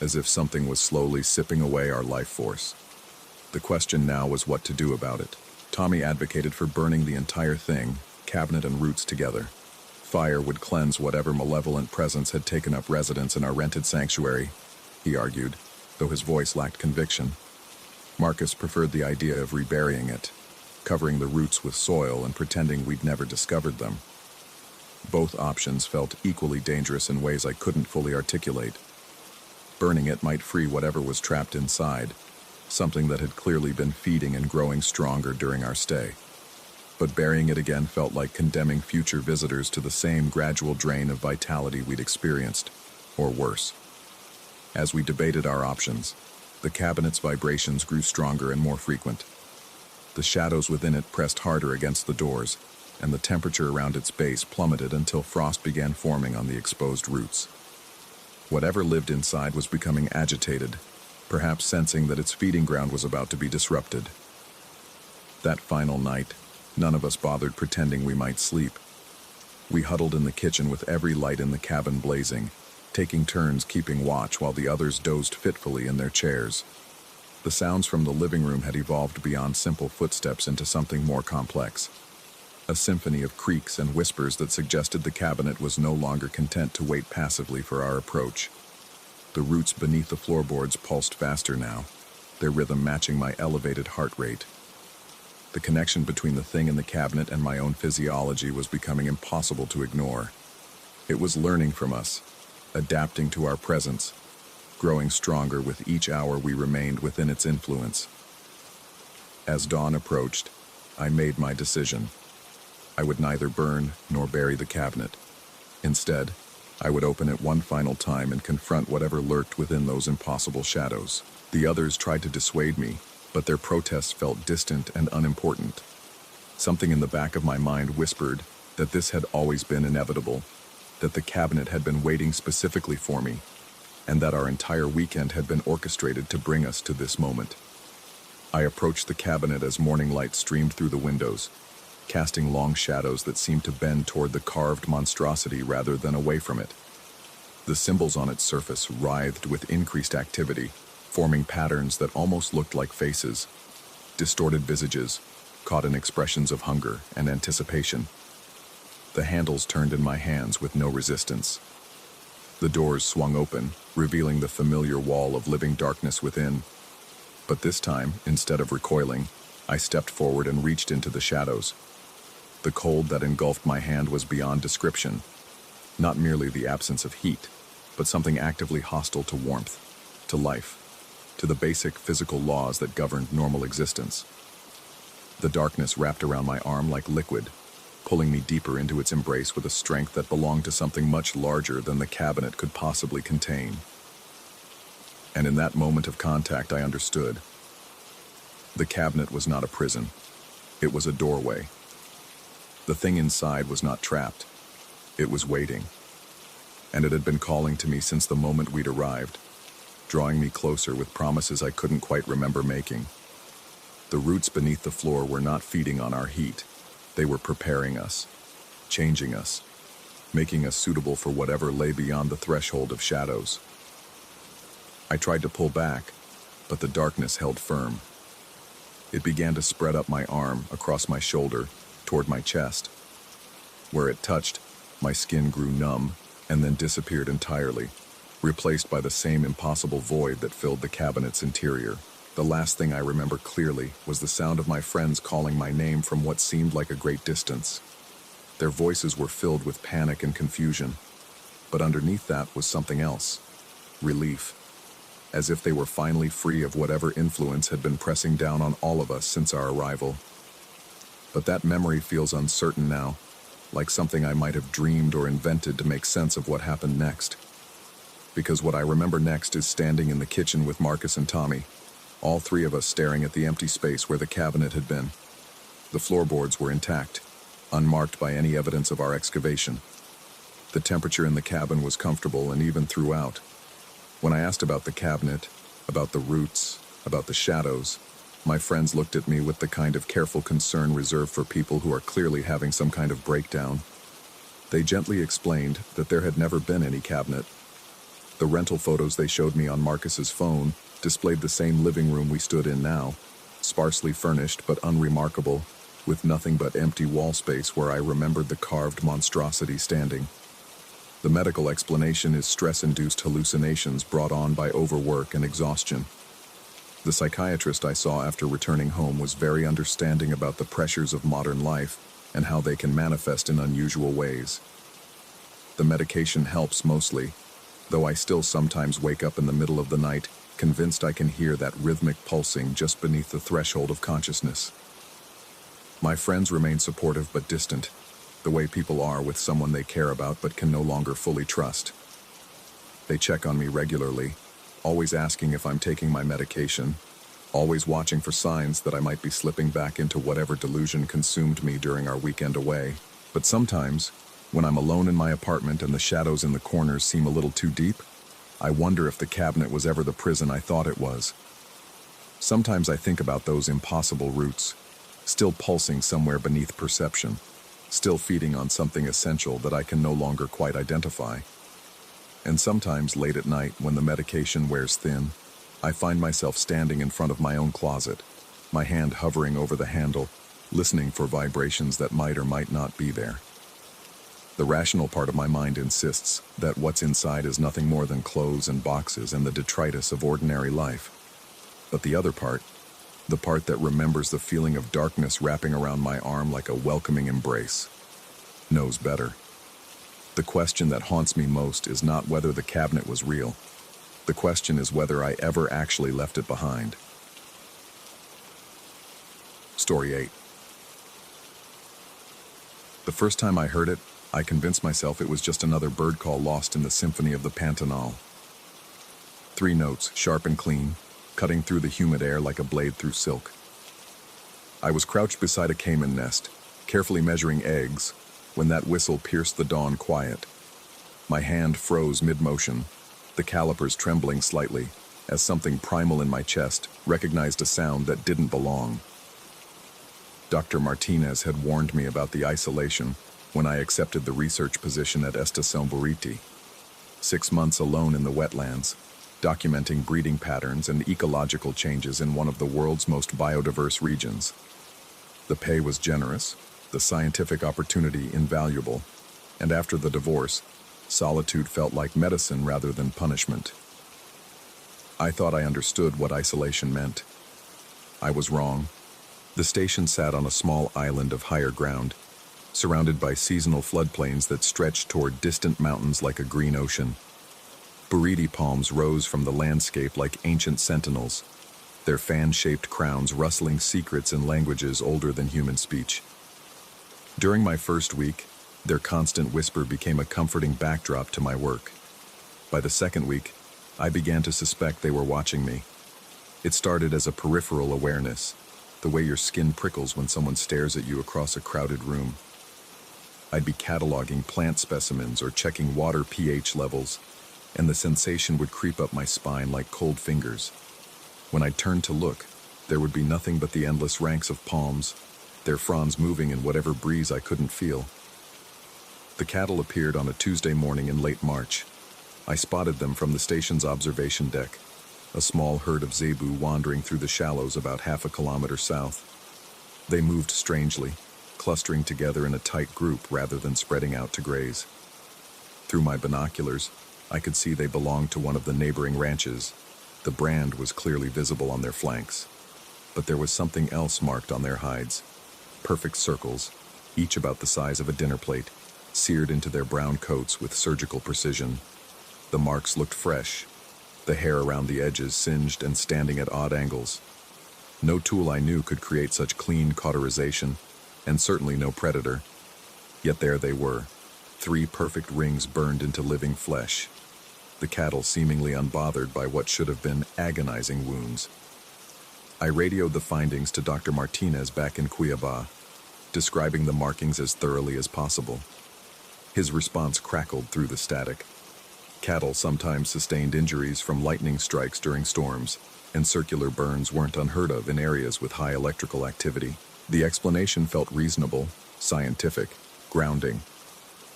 as if something was slowly sipping away our life force. The question now was what to do about it. Tommy advocated for burning the entire thing, cabinet and roots together. Fire would cleanse whatever malevolent presence had taken up residence in our rented sanctuary, he argued, though his voice lacked conviction. Marcus preferred the idea of reburying it, covering the roots with soil and pretending we'd never discovered them. Both options felt equally dangerous in ways I couldn't fully articulate. Burning it might free whatever was trapped inside, something that had clearly been feeding and growing stronger during our stay. But burying it again felt like condemning future visitors to the same gradual drain of vitality we'd experienced, or worse. As we debated our options, the cabinet's vibrations grew stronger and more frequent. The shadows within it pressed harder against the doors, and the temperature around its base plummeted until frost began forming on the exposed roots. Whatever lived inside was becoming agitated, perhaps sensing that its feeding ground was about to be disrupted. That final night, none of us bothered pretending we might sleep. We huddled in the kitchen with every light in the cabin blazing, taking turns keeping watch while the others dozed fitfully in their chairs. The sounds from the living room had evolved beyond simple footsteps into something more complex. A symphony of creaks and whispers that suggested the cabinet was no longer content to wait passively for our approach. The roots beneath the floorboards pulsed faster now, their rhythm matching my elevated heart rate. The connection between the thing in the cabinet and my own physiology was becoming impossible to ignore. It was learning from us, adapting to our presence, growing stronger with each hour we remained within its influence. As dawn approached, I made my decision. I would neither burn nor bury the cabinet. Instead, I would open it one final time and confront whatever lurked within those impossible shadows. The others tried to dissuade me, but their protests felt distant and unimportant. Something in the back of my mind whispered that this had always been inevitable, that the cabinet had been waiting specifically for me, and that our entire weekend had been orchestrated to bring us to this moment. I approached the cabinet as morning light streamed through the windows, casting long shadows that seemed to bend toward the carved monstrosity rather than away from it. The symbols on its surface writhed with increased activity, forming patterns that almost looked like faces, distorted visages, caught in expressions of hunger and anticipation. The handles turned in my hands with no resistance. The doors swung open, revealing the familiar wall of living darkness within. But this time, instead of recoiling, I stepped forward and reached into the shadows. The cold that engulfed my hand was beyond description. Not merely the absence of heat, but something actively hostile to warmth, to life, to the basic physical laws that governed normal existence. The darkness wrapped around my arm like liquid, pulling me deeper into its embrace with a strength that belonged to something much larger than the cabinet could possibly contain. And in that moment of contact, I understood. The cabinet was not a prison. It was a doorway. The thing inside was not trapped. It was waiting. And it had been calling to me since the moment we'd arrived, drawing me closer with promises I couldn't quite remember making. The roots beneath the floor were not feeding on our heat. They were preparing us, changing us, making us suitable for whatever lay beyond the threshold of shadows. I tried to pull back, but the darkness held firm. It began to spread up my arm, across my shoulder, toward my chest. Where it touched, my skin grew numb and then disappeared entirely, replaced by the same impossible void that filled the cabinet's interior. The last thing I remember clearly was the sound of my friends calling my name from what seemed like a great distance. Their voices were filled with panic and confusion, but underneath that was something else. Relief. As if they were finally free of whatever influence had been pressing down on all of us since our arrival. But that memory feels uncertain now, like something I might have dreamed or invented to make sense of what happened next. Because what I remember next is standing in the kitchen with Marcus and Tommy, all three of us staring at the empty space where the cabinet had been. The floorboards were intact, unmarked by any evidence of our excavation. The temperature in the cabin was comfortable and even throughout. When I asked about the cabinet, about the roots, about the shadows, my friends looked at me with the kind of careful concern reserved for people who are clearly having some kind of breakdown. They gently explained that there had never been any cabinet. The rental photos they showed me on Marcus's phone displayed the same living room we stood in now, sparsely furnished but unremarkable, with nothing but empty wall space where I remembered the carved monstrosity standing. The medical explanation is stress-induced hallucinations brought on by overwork and exhaustion. The psychiatrist I saw after returning home was very understanding about the pressures of modern life and how they can manifest in unusual ways. The medication helps mostly, though I still sometimes wake up in the middle of the night, convinced I can hear that rhythmic pulsing just beneath the threshold of consciousness. My friends remain supportive but distant, the way people are with someone they care about but can no longer fully trust. They check on me regularly, always asking if I'm taking my medication, always watching for signs that I might be slipping back into whatever delusion consumed me during our weekend away. But sometimes, when I'm alone in my apartment and the shadows in the corners seem a little too deep, I wonder if the cabinet was ever the prison I thought it was. Sometimes I think about those impossible roots, still pulsing somewhere beneath perception, still feeding on something essential that I can no longer quite identify. And sometimes late at night, when the medication wears thin, I find myself standing in front of my own closet, my hand hovering over the handle, listening for vibrations that might or might not be there. The rational part of my mind insists that what's inside is nothing more than clothes and boxes and the detritus of ordinary life. But the other part, the part that remembers the feeling of darkness wrapping around my arm like a welcoming embrace, knows better. The question that haunts me most is not whether the cabinet was real. The question is whether I ever actually left it behind. Story 8. The first time I heard it, I convinced myself it was just another bird call lost in the symphony of the Pantanal. 3 notes, sharp and clean, cutting through the humid air like a blade through silk. I was crouched beside a caiman nest, carefully measuring eggs, when that whistle pierced the dawn quiet. My hand froze mid-motion, the calipers trembling slightly, as something primal in my chest recognized a sound that didn't belong. Dr. Martinez had warned me about the isolation when I accepted the research position at Estación Buriti. 6 months alone in the wetlands, documenting breeding patterns and ecological changes in one of the world's most biodiverse regions. The pay was generous, the scientific opportunity invaluable, and after the divorce, solitude felt like medicine rather than punishment. I thought I understood what isolation meant. I was wrong. The station sat on a small island of higher ground, surrounded by seasonal floodplains that stretched toward distant mountains like a green ocean. Buriti palms rose from the landscape like ancient sentinels, their fan-shaped crowns rustling secrets in languages older than human speech. During my first week, their constant whisper became a comforting backdrop to my work. By the second week, I began to suspect they were watching me. It started as a peripheral awareness, the way your skin prickles when someone stares at you across a crowded room. I'd be cataloging plant specimens or checking water pH levels, and the sensation would creep up my spine like cold fingers. When I'd turn to look, there would be nothing but the endless ranks of palms, their fronds moving in whatever breeze I couldn't feel. The cattle appeared on a Tuesday morning in late March. I spotted them from the station's observation deck, a small herd of zebu wandering through the shallows about half a kilometer south. They moved strangely, clustering together in a tight group rather than spreading out to graze. Through my binoculars, I could see they belonged to one of the neighboring ranches. The brand was clearly visible on their flanks. But there was something else marked on their hides. Perfect circles, each about the size of a dinner plate, seared into their brown coats with surgical precision. The marks looked fresh, the hair around the edges singed and standing at odd angles. No tool I knew could create such clean cauterization, and certainly no predator. Yet there they were, 3 perfect rings burned into living flesh, the cattle seemingly unbothered by what should have been agonizing wounds. I radioed the findings to Dr. Martinez back in Cuiabá, describing the markings as thoroughly as possible. His response crackled through the static. Cattle sometimes sustained injuries from lightning strikes during storms, and circular burns weren't unheard of in areas with high electrical activity. The explanation felt reasonable, scientific, grounding.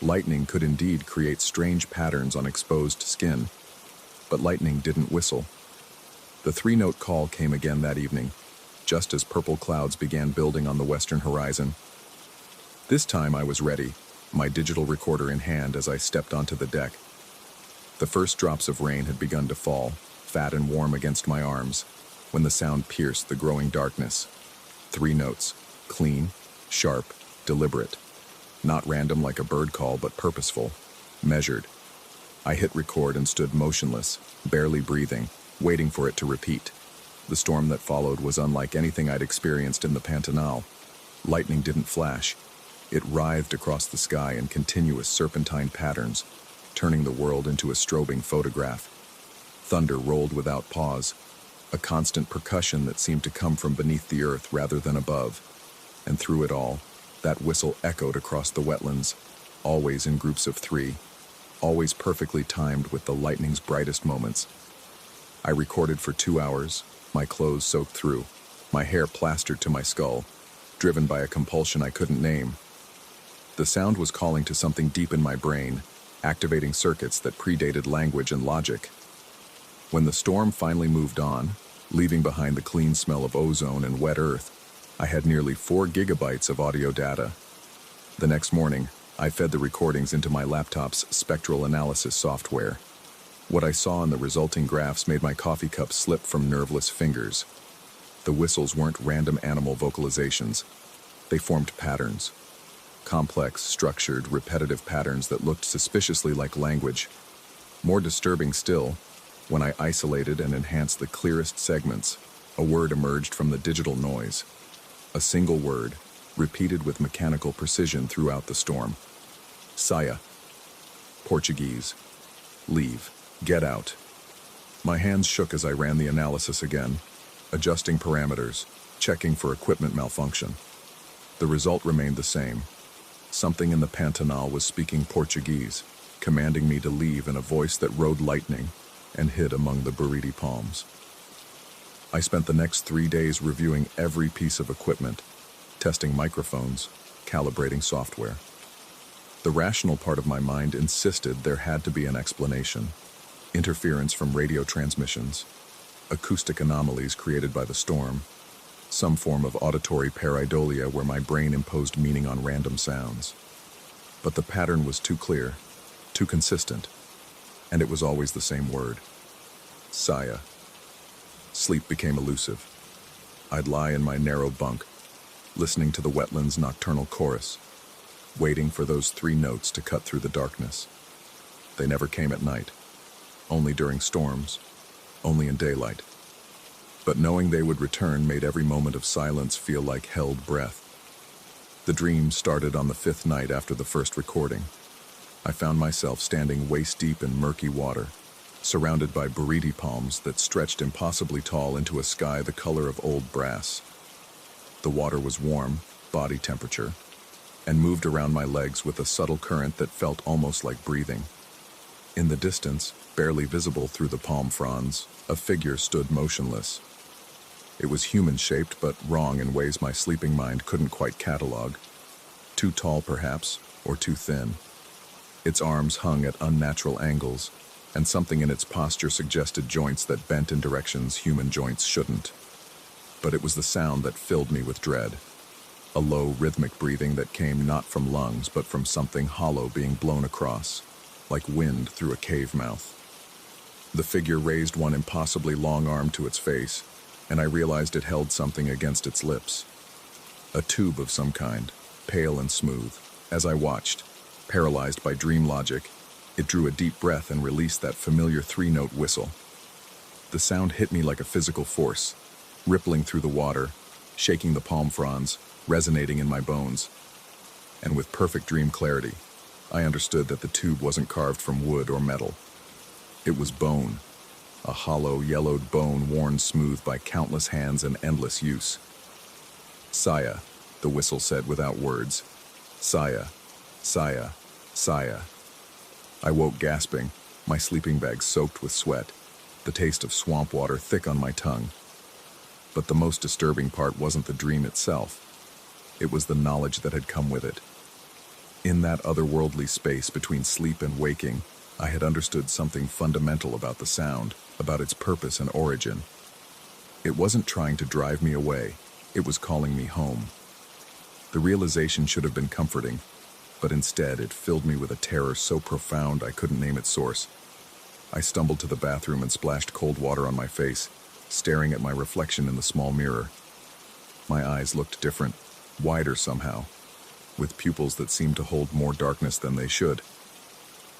Lightning could indeed create strange patterns on exposed skin, but lightning didn't whistle. The 3-note call came again that evening, just as purple clouds began building on the western horizon. This time I was ready, my digital recorder in hand as I stepped onto the deck. The first drops of rain had begun to fall, fat and warm against my arms, when the sound pierced the growing darkness. 3 notes, clean, sharp, deliberate. Not random like a bird call, but purposeful, measured. I hit record and stood motionless, barely breathing, waiting for it to repeat. The storm that followed was unlike anything I'd experienced in the Pantanal. Lightning didn't flash. It writhed across the sky in continuous serpentine patterns, turning the world into a strobing photograph. Thunder rolled without pause, a constant percussion that seemed to come from beneath the earth rather than above. And through it all, that whistle echoed across the wetlands, always in groups of 3, always perfectly timed with the lightning's brightest moments. I recorded for 2 hours, my clothes soaked through, my hair plastered to my skull, driven by a compulsion I couldn't name. The sound was calling to something deep in my brain, activating circuits that predated language and logic. When the storm finally moved on, leaving behind the clean smell of ozone and wet earth, I had nearly 4 gigabytes of audio data. The next morning, I fed the recordings into my laptop's spectral analysis software. What I saw in the resulting graphs made my coffee cup slip from nerveless fingers. The whistles weren't random animal vocalizations. They formed patterns. Complex, structured, repetitive patterns that looked suspiciously like language. More disturbing still, when I isolated and enhanced the clearest segments, a word emerged from the digital noise. A single word, repeated with mechanical precision throughout the storm. Saia. Portuguese. Leave. Get out. My hands shook as I ran the analysis again, adjusting parameters, checking for equipment malfunction. The result remained the same. Something in the Pantanal was speaking Portuguese, commanding me to leave in a voice that rode lightning and hid among the Buriti palms. I spent the next 3 days reviewing every piece of equipment, testing microphones, calibrating software. The rational part of my mind insisted there had to be an explanation. Interference from radio transmissions, acoustic anomalies created by the storm, some form of auditory pareidolia where my brain imposed meaning on random sounds. But the pattern was too clear, too consistent, and it was always the same word. Saya. Sleep became elusive. I'd lie in my narrow bunk, listening to the wetlands' nocturnal chorus, waiting for those 3 notes to cut through the darkness. They never came at night, only during storms, only in daylight. But knowing they would return made every moment of silence feel like held breath. The dream started on the 5th night after the first recording. I found myself standing waist-deep in murky water, surrounded by burrito palms that stretched impossibly tall into a sky the color of old brass. The water was warm, body temperature, and moved around my legs with a subtle current that felt almost like breathing. In the distance, barely visible through the palm fronds, a figure stood motionless. It was human-shaped, but wrong in ways my sleeping mind couldn't quite catalog. Too tall, perhaps, or too thin. Its arms hung at unnatural angles, and something in its posture suggested joints that bent in directions human joints shouldn't. But it was the sound that filled me with dread. A low, rhythmic breathing that came not from lungs, but from something hollow being blown across, like wind through a cave mouth. The figure raised one impossibly long arm to its face, and I realized it held something against its lips. A tube of some kind, pale and smooth. As I watched, paralyzed by dream logic, it drew a deep breath and released that familiar 3-note whistle. The sound hit me like a physical force, rippling through the water, shaking the palm fronds, resonating in my bones. And with perfect dream clarity, I understood that the tube wasn't carved from wood or metal. It was bone, a hollow, yellowed bone worn smooth by countless hands and endless use. Saya, the whistle said without words. Saya, Saya, Saya. I woke gasping, my sleeping bag soaked with sweat, the taste of swamp water thick on my tongue. But the most disturbing part wasn't the dream itself. It was the knowledge that had come with it. In that otherworldly space between sleep and waking, I had understood something fundamental about the sound, about its purpose and origin. It wasn't trying to drive me away, it was calling me home. The realization should have been comforting, but instead it filled me with a terror so profound I couldn't name its source. I stumbled to the bathroom and splashed cold water on my face, staring at my reflection in the small mirror. My eyes looked different, wider somehow, with pupils that seemed to hold more darkness than they should.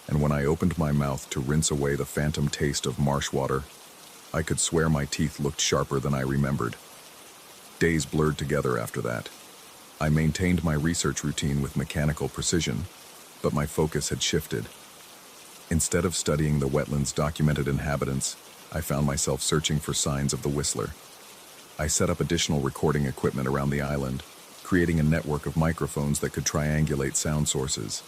And when I opened my mouth to rinse away the phantom taste of marsh water, I could swear my teeth looked sharper than I remembered. Days blurred together after that. I maintained my research routine with mechanical precision, but my focus had shifted. Instead of studying the wetlands' documented inhabitants, I found myself searching for signs of the whistler. I set up additional recording equipment around the island, creating a network of microphones that could triangulate sound sources.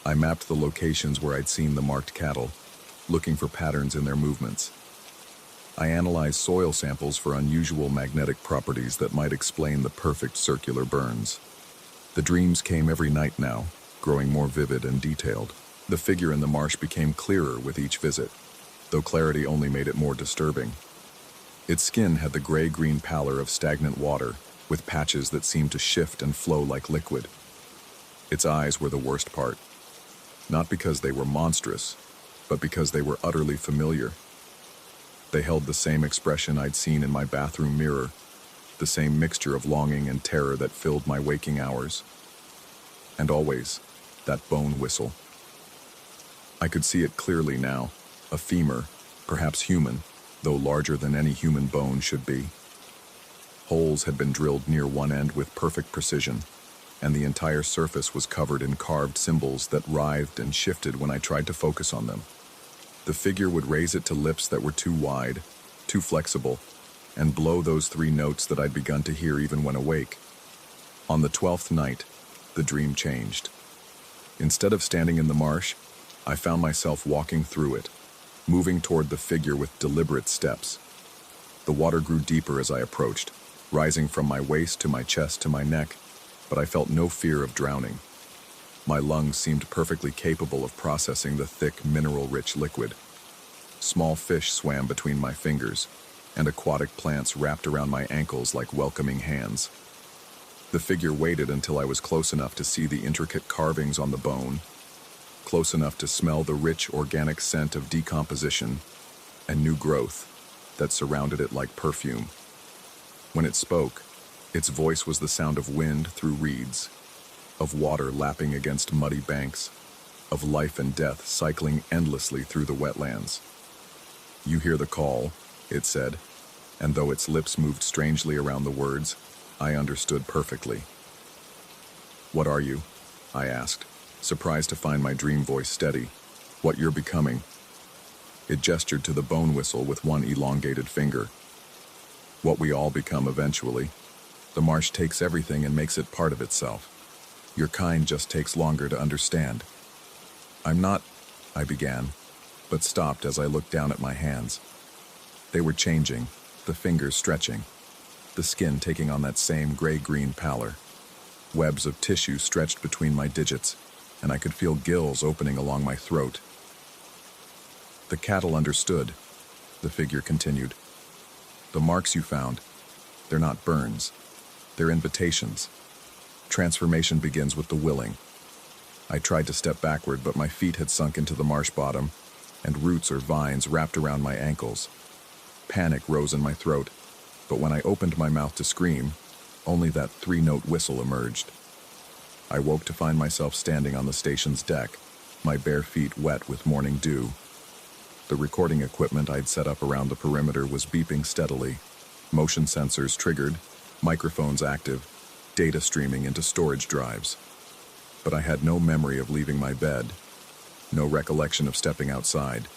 I mapped the locations where I'd seen the marked cattle, looking for patterns in their movements. I analyzed soil samples for unusual magnetic properties that might explain the perfect circular burns. The dreams came every night now, growing more vivid and detailed. The figure in the marsh became clearer with each visit, though clarity only made it more disturbing. Its skin had the gray-green pallor of stagnant water, with patches that seemed to shift and flow like liquid. Its eyes were the worst part, not because they were monstrous, but because they were utterly familiar. They held the same expression I'd seen in my bathroom mirror, the same mixture of longing and terror that filled my waking hours. And always, that bone whistle. I could see it clearly now, a femur, perhaps human, though larger than any human bone should be. Holes had been drilled near one end with perfect precision, and the entire surface was covered in carved symbols that writhed and shifted when I tried to focus on them. The figure would raise it to lips that were too wide, too flexible, and blow those 3 notes that I'd begun to hear even when awake. On the 12th night, the dream changed. Instead of standing in the marsh, I found myself walking through it, moving toward the figure with deliberate steps. The water grew deeper as I approached, rising from my waist to my chest to my neck, but I felt no fear of drowning. My lungs seemed perfectly capable of processing the thick, mineral-rich liquid. Small fish swam between my fingers, and aquatic plants wrapped around my ankles like welcoming hands. The figure waited until I was close enough to see the intricate carvings on the bone, close enough to smell the rich organic scent of decomposition and new growth that surrounded it like perfume. When it spoke, its voice was the sound of wind through reeds, of water lapping against muddy banks, of life and death cycling endlessly through the wetlands. "You hear the call," it said, and though its lips moved strangely around the words, I understood perfectly. "What are you?" I asked, surprised to find my dream voice steady. "What you're becoming." It gestured to the bone whistle with one elongated finger. "What we all become eventually. The marsh takes everything and makes it part of itself. Your kind just takes longer to understand." "I'm not," I began, but stopped as I looked down at my hands. They were changing, the fingers stretching, the skin taking on that same gray-green pallor. Webs of tissue stretched between my digits, and I could feel gills opening along my throat. "The cattle understood," the figure continued. "The marks you found, they're not burns. They're invitations. Transformation begins with the willing." I tried to step backward, but my feet had sunk into the marsh bottom, and roots or vines wrapped around my ankles. Panic rose in my throat, but when I opened my mouth to scream, only that three-note whistle emerged. I woke to find myself standing on the station's deck, my bare feet wet with morning dew. The recording equipment I'd set up around the perimeter was beeping steadily, motion sensors triggered, microphones active, data streaming into storage drives. But I had no memory of leaving my bed, no recollection of stepping outside.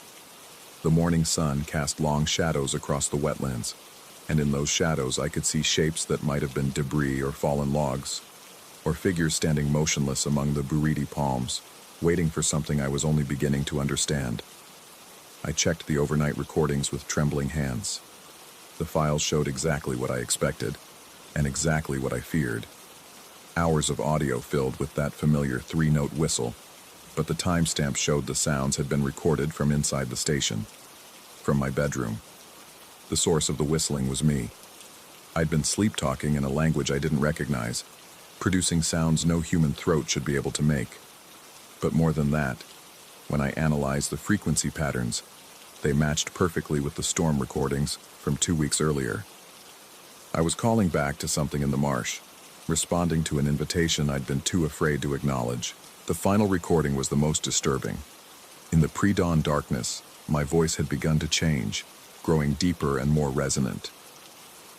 The morning sun cast long shadows across the wetlands, and in those shadows I could see shapes that might have been debris or fallen logs, or figures standing motionless among the buriti palms, waiting for something I was only beginning to understand. I checked the overnight recordings with trembling hands. The files showed exactly what I expected, and exactly what I feared. Hours of audio filled with that familiar three-note whistle, but the timestamp showed the sounds had been recorded from inside the station, from my bedroom. The source of the whistling was me. I'd been sleep-talking in a language I didn't recognize, producing sounds no human throat should be able to make. But more than that, when I analyzed the frequency patterns, they matched perfectly with the storm recordings from 2 weeks earlier. I was calling back to something in the marsh, responding to an invitation I'd been too afraid to acknowledge. The final recording was the most disturbing. In the pre-dawn darkness, my voice had begun to change, growing deeper and more resonant.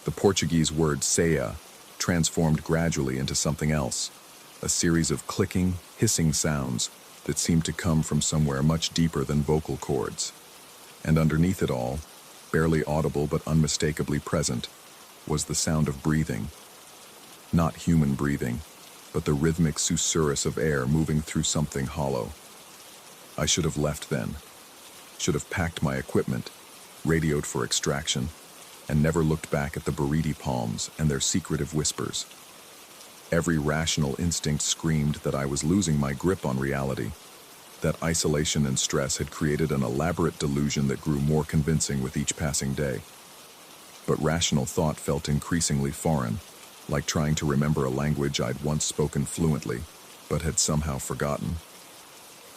The Portuguese word "ceia" transformed gradually into something else, a series of clicking, hissing sounds that seemed to come from somewhere much deeper than vocal cords. And underneath it all, barely audible but unmistakably present, was the sound of breathing. Not human breathing, but the rhythmic susurrus of air moving through something hollow. I should have left then, should have packed my equipment, radioed for extraction, and never looked back at the buriti palms and their secretive whispers. Every rational instinct screamed that I was losing my grip on reality, that isolation and stress had created an elaborate delusion that grew more convincing with each passing day. But rational thought felt increasingly foreign, like trying to remember a language I'd once spoken fluently, but had somehow forgotten.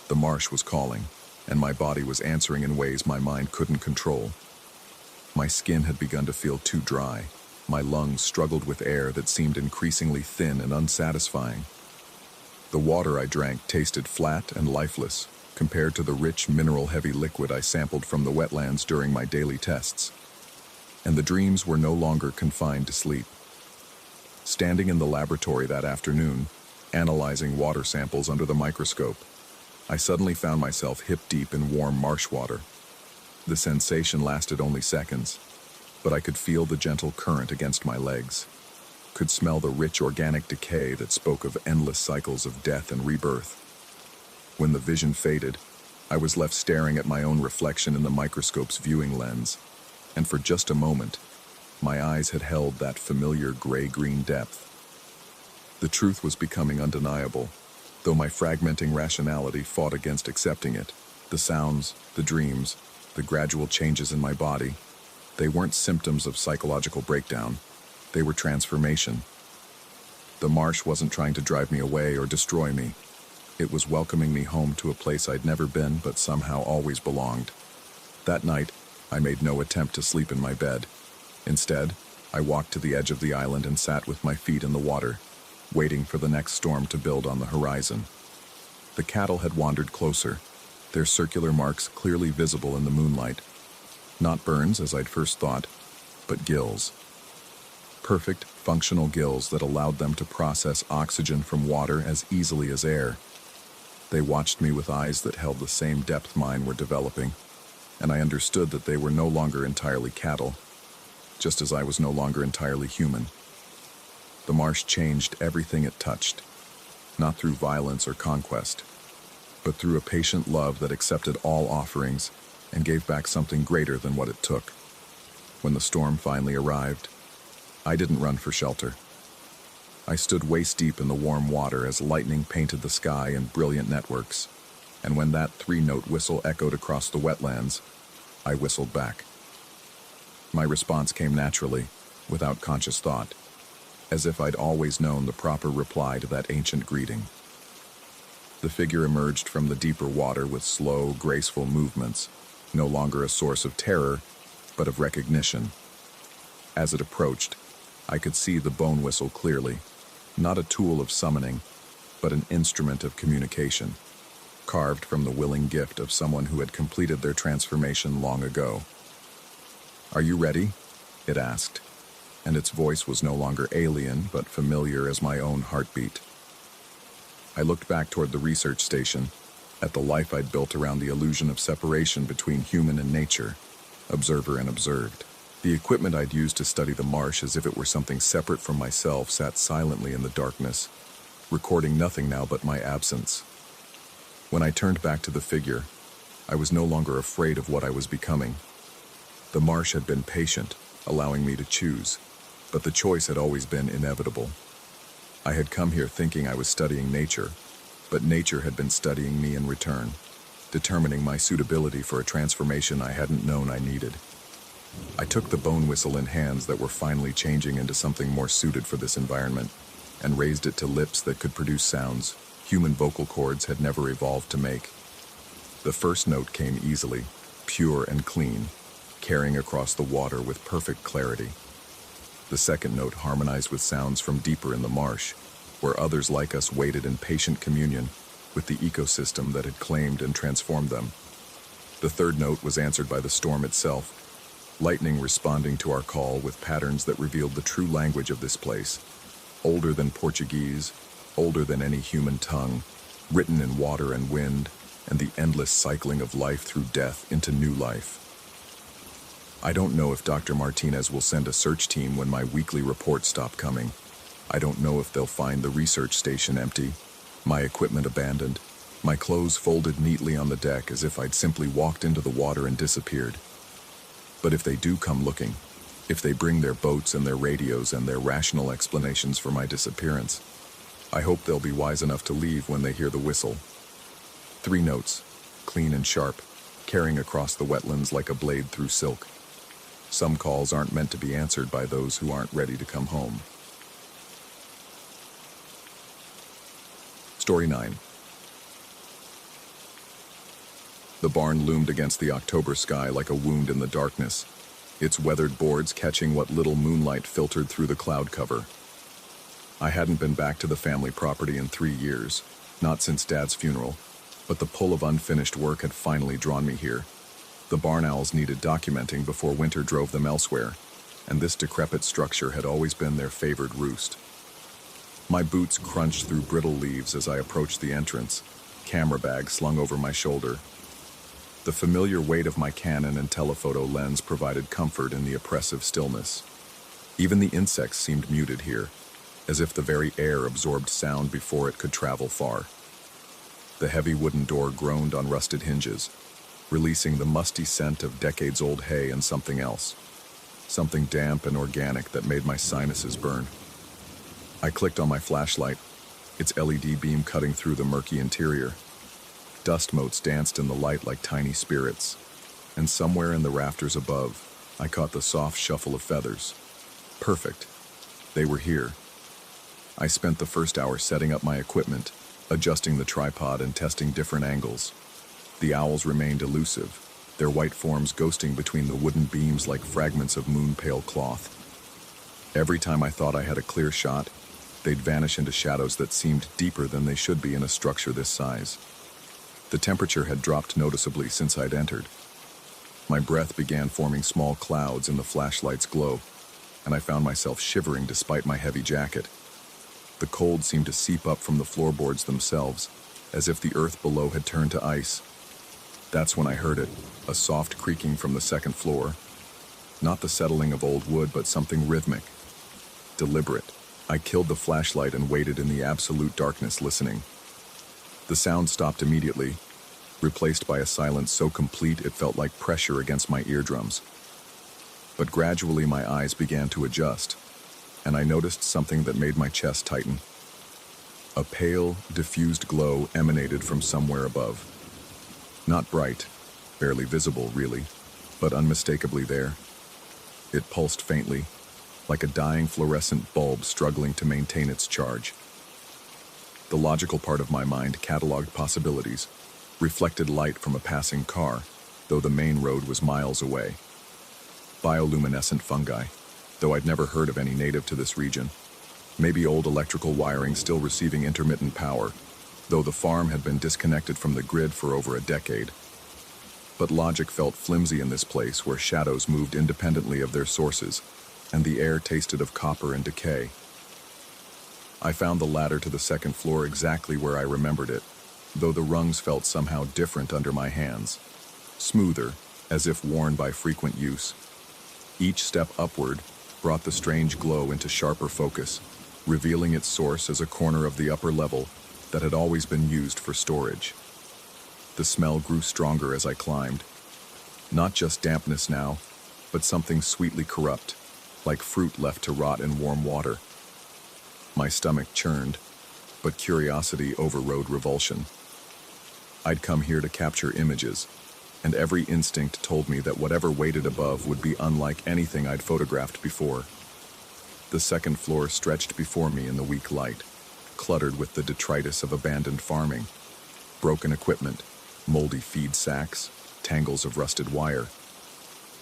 The marsh was calling, and my body was answering in ways my mind couldn't control. My skin had begun to feel too dry. My lungs struggled with air that seemed increasingly thin and unsatisfying. The water I drank tasted flat and lifeless compared to the rich, mineral-heavy liquid I sampled from the wetlands during my daily tests. And the dreams were no longer confined to sleep. Standing in the laboratory that afternoon, analyzing water samples under the microscope, I suddenly found myself hip-deep in warm marsh water. The sensation lasted only seconds, but I could feel the gentle current against my legs, could smell the rich organic decay that spoke of endless cycles of death and rebirth. When the vision faded, I was left staring at my own reflection in the microscope's viewing lens, and for just a moment, my eyes had held that familiar gray-green depth. The truth was becoming undeniable, though my fragmenting rationality fought against accepting it. The sounds, the dreams, the gradual changes in my body, they weren't symptoms of psychological breakdown. They were transformation. The marsh wasn't trying to drive me away or destroy me. It was welcoming me home to a place I'd never been but somehow always belonged. That night, I made no attempt to sleep in my bed. Instead, I walked to the edge of the island and sat with my feet in the water, waiting for the next storm to build on the horizon. The cattle had wandered closer, their circular marks clearly visible in the moonlight. Not burns, as I'd first thought, but gills. Perfect, functional gills that allowed them to process oxygen from water as easily as air. They watched me with eyes that held the same depth mine were developing, and I understood that they were no longer entirely cattle, just as I was no longer entirely human. The marsh changed everything it touched, not through violence or conquest, but through a patient love that accepted all offerings and gave back something greater than what it took. When the storm finally arrived, I didn't run for shelter. I stood waist-deep in the warm water as lightning painted the sky in brilliant networks, and when that three-note whistle echoed across the wetlands, I whistled back. My response came naturally, without conscious thought, as if I'd always known the proper reply to that ancient greeting. The figure emerged from the deeper water with slow, graceful movements, no longer a source of terror, but of recognition. As it approached, I could see the bone whistle clearly, not a tool of summoning, but an instrument of communication, carved from the willing gift of someone who had completed their transformation long ago. "Are you ready?" it asked, and its voice was no longer alien, but familiar as my own heartbeat. I looked back toward the research station, at the life I'd built around the illusion of separation between human and nature, observer and observed. The equipment I'd used to study the marsh as if it were something separate from myself sat silently in the darkness, recording nothing now but my absence. When I turned back to the figure, I was no longer afraid of what I was becoming. The marsh had been patient, allowing me to choose, but the choice had always been inevitable. I had come here thinking I was studying nature, but nature had been studying me in return, determining my suitability for a transformation I hadn't known I needed. I took the bone whistle in hands that were finally changing into something more suited for this environment, and raised it to lips that could produce sounds human vocal cords had never evolved to make. The first note came easily, pure and clean, carrying across the water with perfect clarity. The second note harmonized with sounds from deeper in the marsh, where others like us waited in patient communion with the ecosystem that had claimed and transformed them. The third note was answered by the storm itself, lightning responding to our call with patterns that revealed the true language of this place, older than Portuguese, older than any human tongue, written in water and wind, and the endless cycling of life through death into new life. I don't know if Dr. Martinez will send a search team when my weekly reports stop coming. I don't know if they'll find the research station empty, my equipment abandoned, my clothes folded neatly on the deck as if I'd simply walked into the water and disappeared. But if they do come looking, if they bring their boats and their radios and their rational explanations for my disappearance, I hope they'll be wise enough to leave when they hear the whistle. 3 notes, clean and sharp, carrying across the wetlands like a blade through silk. Some calls aren't meant to be answered by those who aren't ready to come home. Story 9. The barn loomed against the October sky like a wound in the darkness, its weathered boards catching what little moonlight filtered through the cloud cover. I hadn't been back to the family property in 3 years, not since Dad's funeral, but the pull of unfinished work had finally drawn me here. The barn owls needed documenting before winter drove them elsewhere, and this decrepit structure had always been their favored roost. My boots crunched through brittle leaves as I approached the entrance, camera bag slung over my shoulder. The familiar weight of my Canon and telephoto lens provided comfort in the oppressive stillness. Even the insects seemed muted here, as if the very air absorbed sound before it could travel far. The heavy wooden door groaned on rusted hinges, releasing the musty scent of decades-old hay and something else. something damp and organic that made my sinuses burn. I clicked on my flashlight, its LED beam cutting through the murky interior. Dust motes danced in the light like tiny spirits, and somewhere in the rafters above, I caught the soft shuffle of feathers. Perfect. They were here. I spent the first hour setting up my equipment, adjusting the tripod and testing different angles. The owls remained elusive, their white forms ghosting between the wooden beams like fragments of moon-pale cloth. Every time I thought I had a clear shot, they'd vanish into shadows that seemed deeper than they should be in a structure this size. The temperature had dropped noticeably since I'd entered. My breath began forming small clouds in the flashlight's glow, and I found myself shivering despite my heavy jacket. The cold seemed to seep up from the floorboards themselves, as if the earth below had turned to ice. That's when I heard it, a soft creaking from the second floor. Not the settling of old wood, but something rhythmic, deliberate. I killed the flashlight and waited in the absolute darkness, listening. The sound stopped immediately, replaced by a silence so complete it felt like pressure against my eardrums. But gradually my eyes began to adjust, and I noticed something that made my chest tighten. A pale, diffused glow emanated from somewhere above. Not bright, barely visible really, but unmistakably there. It pulsed faintly, like a dying fluorescent bulb struggling to maintain its charge. The logical part of my mind cataloged possibilities, reflected light from a passing car, though the main road was miles away. Bioluminescent fungi, though I'd never heard of any native to this region. Maybe old electrical wiring still receiving intermittent power, though the farm had been disconnected from the grid for over a decade. But logic felt flimsy in this place where shadows moved independently of their sources, and the air tasted of copper and decay. I found the ladder to the second floor exactly where I remembered it, though the rungs felt somehow different under my hands, smoother, as if worn by frequent use. Each step upward brought the strange glow into sharper focus, revealing its source as a corner of the upper level that had always been used for storage. The smell grew stronger as I climbed. Not just dampness now, but something sweetly corrupt, like fruit left to rot in warm water. My stomach churned, but curiosity overrode revulsion. I'd come here to capture images, and every instinct told me that whatever waited above would be unlike anything I'd photographed before. The second floor stretched before me in the weak light, cluttered with the detritus of abandoned farming, broken equipment, moldy feed sacks, tangles of rusted wire.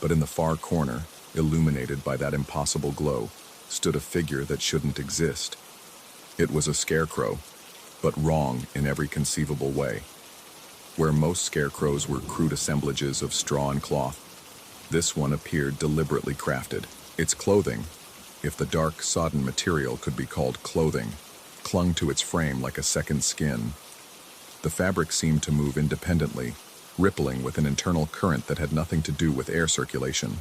But in the far corner, illuminated by that impossible glow, stood a figure that shouldn't exist. It was a scarecrow, but wrong in every conceivable way. Where most scarecrows were crude assemblages of straw and cloth, this one appeared deliberately crafted. Its clothing, if the dark, sodden material could be called clothing, clung to its frame like a second skin. The fabric seemed to move independently, rippling with an internal current that had nothing to do with air circulation.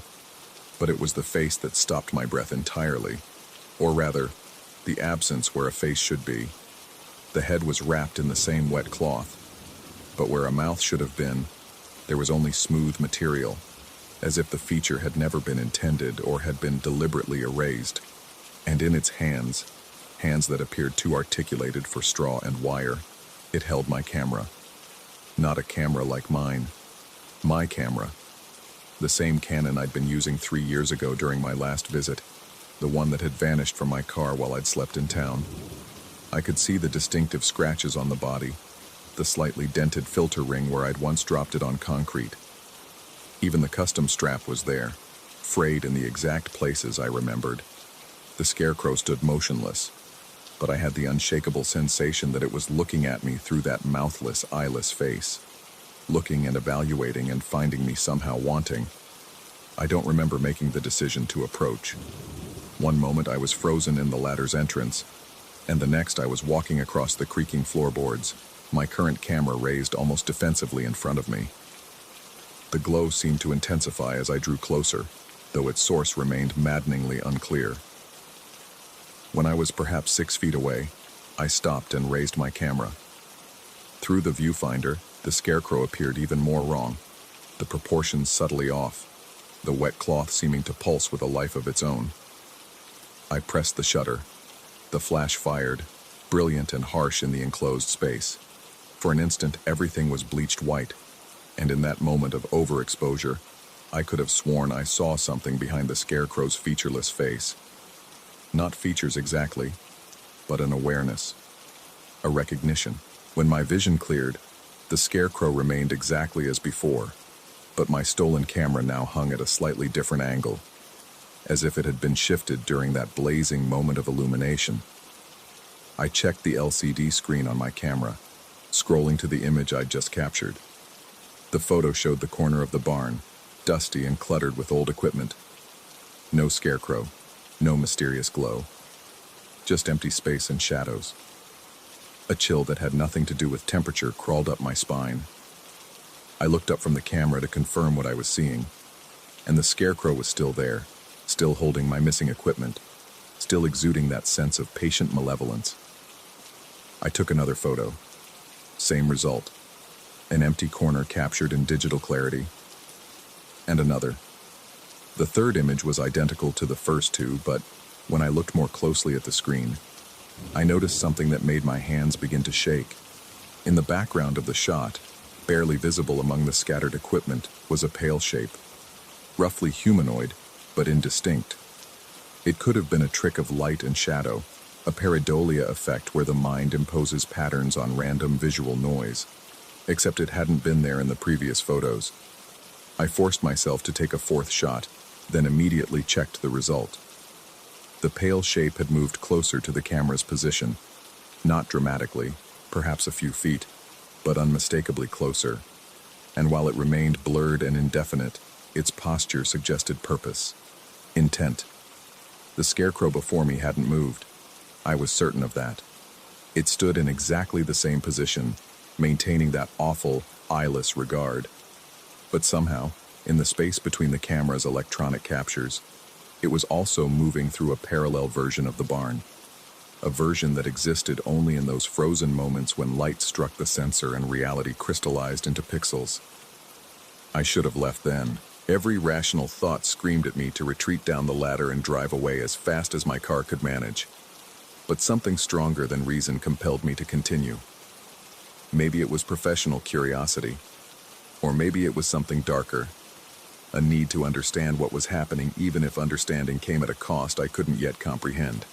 But it was the face that stopped my breath entirely, or rather, the absence where a face should be. The head was wrapped in the same wet cloth, but where a mouth should have been, there was only smooth material, as if the feature had never been intended or had been deliberately erased. And in its hands that appeared too articulated for straw and wire, it held my camera. Not a camera like mine. My camera. The same Canon I'd been using 3 years ago during my last visit, the one that had vanished from my car while I'd slept in town. I could see the distinctive scratches on the body, the slightly dented filter ring where I'd once dropped it on concrete. Even the custom strap was there, frayed in the exact places I remembered. The scarecrow stood motionless, but I had the unshakable sensation that it was looking at me through that mouthless, eyeless face, looking and evaluating and finding me somehow wanting. I don't remember making the decision to approach. One moment I was frozen in the ladder's entrance, and the next I was walking across the creaking floorboards, my current camera raised almost defensively in front of me. The glow seemed to intensify as I drew closer, though its source remained maddeningly unclear. When I was perhaps 6 feet away, I stopped and raised my camera. Through the viewfinder, the scarecrow appeared even more wrong, the proportions subtly off. the wet cloth seeming to pulse with a life of its own. I pressed the shutter. The flash fired, brilliant and harsh in the enclosed space. For an instant, everything was bleached white, and in that moment of overexposure, I could have sworn I saw something behind the scarecrow's featureless face. Not features exactly, but an awareness, a recognition. When my vision cleared, the scarecrow remained exactly as before, but my stolen camera now hung at a slightly different angle, as if it had been shifted during that blazing moment of illumination. I checked the LCD screen on my camera, scrolling to the image I'd just captured. The photo showed the corner of the barn, dusty and cluttered with old equipment. No scarecrow, no mysterious glow, just empty space and shadows. A chill that had nothing to do with temperature crawled up my spine. I looked up from the camera to confirm what I was seeing, and the scarecrow was still there, still holding my missing equipment, still exuding that sense of patient malevolence. I took another photo. Same result. An empty corner captured in digital clarity. And another. The third image was identical to the first two, but when I looked more closely at the screen, I noticed something that made my hands begin to shake. In the background of the shot, barely visible among the scattered equipment, was a pale shape. Roughly humanoid, but indistinct. It could have been a trick of light and shadow, a pareidolia effect where the mind imposes patterns on random visual noise, except it hadn't been there in the previous photos. I forced myself to take a fourth shot, then immediately checked the result. The pale shape had moved closer to the camera's position, not dramatically, perhaps a few feet, but unmistakably closer. And while it remained blurred and indefinite, its posture suggested purpose, intent. The scarecrow before me hadn't moved. I was certain of that. It stood in exactly the same position, maintaining that awful, eyeless regard. But somehow, in the space between the camera's electronic captures, it was also moving through a parallel version of the barn. A version that existed only in those frozen moments when light struck the sensor and reality crystallized into pixels. I should have left then. Every rational thought screamed at me to retreat down the ladder and drive away as fast as my car could manage. But something stronger than reason compelled me to continue. Maybe it was professional curiosity, or maybe it was something darker, a need to understand what was happening even if understanding came at a cost I couldn't yet comprehend.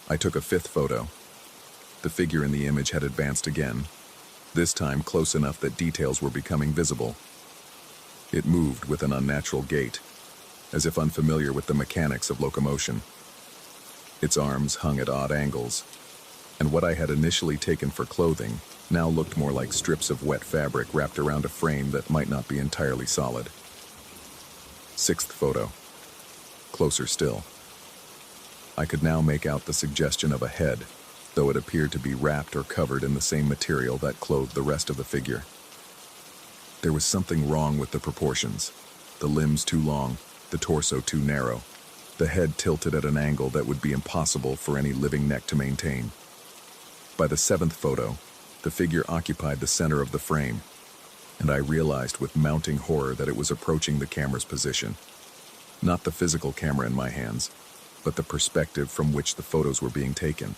I took a fifth photo. The figure in the image had advanced again, this time close enough that details were becoming visible. It moved with an unnatural gait, as if unfamiliar with the mechanics of locomotion. Its arms hung at odd angles, and what I had initially taken for clothing now looked more like strips of wet fabric wrapped around a frame that might not be entirely solid. Sixth photo. Closer still. I could now make out the suggestion of a head, though it appeared to be wrapped or covered in the same material that clothed the rest of the figure. There was something wrong with the proportions. The limbs too long, the torso too narrow, the head tilted at an angle that would be impossible for any living neck to maintain. By the seventh photo, the figure occupied the center of the frame, and I realized with mounting horror that it was approaching the camera's position. Not the physical camera in my hands, but the perspective from which the photos were being taken.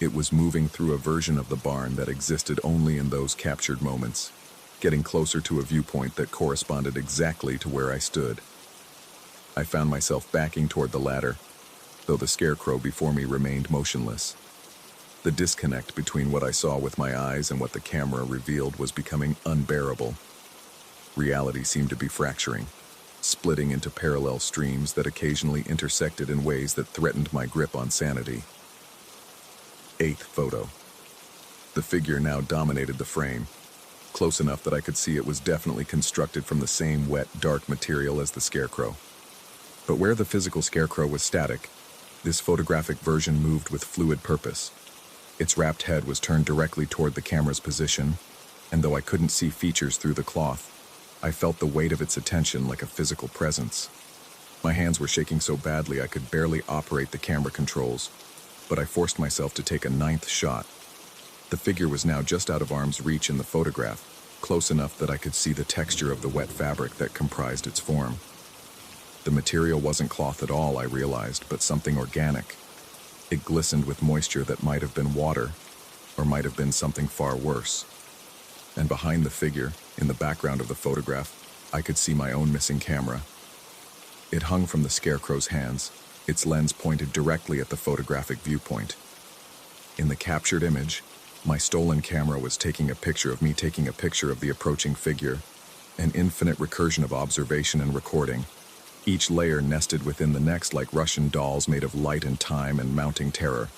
It was moving through a version of the barn that existed only in those captured moments, getting closer to a viewpoint that corresponded exactly to where I stood. I found myself backing toward the ladder, though the scarecrow before me remained motionless. The disconnect between what I saw with my eyes and what the camera revealed was becoming unbearable. Reality seemed to be fracturing, splitting into parallel streams that occasionally intersected in ways that threatened my grip on sanity. Eighth photo. The figure now dominated the frame, close enough that I could see it was definitely constructed from the same wet, dark material as the scarecrow. But where the physical scarecrow was static, this photographic version moved with fluid purpose. Its wrapped head was turned directly toward the camera's position, and though I couldn't see features through the cloth, I felt the weight of its attention like a physical presence. My hands were shaking so badly I could barely operate the camera controls, but I forced myself to take a ninth shot. The figure was now just out of arm's reach in the photograph, close enough that I could see the texture of the wet fabric that comprised its form. The material wasn't cloth at all, I realized, but something organic. It glistened with moisture that might have been water, or might have been something far worse. And behind the figure, in the background of the photograph, I could see my own missing camera. It hung from the scarecrow's hands, its lens pointed directly at the photographic viewpoint. In the captured image, my stolen camera was taking a picture of me taking a picture of the approaching figure, an infinite recursion of observation and recording, each layer nested within the next like Russian dolls made of light and time and mounting terror.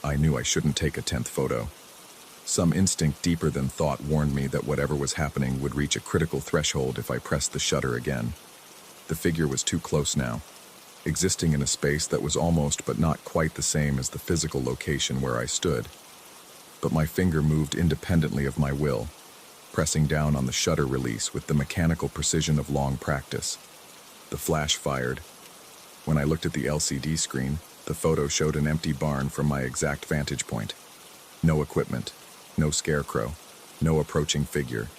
I knew I shouldn't take a 10th photo. Some instinct deeper than thought warned me that whatever was happening would reach a critical threshold if I pressed the shutter again. The figure was too close now, existing in a space that was almost but not quite the same as the physical location where I stood. But my finger moved independently of my will, pressing down on the shutter release with the mechanical precision of long practice. The flash fired. When I looked at the LCD screen, the photo showed an empty barn from my exact vantage point. No equipment, no scarecrow, no approaching figure,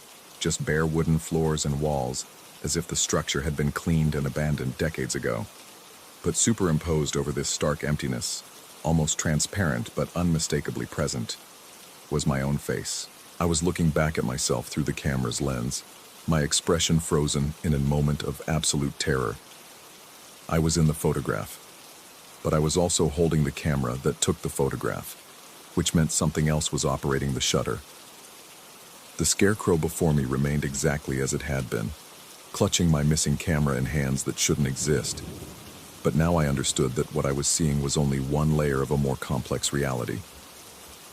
just bare wooden floors and walls, as if the structure had been cleaned and abandoned decades ago. But superimposed over this stark emptiness, almost transparent but unmistakably present, was my own face. I was looking back at myself through the camera's lens, my expression frozen in a moment of absolute terror. I was in the photograph, but I was also holding the camera that took the photograph, which meant something else was operating the shutter. The scarecrow before me remained exactly as it had been, clutching my missing camera in hands that shouldn't exist. But now I understood that what I was seeing was only one layer of a more complex reality.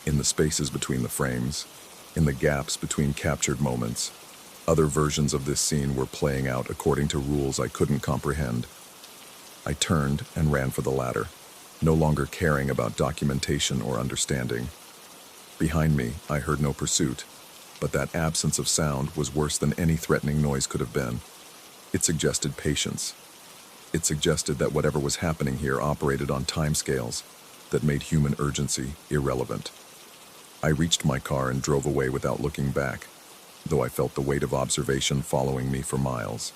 In the spaces between the frames, in the gaps between captured moments, other versions of this scene were playing out according to rules I couldn't comprehend. I turned and ran for the ladder, no longer caring about documentation or understanding. Behind me, I heard no pursuit, but that absence of sound was worse than any threatening noise could have been. It suggested patience. It suggested that whatever was happening here operated on timescales that made human urgency irrelevant. I reached my car and drove away without looking back, though I felt the weight of observation following me for miles.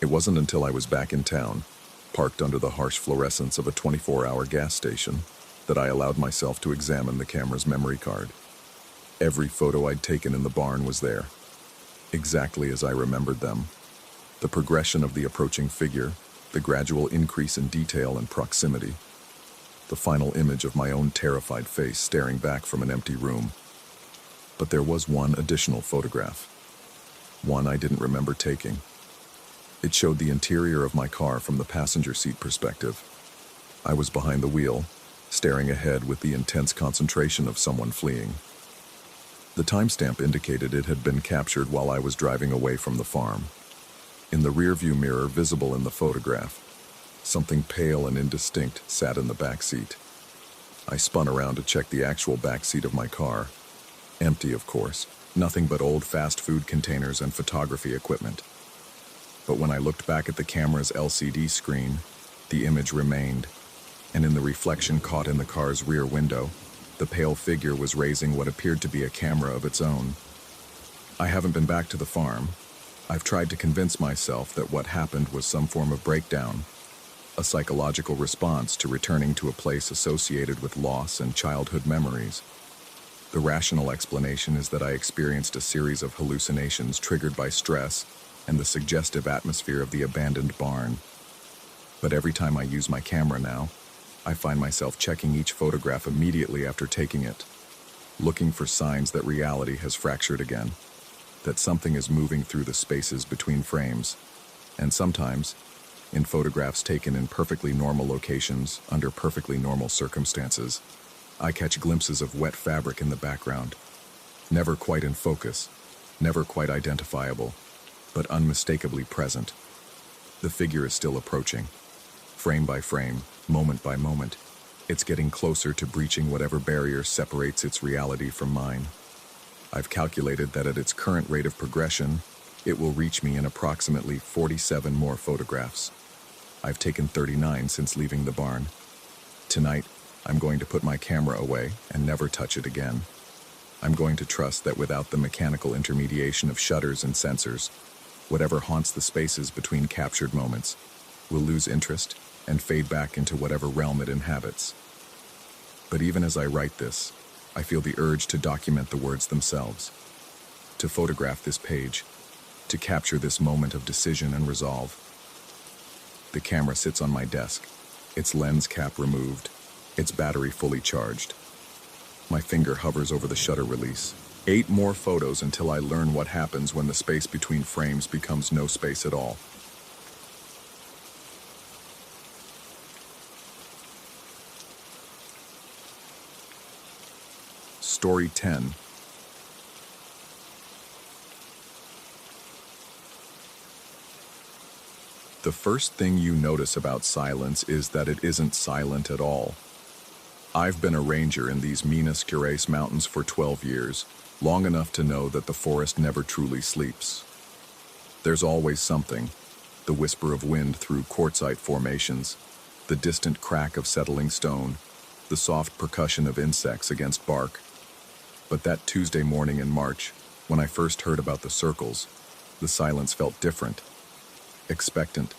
It wasn't until I was back in town, parked under the harsh fluorescence of a 24-hour gas station, that I allowed myself to examine the camera's memory card. Every photo I'd taken in the barn was there, exactly as I remembered them. The progression of the approaching figure, the gradual increase in detail and proximity, the final image of my own terrified face staring back from an empty room. But there was one additional photograph, one I didn't remember taking. It showed the interior of my car from the passenger seat perspective. I was behind the wheel, staring ahead with the intense concentration of someone fleeing. The timestamp indicated it had been captured while I was driving away from the farm. In the rearview mirror visible in the photograph, something pale and indistinct sat in the back seat. I spun around to check the actual back seat of my car. Empty, of course, nothing but old fast food containers and photography equipment. But when I looked back at the camera's LCD screen, the image remained, and in the reflection caught in the car's rear window, the pale figure was raising what appeared to be a camera of its own. I haven't been back to the farm. I've tried to convince myself that what happened was some form of breakdown, a psychological response to returning to a place associated with loss and childhood memories. The rational explanation is that I experienced a series of hallucinations triggered by stress and the suggestive atmosphere of the abandoned barn. But every time I use my camera now, I find myself checking each photograph immediately after taking it, looking for signs that reality has fractured again, that something is moving through the spaces between frames. And sometimes, in photographs taken in perfectly normal locations, under perfectly normal circumstances, I catch glimpses of wet fabric in the background, never quite in focus, never quite identifiable, but unmistakably present. The figure is still approaching, frame by frame, moment by moment. It's getting closer to breaching whatever barrier separates its reality from mine. I've calculated that at its current rate of progression, it will reach me in approximately 47 more photographs. I've taken 39 since leaving the barn. Tonight, I'm going to put my camera away and never touch it again. I'm going to trust that without the mechanical intermediation of shutters and sensors, whatever haunts the spaces between captured moments will lose interest and fade back into whatever realm it inhabits. But even as I write this, I feel the urge to document the words themselves, to photograph this page, to capture this moment of decision and resolve. The camera sits on my desk, its lens cap removed, its battery fully charged. My finger hovers over the shutter release. 8 more photos until I learn what happens when the space between frames becomes no space at all. Story 10. The first thing you notice about silence is that it isn't silent at all. I've been a ranger in these Minas Gerais mountains for 12 years, long enough to know that the forest never truly sleeps. There's always something, the whisper of wind through quartzite formations, the distant crack of settling stone, the soft percussion of insects against bark. But that Tuesday morning in March, when I first heard about the circles, the silence felt different. Expectant.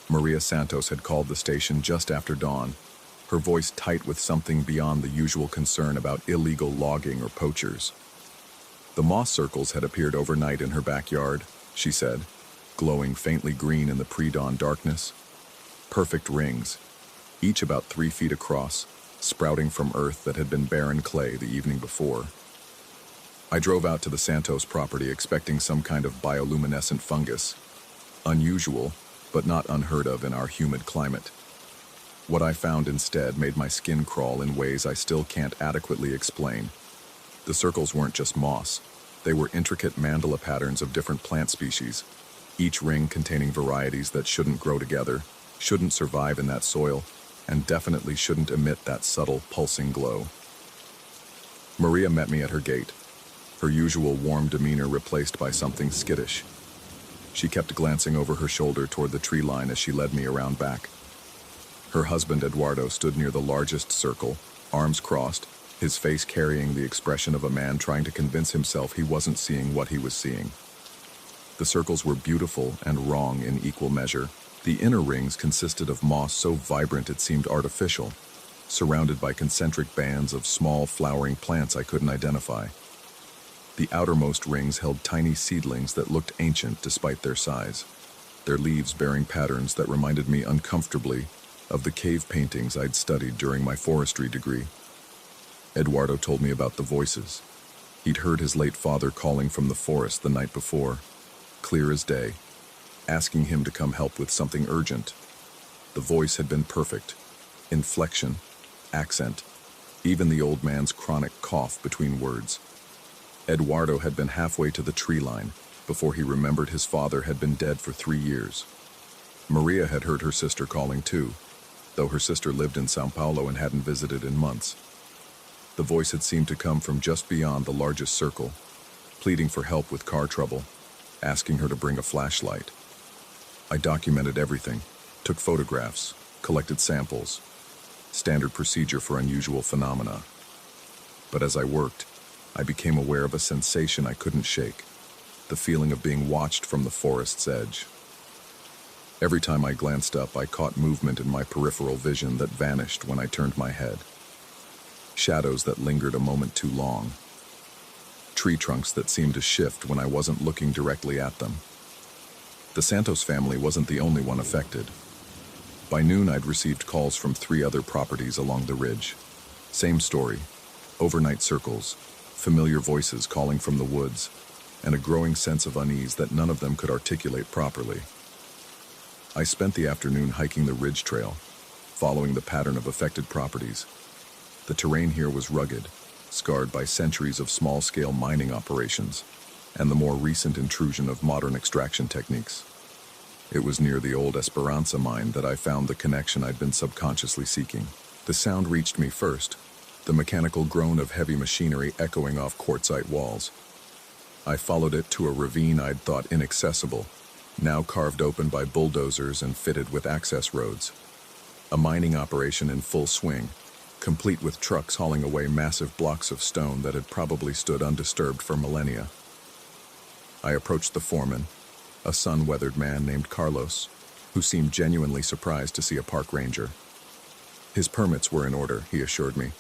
Maria Santos had called the station just after dawn, her voice tight with something beyond the usual concern about illegal logging or poachers. The moss circles had appeared overnight in her backyard, she said, glowing faintly green in the pre-dawn darkness. Perfect rings, each about 3 feet across, sprouting from earth that had been barren clay the evening before. I drove out to the Santos property expecting some kind of bioluminescent fungus. Unusual, but not unheard of in our humid climate. What I found instead made my skin crawl in ways I still can't adequately explain. The circles weren't just moss. They were intricate mandala patterns of different plant species, each ring containing varieties that shouldn't grow together, shouldn't survive in that soil, and definitely shouldn't emit that subtle, pulsing glow. Maria met me at her gate, her usual warm demeanor replaced by something skittish. She kept glancing over her shoulder toward the tree line as she led me around back. Her husband, Eduardo, stood near the largest circle, arms crossed, his face carrying the expression of a man trying to convince himself he wasn't seeing what he was seeing. The circles were beautiful and wrong in equal measure. The inner rings consisted of moss so vibrant it seemed artificial, surrounded by concentric bands of small flowering plants I couldn't identify. The outermost rings held tiny seedlings that looked ancient despite their size, their leaves bearing patterns that reminded me uncomfortably of the cave paintings I'd studied during my forestry degree. Eduardo told me about the voices. He'd heard his late father calling from the forest the night before, clear as day, asking him to come help with something urgent. The voice had been perfect. Inflection, accent, even the old man's chronic cough between words. Eduardo had been halfway to the tree line before he remembered his father had been dead for 3 years. Maria had heard her sister calling too, though her sister lived in São Paulo and hadn't visited in months. The voice had seemed to come from just beyond the largest circle, pleading for help with car trouble, asking her to bring a flashlight. I documented everything, took photographs, collected samples, standard procedure for unusual phenomena. But as I worked, I became aware of a sensation I couldn't shake, the feeling of being watched from the forest's edge. Every time I glanced up, I caught movement in my peripheral vision that vanished when I turned my head. Shadows that lingered a moment too long. Tree trunks that seemed to shift when I wasn't looking directly at them. The Santos family wasn't the only one affected. By noon, I'd received calls from 3 other properties along the ridge. Same story, overnight circles, familiar voices calling from the woods, and a growing sense of unease that none of them could articulate properly. I spent the afternoon hiking the ridge trail, following the pattern of affected properties. The terrain here was rugged, scarred by centuries of small-scale mining operations, and the more recent intrusion of modern extraction techniques. It was near the old Esperanza mine that I found the connection I'd been subconsciously seeking. The sound reached me first, the mechanical groan of heavy machinery echoing off quartzite walls. I followed it to a ravine I'd thought inaccessible, now carved open by bulldozers and fitted with access roads. A mining operation in full swing, complete with trucks hauling away massive blocks of stone that had probably stood undisturbed for millennia. I approached the foreman, a sun-weathered man named Carlos, who seemed genuinely surprised to see a park ranger. His permits were in order, he assured me,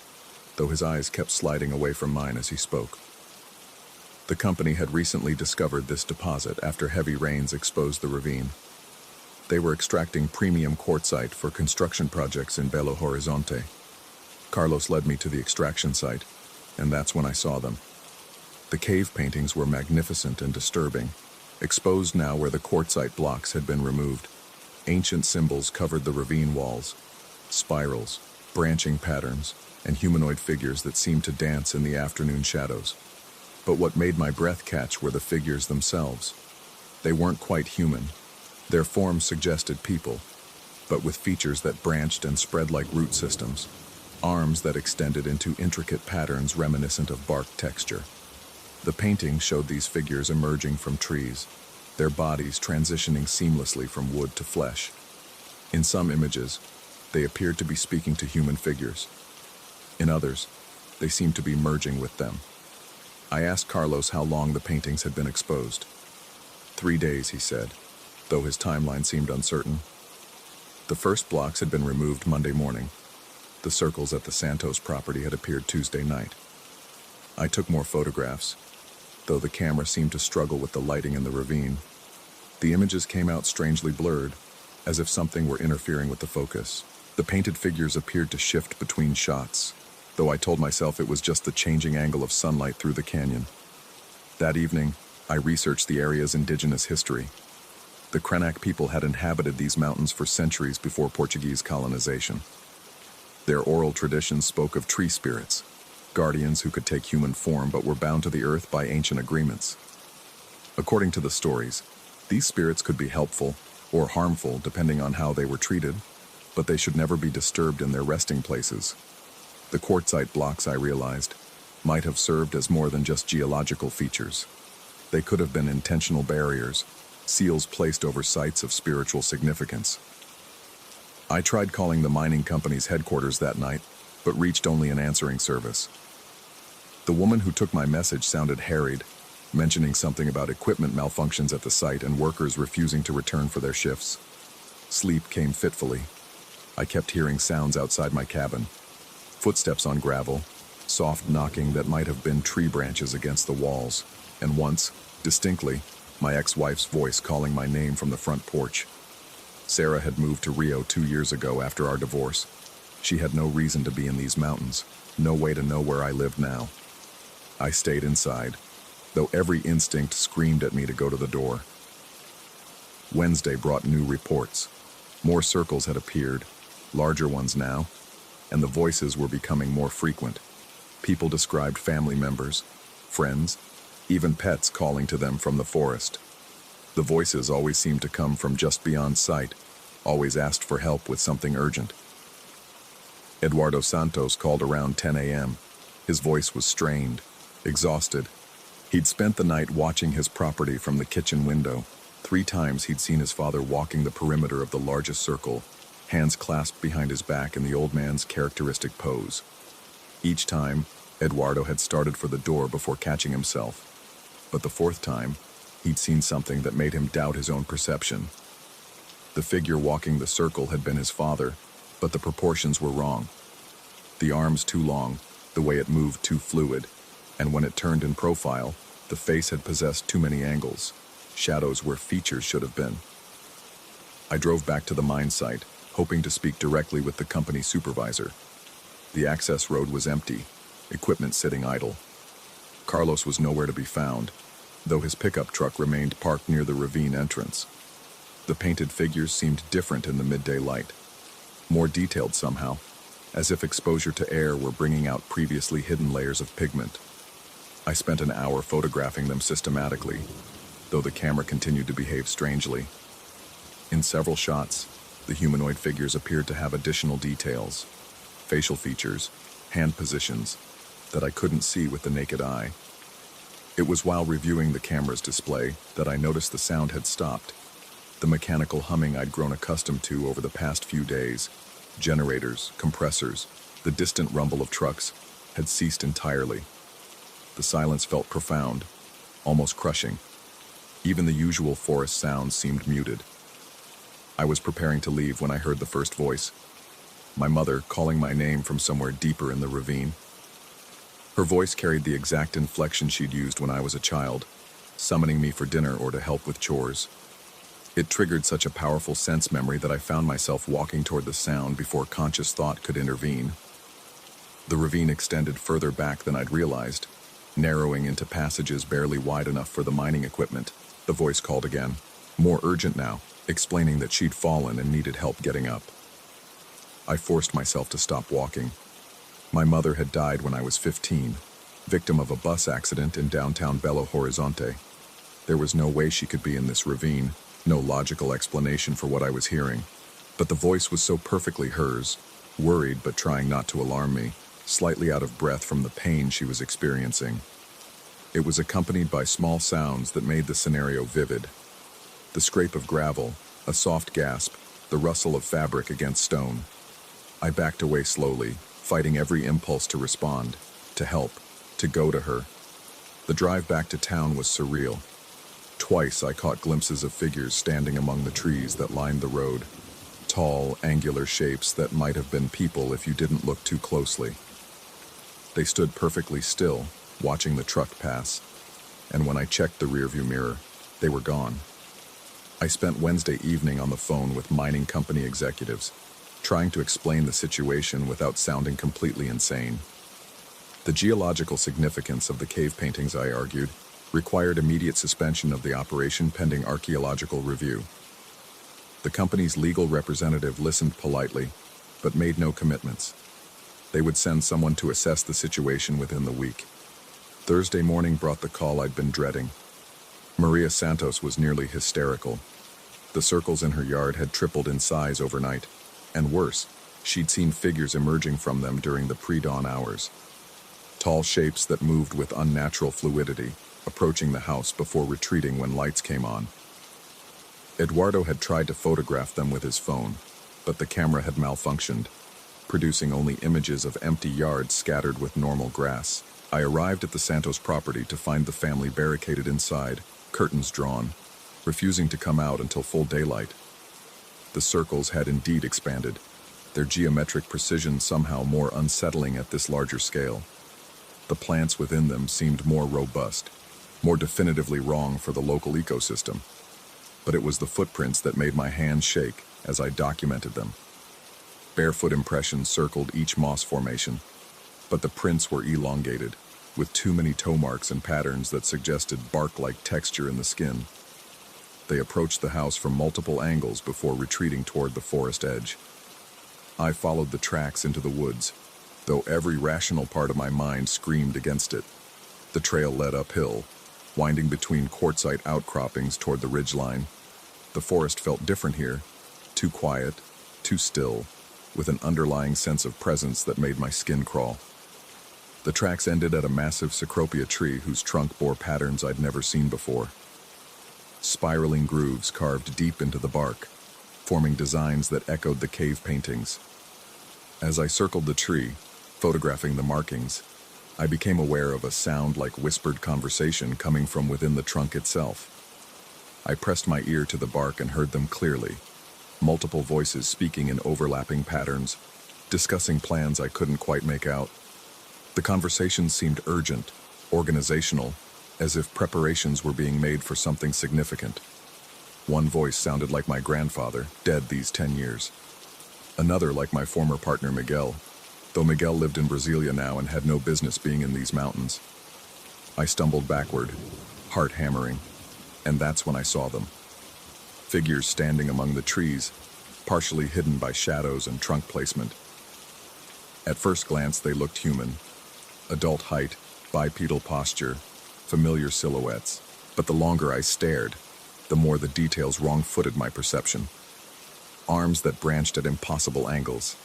though his eyes kept sliding away from mine as he spoke. The company had recently discovered this deposit after heavy rains exposed the ravine. They were extracting premium quartzite for construction projects in Belo Horizonte. Carlos led me to the extraction site, and that's when I saw them. The cave paintings were magnificent and disturbing, exposed now where the quartzite blocks had been removed. Ancient symbols covered the ravine walls, spirals, branching patterns, and humanoid figures that seemed to dance in the afternoon shadows. But what made my breath catch were the figures themselves. They weren't quite human. Their forms suggested people, but with features that branched and spread like root systems, arms that extended into intricate patterns reminiscent of bark texture. The painting showed these figures emerging from trees, their bodies transitioning seamlessly from wood to flesh. In some images, they appeared to be speaking to human figures. In others, they seemed to be merging with them. I asked Carlos how long the paintings had been exposed. 3 days, he said, though his timeline seemed uncertain. The first blocks had been removed Monday morning. The circles at the Santos property had appeared Tuesday night. I took more photographs, though the camera seemed to struggle with the lighting in the ravine. The images came out strangely blurred, as if something were interfering with the focus. The painted figures appeared to shift between shots, though I told myself it was just the changing angle of sunlight through the canyon. That evening, I researched the area's indigenous history. The Krenak people had inhabited these mountains for centuries before Portuguese colonization. Their oral traditions spoke of tree spirits, guardians who could take human form but were bound to the earth by ancient agreements. According to the stories, these spirits could be helpful or harmful depending on how they were treated, but they should never be disturbed in their resting places. The quartzite blocks, I realized, might have served as more than just geological features. They could have been intentional barriers, seals placed over sites of spiritual significance. I tried calling the mining company's headquarters that night, but reached only an answering service. The woman who took my message sounded harried, mentioning something about equipment malfunctions at the site and workers refusing to return for their shifts. Sleep came fitfully. I kept hearing sounds outside my cabin. Footsteps on gravel, soft knocking that might have been tree branches against the walls, and once, distinctly, my ex-wife's voice calling my name from the front porch. Sarah had moved to Rio 2 years ago after our divorce. She had no reason to be in these mountains, no way to know where I lived now. I stayed inside, though every instinct screamed at me to go to the door. Wednesday brought new reports. More circles had appeared, larger ones now, and the voices were becoming more frequent. People described family members, friends, even pets calling to them from the forest. The voices always seemed to come from just beyond sight, always asked for help with something urgent. Eduardo Santos called around 10 a.m. His voice was strained, exhausted. He'd spent the night watching his property from the kitchen window. 3 times he'd seen his father walking the perimeter of the largest circle, hands clasped behind his back in the old man's characteristic pose. Each time, Eduardo had started for the door before catching himself. But the 4th time, he'd seen something that made him doubt his own perception. The figure walking the circle had been his father, but the proportions were wrong. The arms too long, the way it moved too fluid, and when it turned in profile, the face had possessed too many angles, shadows where features should have been. I drove back to the mine site, hoping to speak directly with the company supervisor. The access road was empty, equipment sitting idle. Carlos was nowhere to be found, though his pickup truck remained parked near the ravine entrance. The painted figures seemed different in the midday light, more detailed somehow, as if exposure to air were bringing out previously hidden layers of pigment. I spent an hour photographing them systematically, though the camera continued to behave strangely. In several shots, the humanoid figures appeared to have additional details, facial features, hand positions, that I couldn't see with the naked eye. It was while reviewing the camera's display that I noticed the sound had stopped. The mechanical humming I'd grown accustomed to over the past few days, generators, compressors, The distant rumble of trucks had ceased entirely. The silence felt profound, almost crushing. Even the usual forest sounds seemed muted. I was preparing to leave when I heard the first voice, my mother calling my name from somewhere deeper in the ravine. Her voice carried the exact inflection she'd used when I was a child, summoning me for dinner or to help with chores. It triggered such a powerful sense memory that I found myself walking toward the sound before conscious thought could intervene. The ravine extended further back than I'd realized, narrowing into passages barely wide enough for the mining equipment. The voice called again, more urgent now, explaining that she'd fallen and needed help getting up. I forced myself to stop walking. My mother had died when I was 15, victim of a bus accident in downtown Belo Horizonte. There was no way she could be in this ravine, no logical explanation for what I was hearing. But the voice was so perfectly hers, worried but trying not to alarm me, slightly out of breath from the pain she was experiencing. It was accompanied by small sounds that made the scenario vivid. The scrape of gravel, a soft gasp, the rustle of fabric against stone. I backed away slowly, fighting every impulse to respond, to help, to go to her. The drive back to town was surreal. Twice I caught glimpses of figures standing among the trees that lined the road. Tall, angular shapes that might have been people if you didn't look too closely. They stood perfectly still, watching the truck pass, and when I checked the rearview mirror, they were gone. I spent Wednesday evening on the phone with mining company executives, trying to explain the situation without sounding completely insane. The geological significance of the cave paintings, I argued, required immediate suspension of the operation pending archaeological review. The company's legal representative listened politely, but made no commitments. They would send someone to assess the situation within the week. Thursday morning brought the call I'd been dreading. Maria Santos was nearly hysterical. The circles in her yard had tripled in size overnight, and worse, she'd seen figures emerging from them during the pre-dawn hours. Tall shapes that moved with unnatural fluidity, approaching the house before retreating when lights came on. Eduardo had tried to photograph them with his phone, but the camera had malfunctioned, producing only images of empty yards scattered with normal grass. I arrived at the Santos property to find the family barricaded inside, curtains drawn, refusing to come out until full daylight. The circles had indeed expanded, their geometric precision somehow more unsettling at this larger scale. The plants within them seemed more robust, more definitively wrong for the local ecosystem. But it was the footprints that made my hands shake as I documented them. Barefoot impressions circled each moss formation, but the prints were elongated, with too many toe marks and patterns that suggested bark-like texture in the skin. They approached the house from multiple angles before retreating toward the forest edge. I followed the tracks into the woods, though every rational part of my mind screamed against it. The trail led uphill, winding between quartzite outcroppings toward the ridgeline. The forest felt different here, too quiet, too still, with an underlying sense of presence that made my skin crawl. The tracks ended at a massive cecropia tree whose trunk bore patterns I'd never seen before. Spiraling grooves carved deep into the bark, forming designs that echoed the cave paintings. As I circled the tree, photographing the markings, I became aware of a sound like whispered conversation coming from within the trunk itself. I pressed my ear to the bark and heard them clearly, multiple voices speaking in overlapping patterns, discussing plans I couldn't quite make out. The conversations seemed urgent, organizational, as if preparations were being made for something significant. One voice sounded like my grandfather, dead these 10 years. Another like my former partner Miguel, though Miguel lived in Brasilia now and had no business being in these mountains. I stumbled backward, heart hammering, and that's when I saw them. Figures standing among the trees, partially hidden by shadows and trunk placement. At first glance they looked human. Adult height, bipedal posture, familiar silhouettes. But the longer I stared, the more the details wrong-footed my perception. Arms that branched at impossible angles.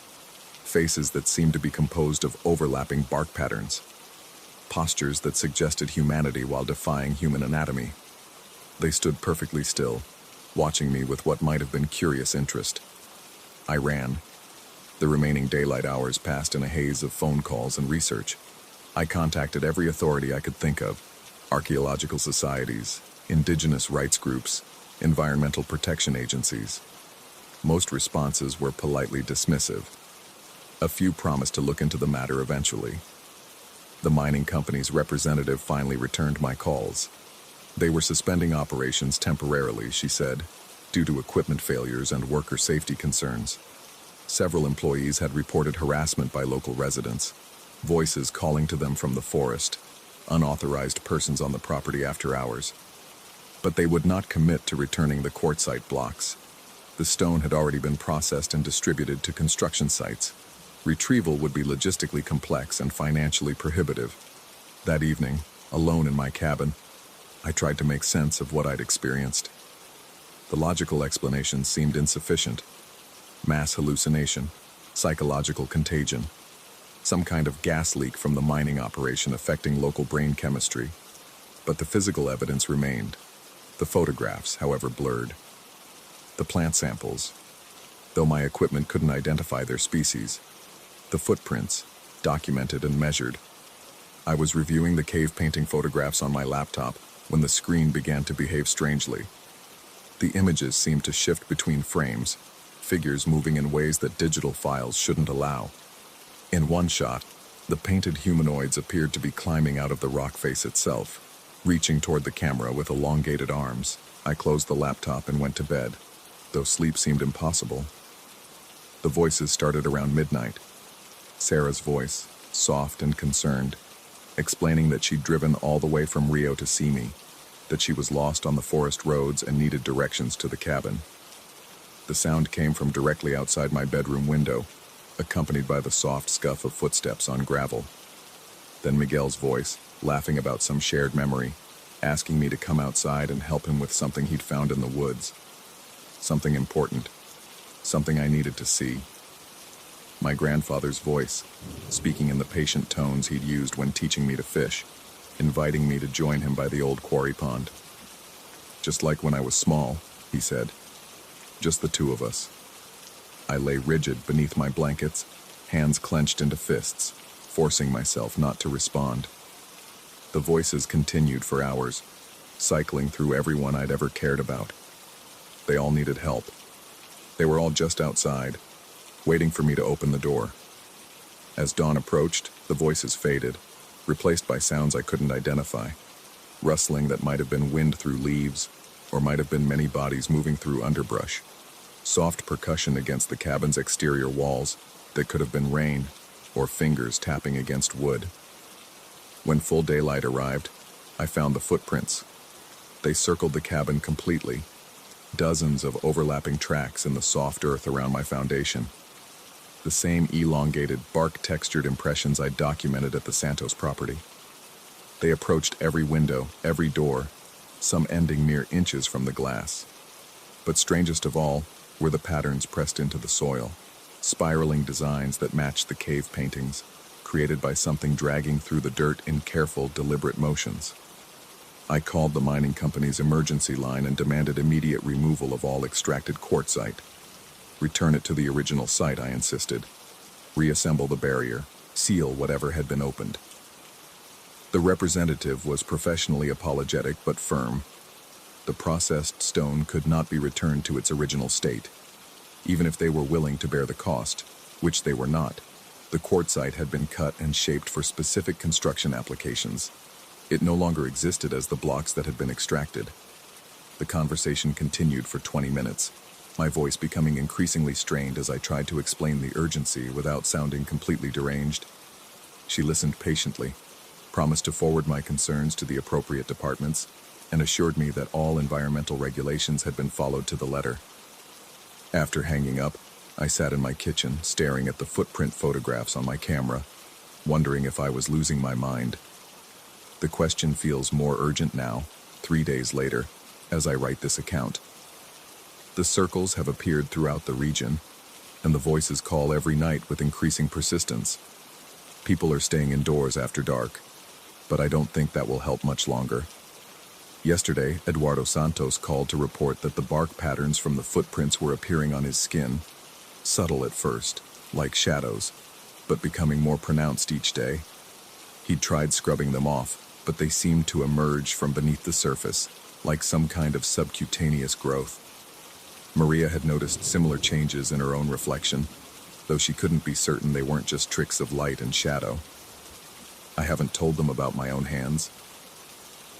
Faces that seemed to be composed of overlapping bark patterns. Postures that suggested humanity while defying human anatomy. They stood perfectly still, watching me with what might have been curious interest. I ran. The remaining daylight hours passed in a haze of phone calls and research. I contacted every authority I could think of: archaeological societies, indigenous rights groups, environmental protection agencies. Most responses were politely dismissive. A few promised to look into the matter eventually. The mining company's representative finally returned my calls. They were suspending operations temporarily, she said, due to equipment failures and worker safety concerns. Several employees had reported harassment by local residents, voices calling to them from the forest, unauthorized persons on the property after hours. But they would not commit to returning the quartzite blocks. The stone had already been processed and distributed to construction sites. Retrieval would be logistically complex and financially prohibitive. That evening, alone in my cabin, I tried to make sense of what I'd experienced. The logical explanation seemed insufficient. Mass hallucination, psychological contagion, some kind of gas leak from the mining operation affecting local brain chemistry. But the physical evidence remained. The photographs, however, blurred. The plant samples, though my equipment couldn't identify their species. The footprints, documented and measured. I was reviewing the cave painting photographs on my laptop when the screen began to behave strangely. The images seemed to shift between frames, figures moving in ways that digital files shouldn't allow. In one shot, the painted humanoids appeared to be climbing out of the rock face itself, reaching toward the camera with elongated arms. I closed the laptop and went to bed, though sleep seemed impossible. The voices started around midnight. Sarah's voice, soft and concerned, explaining that she'd driven all the way from Rio to see me, that she was lost on the forest roads and needed directions to the cabin. The sound came from directly outside my bedroom window, accompanied by the soft scuff of footsteps on gravel. Then Miguel's voice, laughing about some shared memory, asking me to come outside and help him with something he'd found in the woods. Something important, something I needed to see. My grandfather's voice, speaking in the patient tones he'd used when teaching me to fish, inviting me to join him by the old quarry pond. Just like when I was small, he said. Just the two of us. I lay rigid beneath my blankets, hands clenched into fists, forcing myself not to respond. The voices continued for hours, cycling through everyone I'd ever cared about. They all needed help. They were all just outside, waiting for me to open the door. As dawn approached, the voices faded, replaced by sounds I couldn't identify. Rustling that might have been wind through leaves, or might have been many bodies moving through underbrush. Soft percussion against the cabin's exterior walls that could have been rain, or fingers tapping against wood. When full daylight arrived, I found the footprints. They circled the cabin completely, dozens of overlapping tracks in the soft earth around my foundation. The same elongated, bark-textured impressions I documented at the Santos property. They approached every window, every door, some ending mere inches from the glass. But strangest of all were the patterns pressed into the soil, spiraling designs that matched the cave paintings, created by something dragging through the dirt in careful, deliberate motions. I called the mining company's emergency line and demanded immediate removal of all extracted quartzite. Return it to the original site, I insisted. Reassemble the barrier, seal whatever had been opened. The representative was professionally apologetic but firm. The processed stone could not be returned to its original state, even if they were willing to bear the cost, which they were not. The quartzite had been cut and shaped for specific construction applications. It no longer existed as the blocks that had been extracted. The conversation continued for 20 minutes, my voice becoming increasingly strained as I tried to explain the urgency without sounding completely deranged. She listened patiently, promised to forward my concerns to the appropriate departments, and assured me that all environmental regulations had been followed to the letter. After hanging up, I sat in my kitchen, staring at the footprint photographs on my camera, wondering if I was losing my mind. The question feels more urgent now, 3 days later, as I write this account. The circles have appeared throughout the region, and the voices call every night with increasing persistence. People are staying indoors after dark, but I don't think that will help much longer. Yesterday, Eduardo Santos called to report that the bark patterns from the footprints were appearing on his skin, subtle at first, like shadows, but becoming more pronounced each day. He'd tried scrubbing them off, but they seemed to emerge from beneath the surface, like some kind of subcutaneous growth. Maria had noticed similar changes in her own reflection, though she couldn't be certain they weren't just tricks of light and shadow. I haven't told them about my own hands.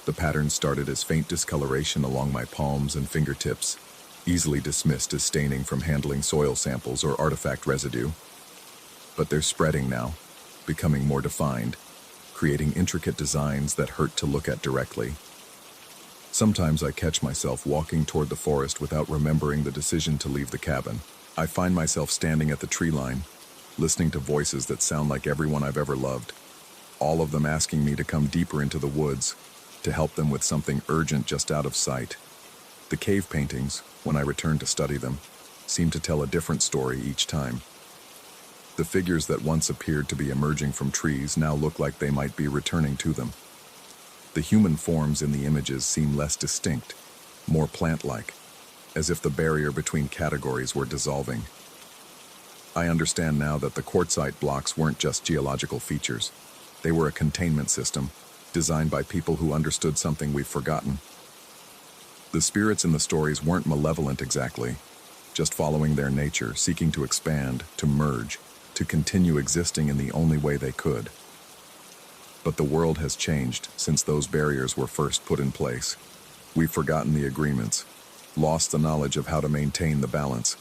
The pattern started as faint discoloration along my palms and fingertips, easily dismissed as staining from handling soil samples or artifact residue. But they're spreading now, becoming more defined, creating intricate designs that hurt to look at directly. Sometimes I catch myself walking toward the forest without remembering the decision to leave the cabin. I find myself standing at the tree line, listening to voices that sound like everyone I've ever loved, all of them asking me to come deeper into the woods, to help them with something urgent just out of sight. The cave paintings, when I return to study them, seem to tell a different story each time. The figures that once appeared to be emerging from trees now look like they might be returning to them. The human forms in the images seem less distinct, more plant-like, as if the barrier between categories were dissolving. I understand now that the quartzite blocks weren't just geological features. They were a containment system, designed by people who understood something we've forgotten. The spirits in the stories weren't malevolent exactly, just following their nature, seeking to expand, to merge, to continue existing in the only way they could. But the world has changed since those barriers were first put in place. We've forgotten the agreements, lost the knowledge of how to maintain the balance,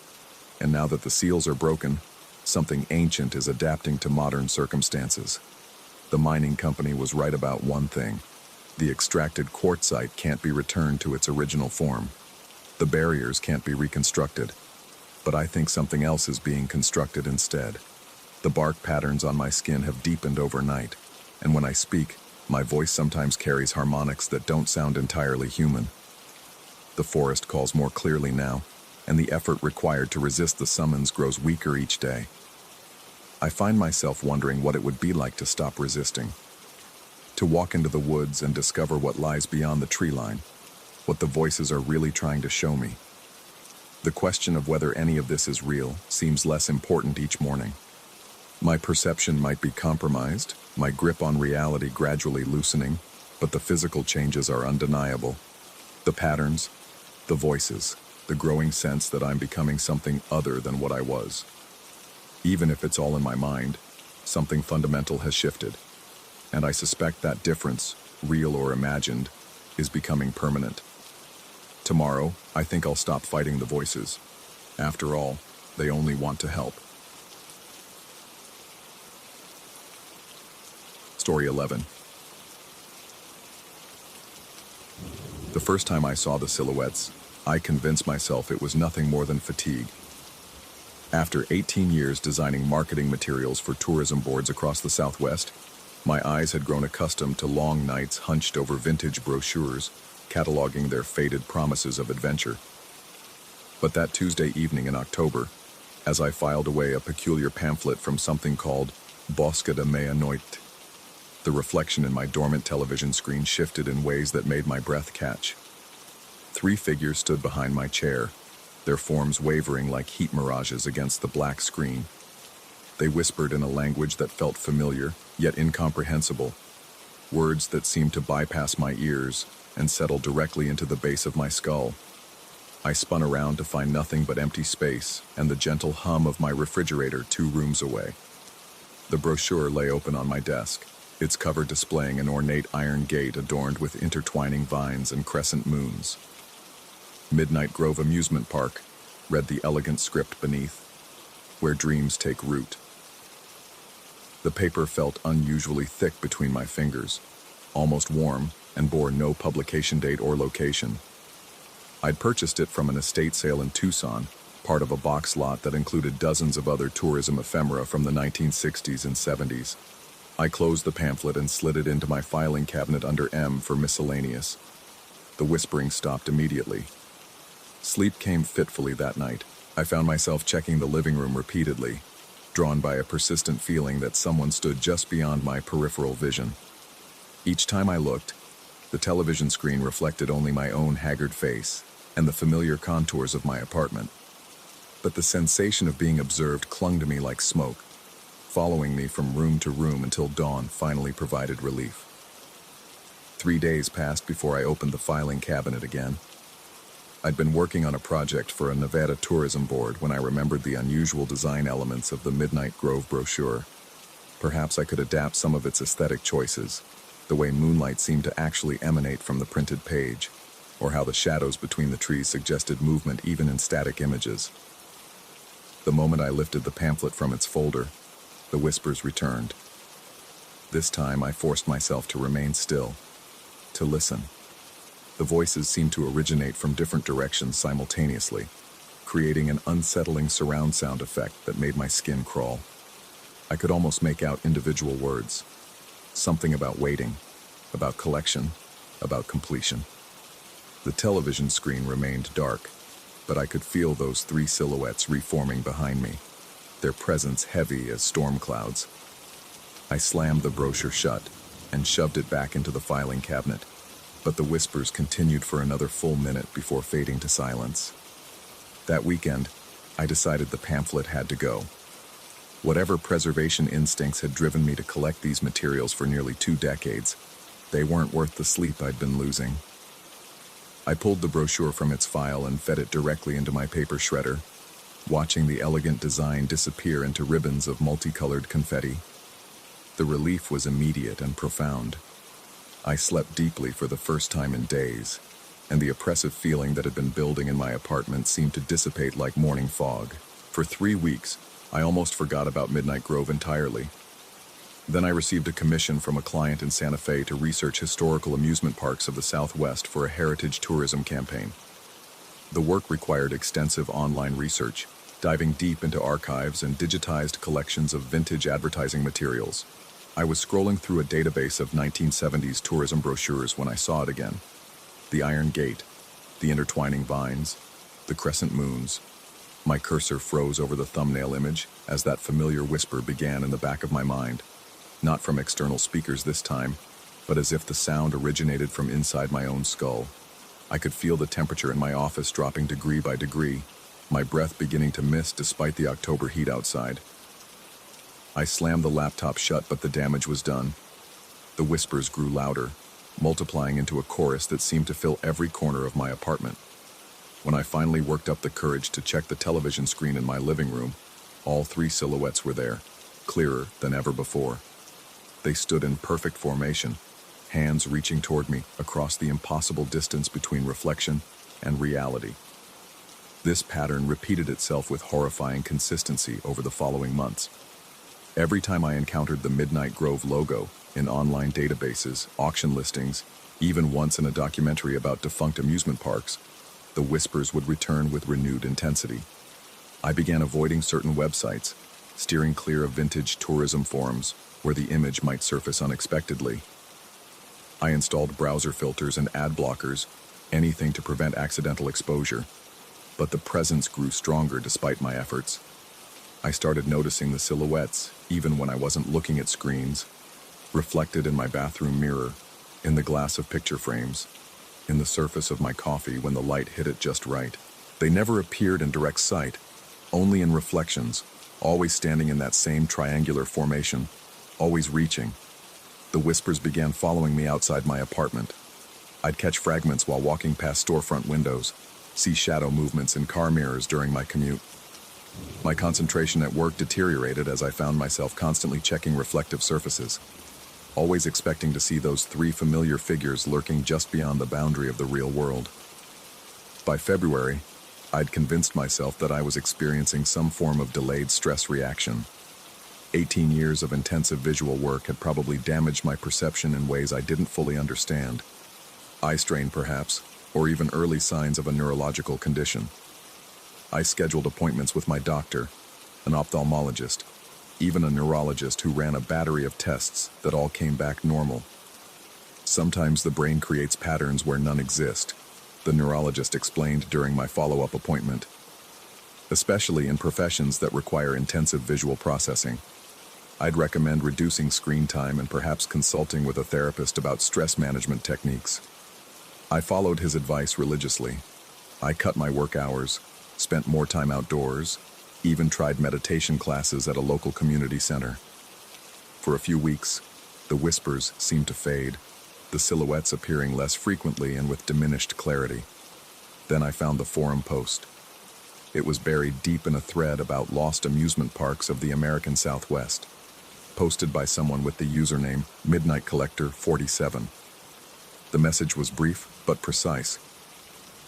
and now that the seals are broken, something ancient is adapting to modern circumstances. The mining company was right about one thing. The extracted quartzite can't be returned to its original form. The barriers can't be reconstructed. But I think something else is being constructed instead. The bark patterns on my skin have deepened overnight, and when I speak, my voice sometimes carries harmonics that don't sound entirely human. The forest calls more clearly now, and the effort required to resist the summons grows weaker each day. I find myself wondering what it would be like to stop resisting. To walk into the woods and discover what lies beyond the tree line, what the voices are really trying to show me. The question of whether any of this is real seems less important each morning. My perception might be compromised, my grip on reality gradually loosening, but the physical changes are undeniable. The patterns, the voices, the growing sense that I'm becoming something other than what I was. Even if it's all in my mind, something fundamental has shifted, and I suspect that difference, real or imagined, is becoming permanent. Tomorrow, I think I'll stop fighting the voices. After all, they only want to help. Story 11. The first time I saw the silhouettes, I convinced myself it was nothing more than fatigue. After 18 years designing marketing materials for tourism boards across the Southwest, my eyes had grown accustomed to long nights hunched over vintage brochures, cataloging their faded promises of adventure. But that Tuesday evening in October, as I filed away a peculiar pamphlet from something called Bosque de Meia-Noite, the reflection in my dormant television screen shifted in ways that made my breath catch. 3 figures stood behind my chair, their forms wavering like heat mirages against the black screen. They whispered in a language that felt familiar, yet incomprehensible, words that seemed to bypass my ears and settle directly into the base of my skull. I spun around to find nothing but empty space and the gentle hum of my refrigerator 2 rooms away. The brochure lay open on my desk, its cover displaying an ornate iron gate adorned with intertwining vines and crescent moons. Midnight Grove Amusement Park, read the elegant script beneath, where dreams take root. The paper felt unusually thick between my fingers, almost warm, and bore no publication date or location. I'd purchased it from an estate sale in Tucson, part of a box lot that included dozens of other tourism ephemera from the 1960s and 70s. I closed the pamphlet and slid it into my filing cabinet under M for miscellaneous. The whispering stopped immediately. Sleep came fitfully that night. I found myself checking the living room repeatedly, drawn by a persistent feeling that someone stood just beyond my peripheral vision. Each time I looked, the television screen reflected only my own haggard face and the familiar contours of my apartment. but the sensation of being observed clung to me like smoke, following me from room to room until dawn finally provided relief. 3 days passed before I opened the filing cabinet again. I'd been working on a project for a Nevada tourism board when I remembered the unusual design elements of the Midnight Grove brochure. Perhaps I could adapt some of its aesthetic choices, the way moonlight seemed to actually emanate from the printed page, or how the shadows between the trees suggested movement even in static images. The moment I lifted the pamphlet from its folder, the whispers returned. This time I forced myself to remain still, to listen. The voices seemed to originate from different directions simultaneously, creating an unsettling surround sound effect that made my skin crawl. I could almost make out individual words. Something about waiting, about collection, about completion. The television screen remained dark, but I could feel those 3 silhouettes reforming behind me, their presence heavy as storm clouds. I slammed the brochure shut and shoved it back into the filing cabinet, but the whispers continued for another full minute before fading to silence. That weekend, I decided the pamphlet had to go. Whatever preservation instincts had driven me to collect these materials for nearly 2 decades, they weren't worth the sleep I'd been losing. I pulled the brochure from its file and fed it directly into my paper shredder, watching the elegant design disappear into ribbons of multicolored confetti. The relief was immediate and profound. I slept deeply for the first time in days, and the oppressive feeling that had been building in my apartment seemed to dissipate like morning fog. For 3 weeks, I almost forgot about Midnight Grove entirely. Then I received a commission from a client in Santa Fe to research historical amusement parks of the Southwest for a heritage tourism campaign. The work required extensive online research, diving deep into archives and digitized collections of vintage advertising materials. I was scrolling through a database of 1970s tourism brochures when I saw it again. The Iron Gate, the intertwining vines, the crescent moons. My cursor froze over the thumbnail image as that familiar whisper began in the back of my mind. Not from external speakers this time, but as if the sound originated from inside my own skull. I could feel the temperature in my office dropping degree by degree, my breath beginning to mist despite the October heat outside. I slammed the laptop shut, but the damage was done. The whispers grew louder, multiplying into a chorus that seemed to fill every corner of my apartment. When I finally worked up the courage to check the television screen in my living room, all 3 silhouettes were there, clearer than ever before. They stood in perfect formation, hands reaching toward me across the impossible distance between reflection and reality. This pattern repeated itself with horrifying consistency over the following months. Every time I encountered the Midnight Grove logo in online databases, auction listings, even once in a documentary about defunct amusement parks, the whispers would return with renewed intensity. I began avoiding certain websites, steering clear of vintage tourism forums where the image might surface unexpectedly. I installed browser filters and ad blockers, anything to prevent accidental exposure, but the presence grew stronger despite my efforts. I started noticing the silhouettes, even when I wasn't looking at screens, reflected in my bathroom mirror, in the glass of picture frames, in the surface of my coffee when the light hit it just right. They never appeared in direct sight, only in reflections, always standing in that same triangular formation, always reaching. The whispers began following me outside my apartment. I'd catch fragments while walking past storefront windows, see shadow movements in car mirrors during my commute. My concentration at work deteriorated as I found myself constantly checking reflective surfaces, always expecting to see those 3 familiar figures lurking just beyond the boundary of the real world. By February, I'd convinced myself that I was experiencing some form of delayed stress reaction. 18 years of intensive visual work had probably damaged my perception in ways I didn't fully understand. Eye strain, perhaps, or even early signs of a neurological condition. I scheduled appointments with my doctor, an ophthalmologist, even a neurologist who ran a battery of tests that all came back normal. Sometimes the brain creates patterns where none exist, the neurologist explained during my follow-up appointment, especially in professions that require intensive visual processing. I'd recommend reducing screen time and perhaps consulting with a therapist about stress management techniques. I followed his advice religiously. I cut my work hours, spent more time outdoors, even tried meditation classes at a local community center. For a few weeks, the whispers seemed to fade, the silhouettes appearing less frequently and with diminished clarity. Then I found the forum post. It was buried deep in a thread about lost amusement parks of the American Southwest, posted by someone with the username MidnightCollector47. The message was brief but precise.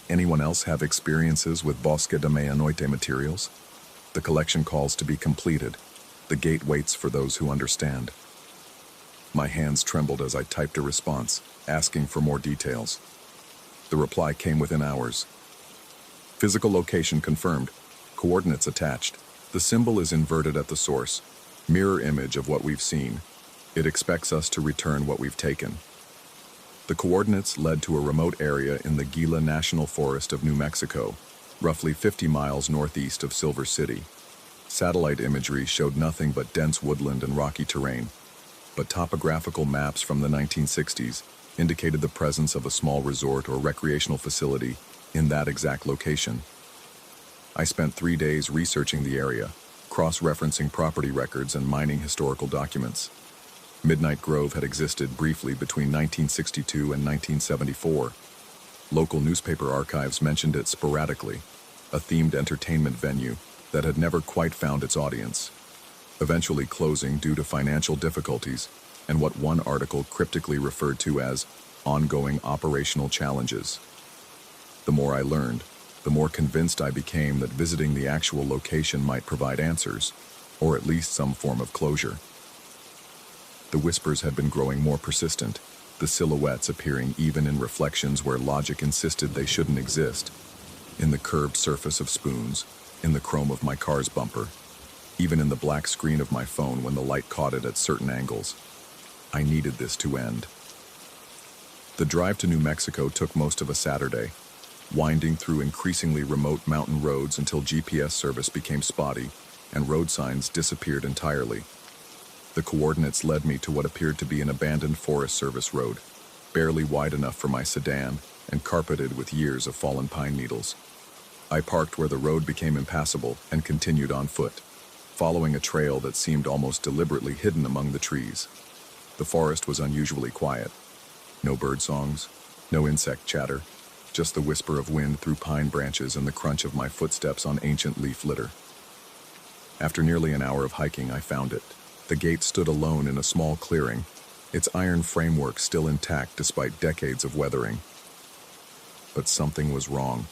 Anyone else have experiences with Bosque de Medianoche materials? The collection calls to be completed. The gate waits for those who understand. My hands trembled as I typed a response, asking for more details. The reply came within hours. Physical location confirmed. Coordinates attached. The symbol is inverted at the source. Mirror image of what we've seen. It expects us to return what we've taken. The coordinates led to a remote area in the Gila National Forest of New Mexico, roughly 50 miles northeast of Silver City. Satellite imagery showed nothing but dense woodland and rocky terrain, but topographical maps from the 1960s indicated the presence of a small resort or recreational facility in that exact location. I spent 3 days researching the area, cross-referencing property records and mining historical documents. Midnight Grove had existed briefly between 1962 and 1974. Local newspaper archives mentioned it sporadically, a themed entertainment venue that had never quite found its audience, eventually closing due to financial difficulties and what one article cryptically referred to as ongoing operational challenges. The more I learned, the more convinced I became that visiting the actual location might provide answers, or at least some form of closure. The whispers had been growing more persistent, the silhouettes appearing even in reflections where logic insisted they shouldn't exist, in the curved surface of spoons, in the chrome of my car's bumper, even in the black screen of my phone when the light caught it at certain angles. I needed this to end. The drive to New Mexico took most of a Saturday, winding through increasingly remote mountain roads until GPS service became spotty and road signs disappeared entirely. The coordinates led me to what appeared to be an abandoned Forest Service road, barely wide enough for my sedan and carpeted with years of fallen pine needles. I parked where the road became impassable and continued on foot, following a trail that seemed almost deliberately hidden among the trees. The forest was unusually quiet. No bird songs, no insect chatter, just the whisper of wind through pine branches and the crunch of my footsteps on ancient leaf litter. After nearly an hour of hiking, I found it. The gate stood alone in a small clearing, its iron framework still intact despite decades of weathering. But something was wrong.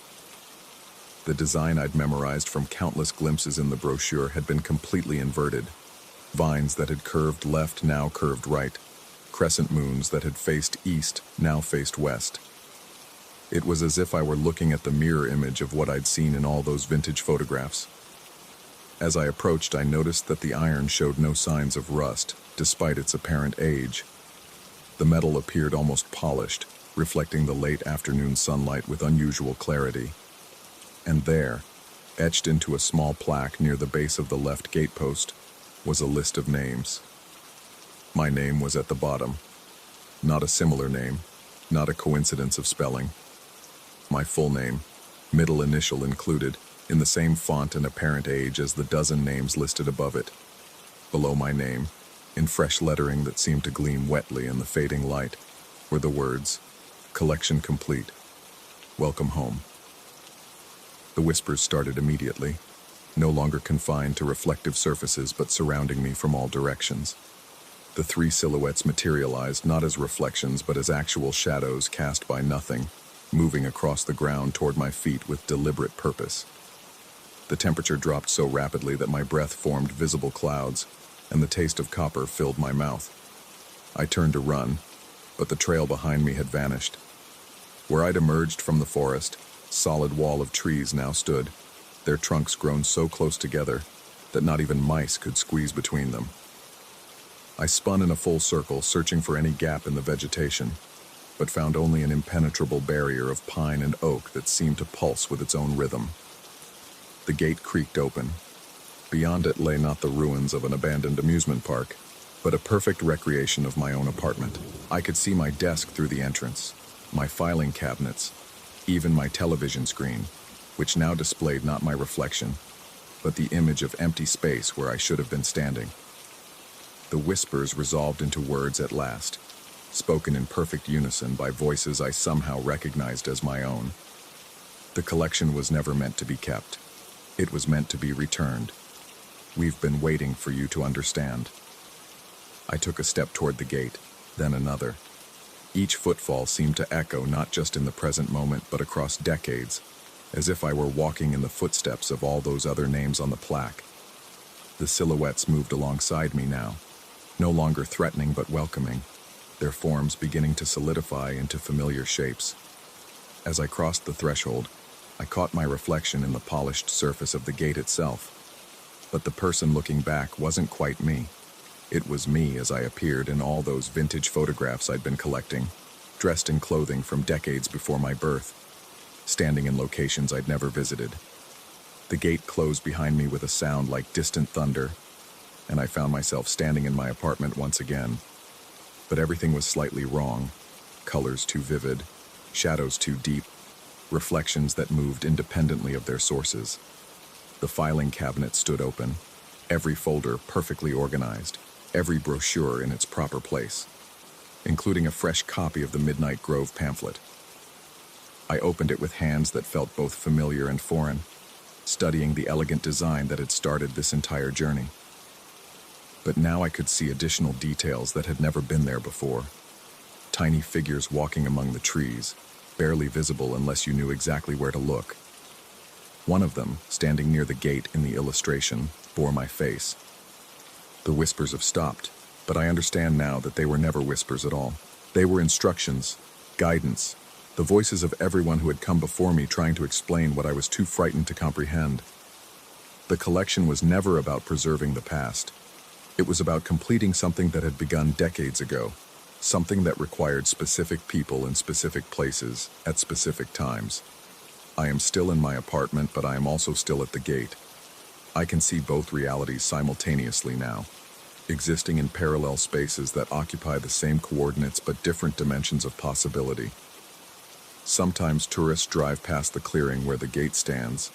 The design I'd memorized from countless glimpses in the brochure had been completely inverted. Vines that had curved left now curved right. Crescent moons that had faced east now faced west. It was as if I were looking at the mirror image of what I'd seen in all those vintage photographs. As I approached, I noticed that the iron showed no signs of rust, despite its apparent age. The metal appeared almost polished, reflecting the late afternoon sunlight with unusual clarity. And there, etched into a small plaque near the base of the left gatepost, was a list of names. My name was at the bottom. Not a similar name, not a coincidence of spelling. My full name, middle initial included, in the same font and apparent age as the dozen names listed above it. Below my name, in fresh lettering that seemed to gleam wetly in the fading light, were the words, "Collection complete. Welcome home." The whispers started immediately, no longer confined to reflective surfaces but surrounding me from all directions. The 3 silhouettes materialized not as reflections but as actual shadows cast by nothing, moving across the ground toward my feet with deliberate purpose. The temperature dropped so rapidly that my breath formed visible clouds, and the taste of copper filled my mouth. I turned to run, but the trail behind me had vanished. Where I'd emerged from the forest, solid wall of trees now stood, their trunks grown so close together that not even mice could squeeze between them. I spun in a full circle, searching for any gap in the vegetation, but found only an impenetrable barrier of pine and oak that seemed to pulse with its own rhythm. The gate creaked open. Beyond it lay not the ruins of an abandoned amusement park, but a perfect recreation of my own apartment. I could see my desk through the entrance, my filing cabinets, even my television screen. which now displayed not my reflection, but the image of empty space where I should have been standing. The whispers resolved into words at last, spoken in perfect unison by voices I somehow recognized as my own. The collection was never meant to be kept. It was meant to be returned. We've been waiting for you to understand. I took a step toward the gate, then another. Each footfall seemed to echo not just in the present moment, but across decades, as if I were walking in the footsteps of all those other names on the plaque. The silhouettes moved alongside me now, no longer threatening but welcoming, their forms beginning to solidify into familiar shapes. As I crossed the threshold, I caught my reflection in the polished surface of the gate itself. But the person looking back wasn't quite me. It was me as I appeared in all those vintage photographs I'd been collecting, dressed in clothing from decades before my birth, standing in locations I'd never visited. The gate closed behind me with a sound like distant thunder, and I found myself standing in my apartment once again. But everything was slightly wrong. Colors too vivid, shadows too deep, reflections that moved independently of their sources. The filing cabinet stood open, every folder perfectly organized, every brochure in its proper place, including a fresh copy of the Midnight Grove pamphlet. I opened it with hands that felt both familiar and foreign, studying the elegant design that had started this entire journey. But now I could see additional details that had never been there before. Tiny figures walking among the trees, barely visible unless you knew exactly where to look. One of them, standing near the gate in the illustration, bore my face. The whispers have stopped, but I understand now that they were never whispers at all. They were instructions, guidance, the voices of everyone who had come before me trying to explain what I was too frightened to comprehend. The collection was never about preserving the past. It was about completing something that had begun decades ago, something that required specific people in specific places at specific times. I am still in my apartment, but I am also still at the gate. I can see both realities simultaneously now, existing in parallel spaces that occupy the same coordinates but different dimensions of possibility. Sometimes tourists drive past the clearing where the gate stands,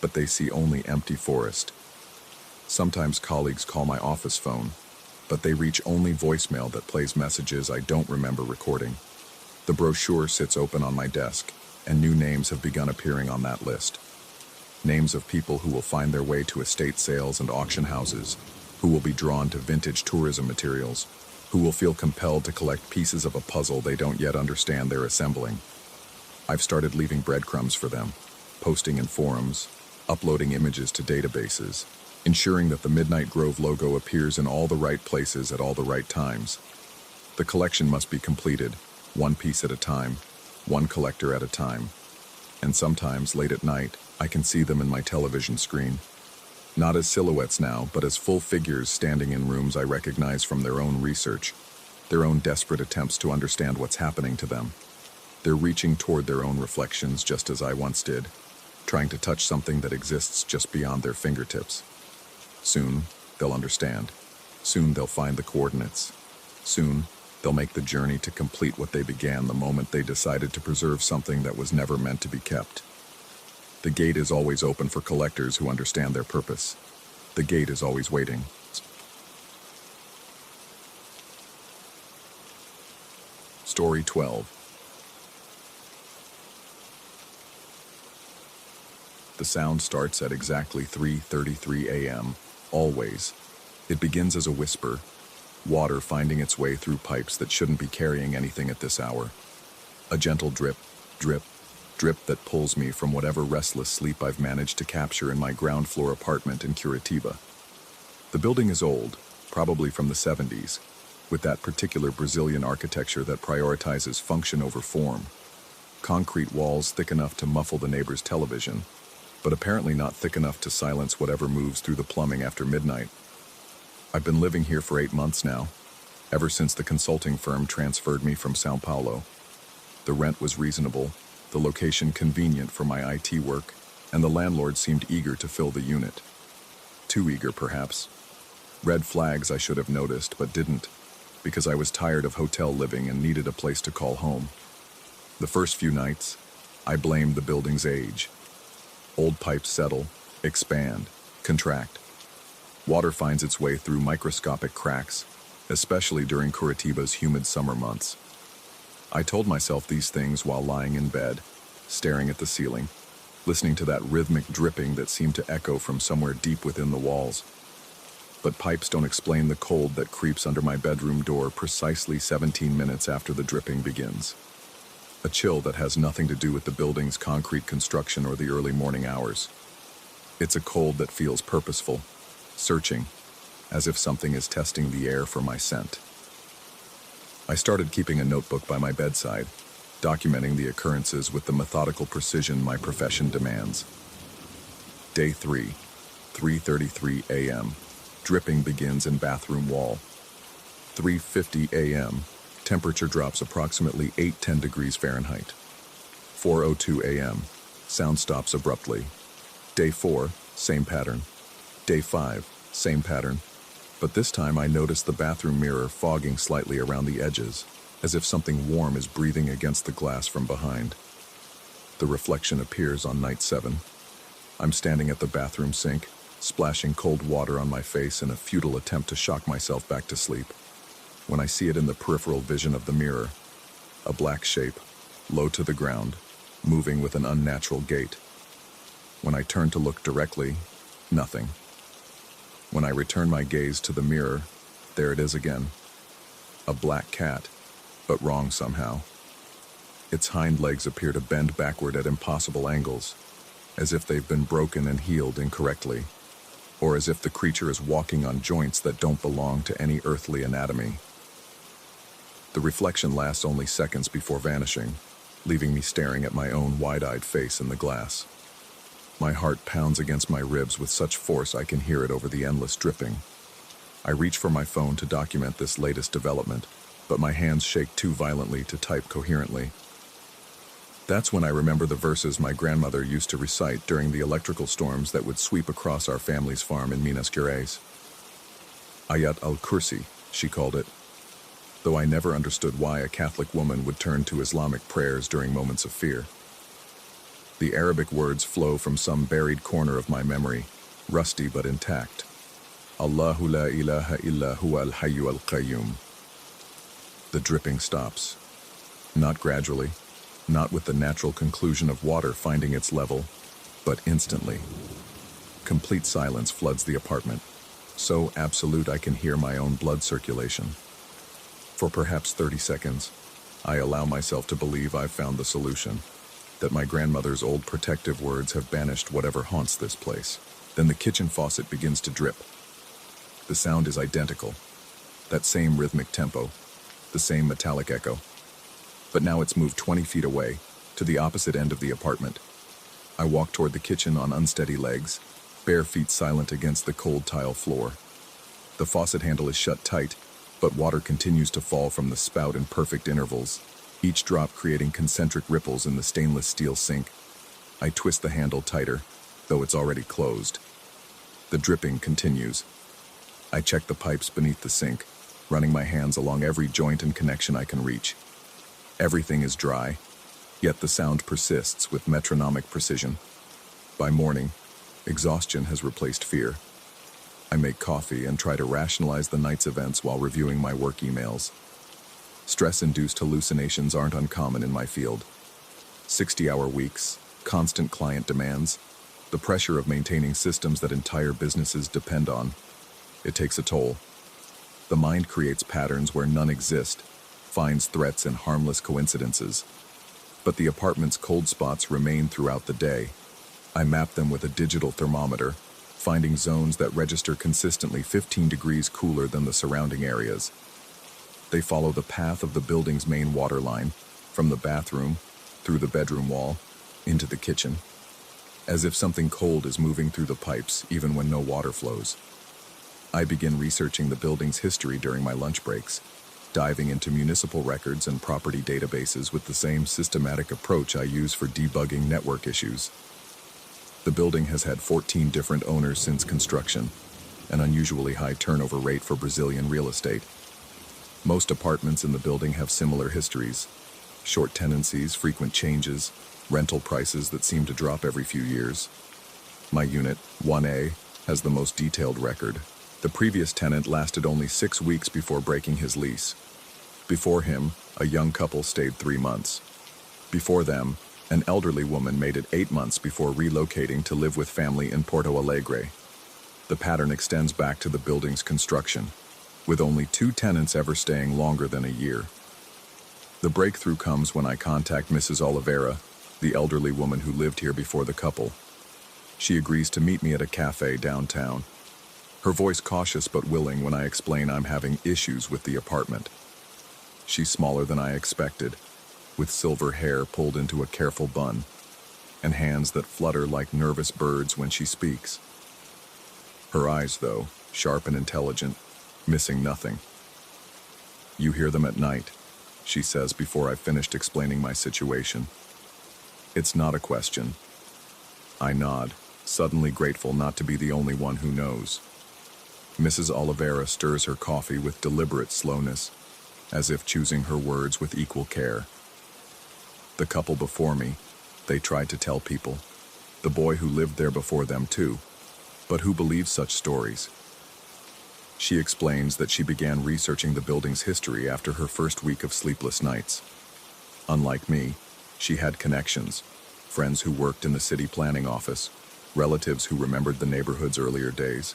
but they see only empty forest. Sometimes colleagues call my office phone, but they reach only voicemail that plays messages I don't remember recording. The brochure sits open on my desk, and new names have begun appearing on that list. Names of people who will find their way to estate sales and auction houses, who will be drawn to vintage tourism materials, who will feel compelled to collect pieces of a puzzle they don't yet understand they're assembling. I've started leaving breadcrumbs for them, posting in forums, uploading images to databases, ensuring that the Midnight Grove logo appears in all the right places at all the right times. The collection must be completed, one piece at a time, one collector at a time. And sometimes, late at night, I can see them in my television screen. Not as silhouettes now, but as full figures standing in rooms I recognize from their own research, their own desperate attempts to understand what's happening to them. They're reaching toward their own reflections just as I once did, trying to touch something that exists just beyond their fingertips. Soon, they'll understand. Soon, they'll find the coordinates. Soon, they'll make the journey to complete what they began the moment they decided to preserve something that was never meant to be kept. The gate is always open for collectors who understand their purpose. The gate is always waiting. Story 12. The sound starts at exactly 3:33 a.m., always. It begins as a whisper, water finding its way through pipes that shouldn't be carrying anything at this hour. A gentle drip, drip, drip that pulls me from whatever restless sleep I've managed to capture in my ground floor apartment in Curitiba. The building is old, probably from the 70s, with that particular Brazilian architecture that prioritizes function over form. Concrete walls thick enough to muffle the neighbor's television, but apparently not thick enough to silence whatever moves through the plumbing after midnight. I've been living here for 8 months now, ever since the consulting firm transferred me from São Paulo. The rent was reasonable, the location convenient for my IT work, and the landlord seemed eager to fill the unit. Too eager, perhaps. Red flags I should have noticed, but didn't, because I was tired of hotel living and needed a place to call home. The first few nights, I blamed the building's age. Old pipes settle, expand, contract. Water finds its way through microscopic cracks, especially during Curitiba's humid summer months. I told myself these things while lying in bed, staring at the ceiling, listening to that rhythmic dripping that seemed to echo from somewhere deep within the walls. But pipes don't explain the cold that creeps under my bedroom door precisely 17 minutes after the dripping begins. A chill that has nothing to do with the building's concrete construction or the early morning hours. It's a cold that feels purposeful, searching, as if something is testing the air for my scent. I started keeping a notebook by my bedside, documenting the occurrences with the methodical precision my profession demands. Day 3, 3:33 a.m. Dripping begins in bathroom wall. 3:50 a.m. Temperature drops approximately 8-10 degrees Fahrenheit. 4:02 a.m. Sound stops abruptly. Day 4, same pattern. Day 5, same pattern. But this time I notice the bathroom mirror fogging slightly around the edges, as if something warm is breathing against the glass from behind. The reflection appears on night 7. I'm standing at the bathroom sink, splashing cold water on my face in a futile attempt to shock myself back to sleep. When I see it in the peripheral vision of the mirror, a black shape, low to the ground, moving with an unnatural gait. When I turn to look directly, nothing. When I return my gaze to the mirror, there it is again. A black cat, but wrong somehow. Its hind legs appear to bend backward at impossible angles, as if they've been broken and healed incorrectly, or as if the creature is walking on joints that don't belong to any earthly anatomy. The reflection lasts only seconds before vanishing, leaving me staring at my own wide-eyed face in the glass. My heart pounds against my ribs with such force I can hear it over the endless dripping. I reach for my phone to document this latest development, but my hands shake too violently to type coherently. That's when I remember the verses my grandmother used to recite during the electrical storms that would sweep across our family's farm in Minas Gerais. Ayat al-Kursi, she called it, though I never understood why a Catholic woman would turn to Islamic prayers during moments of fear. The Arabic words flow from some buried corner of my memory, rusty but intact. Allahu la ilaha illa huwa al-hayyu al-qayyum. The dripping stops. Not gradually, not with the natural conclusion of water finding its level, but instantly. Complete silence floods the apartment, so absolute I can hear my own blood circulation. For perhaps 30 seconds, I allow myself to believe I've found the solution, that my grandmother's old protective words have banished whatever haunts this place. Then the kitchen faucet begins to drip. The sound is identical, that same rhythmic tempo, the same metallic echo. But now it's moved 20 feet away, to the opposite end of the apartment. I walk toward the kitchen on unsteady legs, bare feet silent against the cold tile floor. The faucet handle is shut tight, but water continues to fall from the spout in perfect intervals, each drop creating concentric ripples in the stainless steel sink. I twist the handle tighter, though it's already closed. The dripping continues. I check the pipes beneath the sink, running my hands along every joint and connection I can reach. Everything is dry, yet the sound persists with metronomic precision. By morning, exhaustion has replaced fear. I make coffee and try to rationalize the night's events while reviewing my work emails. Stress-induced hallucinations aren't uncommon in my field. 60-hour weeks, constant client demands, the pressure of maintaining systems that entire businesses depend on. It takes a toll. The mind creates patterns where none exist, finds threats in harmless coincidences. But the apartment's cold spots remain throughout the day. I map them with a digital thermometer, finding zones that register consistently 15 degrees cooler than the surrounding areas. They follow the path of the building's main water line, from the bathroom, through the bedroom wall, into the kitchen, as if something cold is moving through the pipes even when no water flows. I begin researching the building's history during my lunch breaks, diving into municipal records and property databases with the same systematic approach I use for debugging network issues. The building has had 14 different owners since construction, an unusually high turnover rate for Brazilian real estate. Most apartments in the building have similar histories: short tenancies, frequent changes, rental prices that seem to drop every few years. My unit, 1A, has the most detailed record. The previous tenant lasted only 6 weeks before breaking his lease. Before him, a young couple stayed 3 months. Before them, an elderly woman made it 8 months before relocating to live with family in Porto Alegre. The pattern extends back to the building's construction, with only 2 tenants ever staying longer than a year. The breakthrough comes when I contact Mrs. Oliveira, the elderly woman who lived here before the couple. She agrees to meet me at a cafe downtown, her voice cautious but willing when I explain I'm having issues with the apartment. She's smaller than I expected, with silver hair pulled into a careful bun, and hands that flutter like nervous birds when she speaks. Her eyes, though, sharp and intelligent, missing nothing. "You hear them at night," she says before I've finished explaining my situation. It's not a question. I nod, suddenly grateful not to be the only one who knows. Mrs. Oliveira stirs her coffee with deliberate slowness, as if choosing her words with equal care. The couple before me, they tried to tell people. The boy who lived there before them too. But who believes such stories? She explains that she began researching the building's history after her first week of sleepless nights. Unlike me, she had connections, friends who worked in the city planning office, relatives who remembered the neighborhood's earlier days.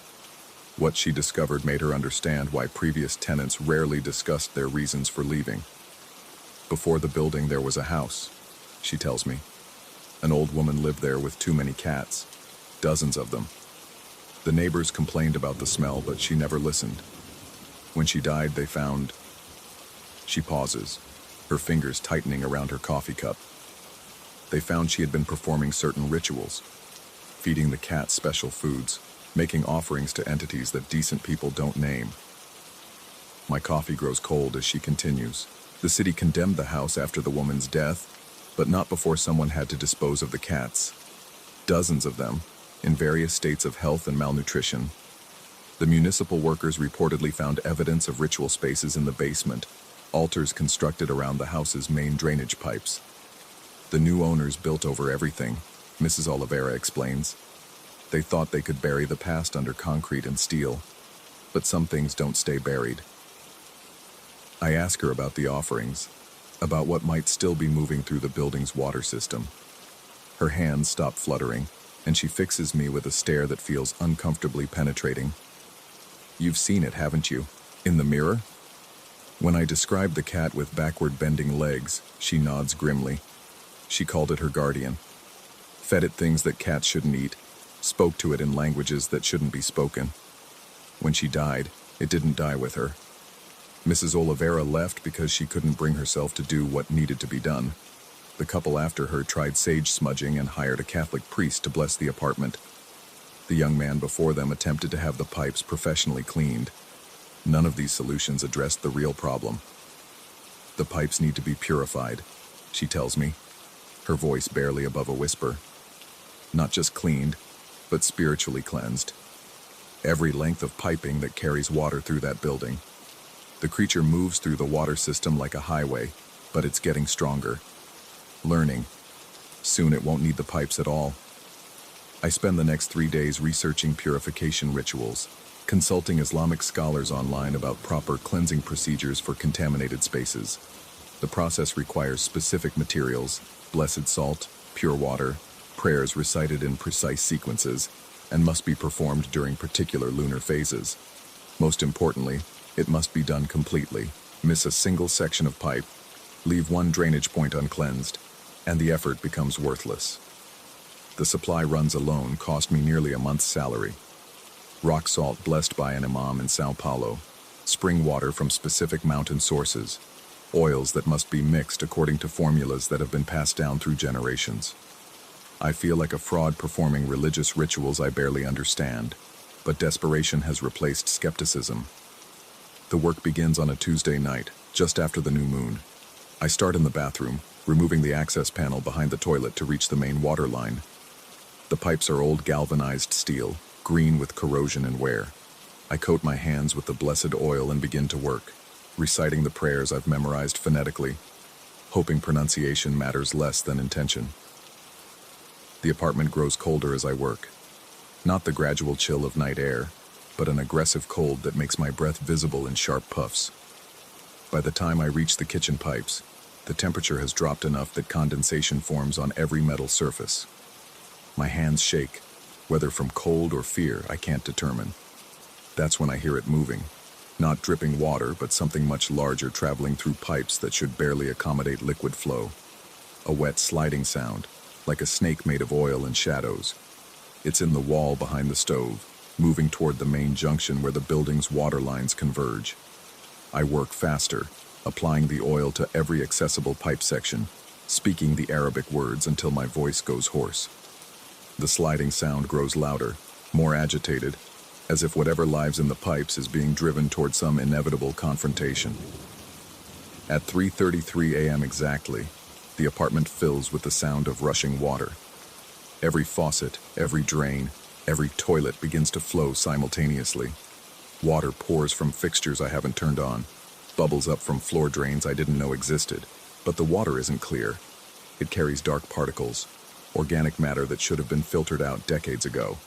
What she discovered made her understand why previous tenants rarely discussed their reasons for leaving. Before the building there was a house, she tells me. An old woman lived there with too many cats, dozens of them. The neighbors complained about the smell, but she never listened. When she died, they found... She pauses, her fingers tightening around her coffee cup. They found she had been performing certain rituals, feeding the cats special foods, making offerings to entities that decent people don't name. My coffee grows cold as she continues. The city condemned the house after the woman's death, but not before someone had to dispose of the cats. Dozens of them, in various states of health and malnutrition. The municipal workers reportedly found evidence of ritual spaces in the basement, altars constructed around the house's main drainage pipes. The new owners built over everything, Mrs. Oliveira explains. They thought they could bury the past under concrete and steel, but some things don't stay buried. I ask her about the offerings, about what might still be moving through the building's water system. Her hands stop fluttering, and she fixes me with a stare that feels uncomfortably penetrating. "You've seen it, haven't you? In the mirror?" When I describe the cat with backward-bending legs, she nods grimly. She called it her guardian, fed it things that cats shouldn't eat, spoke to it in languages that shouldn't be spoken. When she died, it didn't die with her. Mrs. Oliveira left because she couldn't bring herself to do what needed to be done. The couple after her tried sage smudging and hired a Catholic priest to bless the apartment. The young man before them attempted to have the pipes professionally cleaned. None of these solutions addressed the real problem. "The pipes need to be purified," she tells me, her voice barely above a whisper. "Not just cleaned, but spiritually cleansed. Every length of piping that carries water through that building. The creature moves through the water system like a highway, but it's getting stronger. Learning. Soon it won't need the pipes at all." I spend the next 3 days researching purification rituals, consulting Islamic scholars online about proper cleansing procedures for contaminated spaces. The process requires specific materials, blessed salt, pure water, prayers recited in precise sequences, and must be performed during particular lunar phases. Most importantly, it must be done completely. Miss a single section of pipe, leave one drainage point uncleansed, and the effort becomes worthless. The supply runs alone cost me nearly a month's salary. Rock salt blessed by an imam in Sao Paulo, spring water from specific mountain sources, oils that must be mixed according to formulas that have been passed down through generations. I feel like a fraud performing religious rituals I barely understand, but desperation has replaced skepticism. The work begins on a Tuesday night, just after the new moon. I start in the bathroom, removing the access panel behind the toilet to reach the main water line. The pipes are old galvanized steel, green with corrosion and wear. I coat my hands with the blessed oil and begin to work, reciting the prayers I've memorized phonetically, hoping pronunciation matters less than intention. The apartment grows colder as I work. Not the gradual chill of night air, but an aggressive cold that makes my breath visible in sharp puffs. By the time I reach the kitchen pipes, the temperature has dropped enough that condensation forms on every metal surface. My hands shake, whether from cold or fear, I can't determine. That's when I hear it moving. Not dripping water, but something much larger traveling through pipes that should barely accommodate liquid flow. A wet sliding sound, like a snake made of oil and shadows. It's in the wall behind the stove, moving toward the main junction where the building's water lines converge. I work faster, applying the oil to every accessible pipe section, speaking the Arabic words until my voice goes hoarse. The sliding sound grows louder, more agitated, as if whatever lies in the pipes is being driven toward some inevitable confrontation. At 3:33 a.m. exactly, the apartment fills with the sound of rushing water. Every faucet, every drain, every toilet begins to flow simultaneously. Water pours from fixtures I haven't turned on, bubbles up from floor drains I didn't know existed. But the water isn't clear. It carries dark particles, organic matter that should have been filtered out decades ago.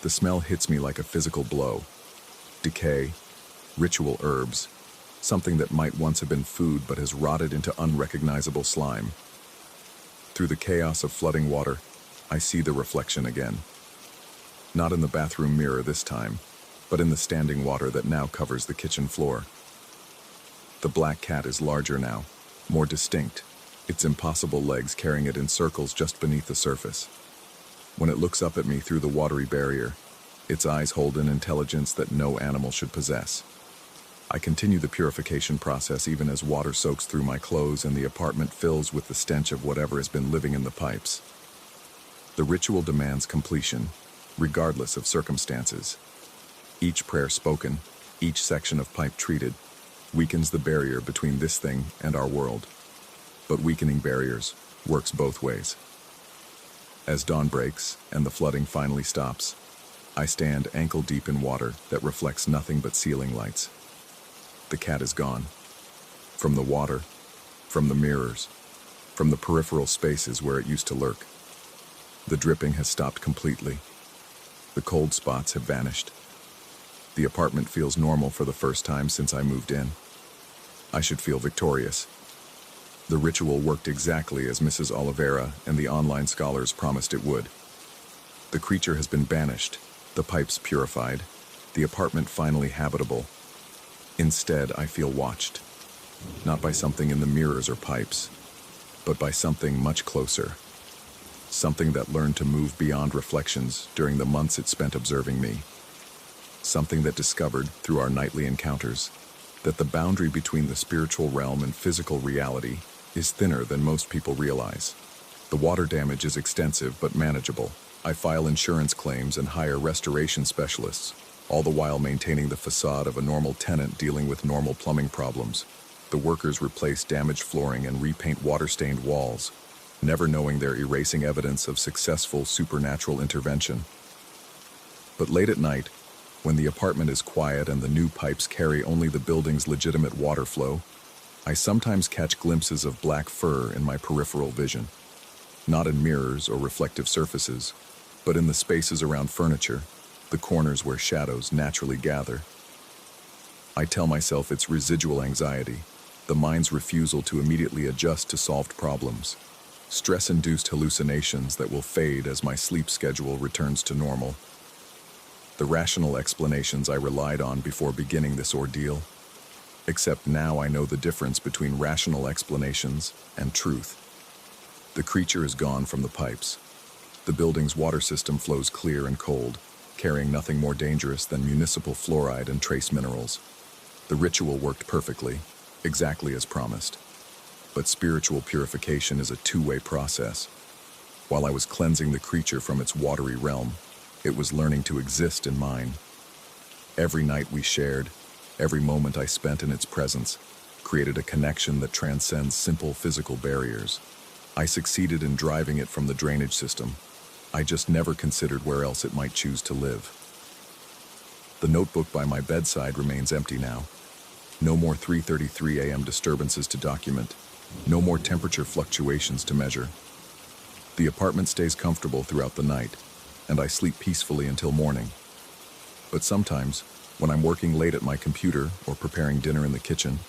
The smell hits me like a physical blow. Decay, ritual herbs, something that might once have been food but has rotted into unrecognizable slime. Through the chaos of flooding water, I see the reflection again. Not in the bathroom mirror this time, but in the standing water that now covers the kitchen floor. The black cat is larger now, more distinct, its impossible legs carrying it in circles just beneath the surface. When it looks up at me through the watery barrier, its eyes hold an intelligence that no animal should possess. I continue the purification process even as water soaks through my clothes and the apartment fills with the stench of whatever has been living in the pipes. The ritual demands completion, regardless of circumstances. Each prayer spoken, each section of pipe treated, weakens the barrier between this thing and our world. But weakening barriers works both ways. As dawn breaks and the flooding finally stops, I stand ankle-deep in water that reflects nothing but ceiling lights. The cat is gone. From the water, from the mirrors, from the peripheral spaces where it used to lurk. The dripping has stopped completely. The cold spots have vanished. The apartment feels normal for the first time since I moved in. I should feel victorious. The ritual worked exactly as Mrs. Oliveira and the online scholars promised it would. The creature has been banished, the pipes purified, the apartment finally habitable. Instead, I feel watched. Not by something in the mirrors or pipes, but by something much closer. Something that learned to move beyond reflections during the months it spent observing me. Something that discovered, through our nightly encounters, that the boundary between the spiritual realm and physical reality is thinner than most people realize. The water damage is extensive but manageable. I file insurance claims and hire restoration specialists, all the while maintaining the facade of a normal tenant dealing with normal plumbing problems. The workers replace damaged flooring and repaint water-stained walls, never knowing they're erasing evidence of successful supernatural intervention. But late at night, when the apartment is quiet and the new pipes carry only the building's legitimate water flow, I sometimes catch glimpses of black fur in my peripheral vision. Not in mirrors or reflective surfaces, but in the spaces around furniture, the corners where shadows naturally gather. I tell myself it's residual anxiety, the mind's refusal to immediately adjust to solved problems. Stress-induced hallucinations that will fade as my sleep schedule returns to normal. The rational explanations I relied on before beginning this ordeal. Except now I know the difference between rational explanations and truth. The creature is gone from the pipes. The building's water system flows clear and cold, carrying nothing more dangerous than municipal fluoride and trace minerals. The ritual worked perfectly, exactly as promised. But spiritual purification is a two-way process. While I was cleansing the creature from its watery realm, it was learning to exist in mine. Every night we shared, every moment I spent in its presence, created a connection that transcends simple physical barriers. I succeeded in driving it from the drainage system. I just never considered where else it might choose to live. The notebook by my bedside remains empty now. No more 3:33 a.m. disturbances to document. No more temperature fluctuations to measure. The apartment stays comfortable throughout the night, and I sleep peacefully until morning. But sometimes, when I'm working late at my computer or preparing dinner in the kitchen,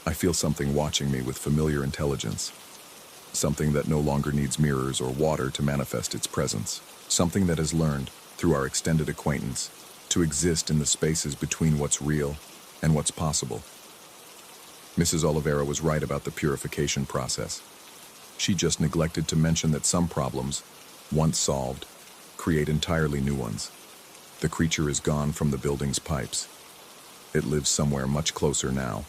I feel something watching me with familiar intelligence. Something that no longer needs mirrors or water to manifest its presence. Something that has learned, through our extended acquaintance, to exist in the spaces between what's real and what's possible. Mrs. Oliveira was right about the purification process. She just neglected to mention that some problems, once solved, create entirely new ones. The creature is gone from the building's pipes. It lives somewhere much closer now,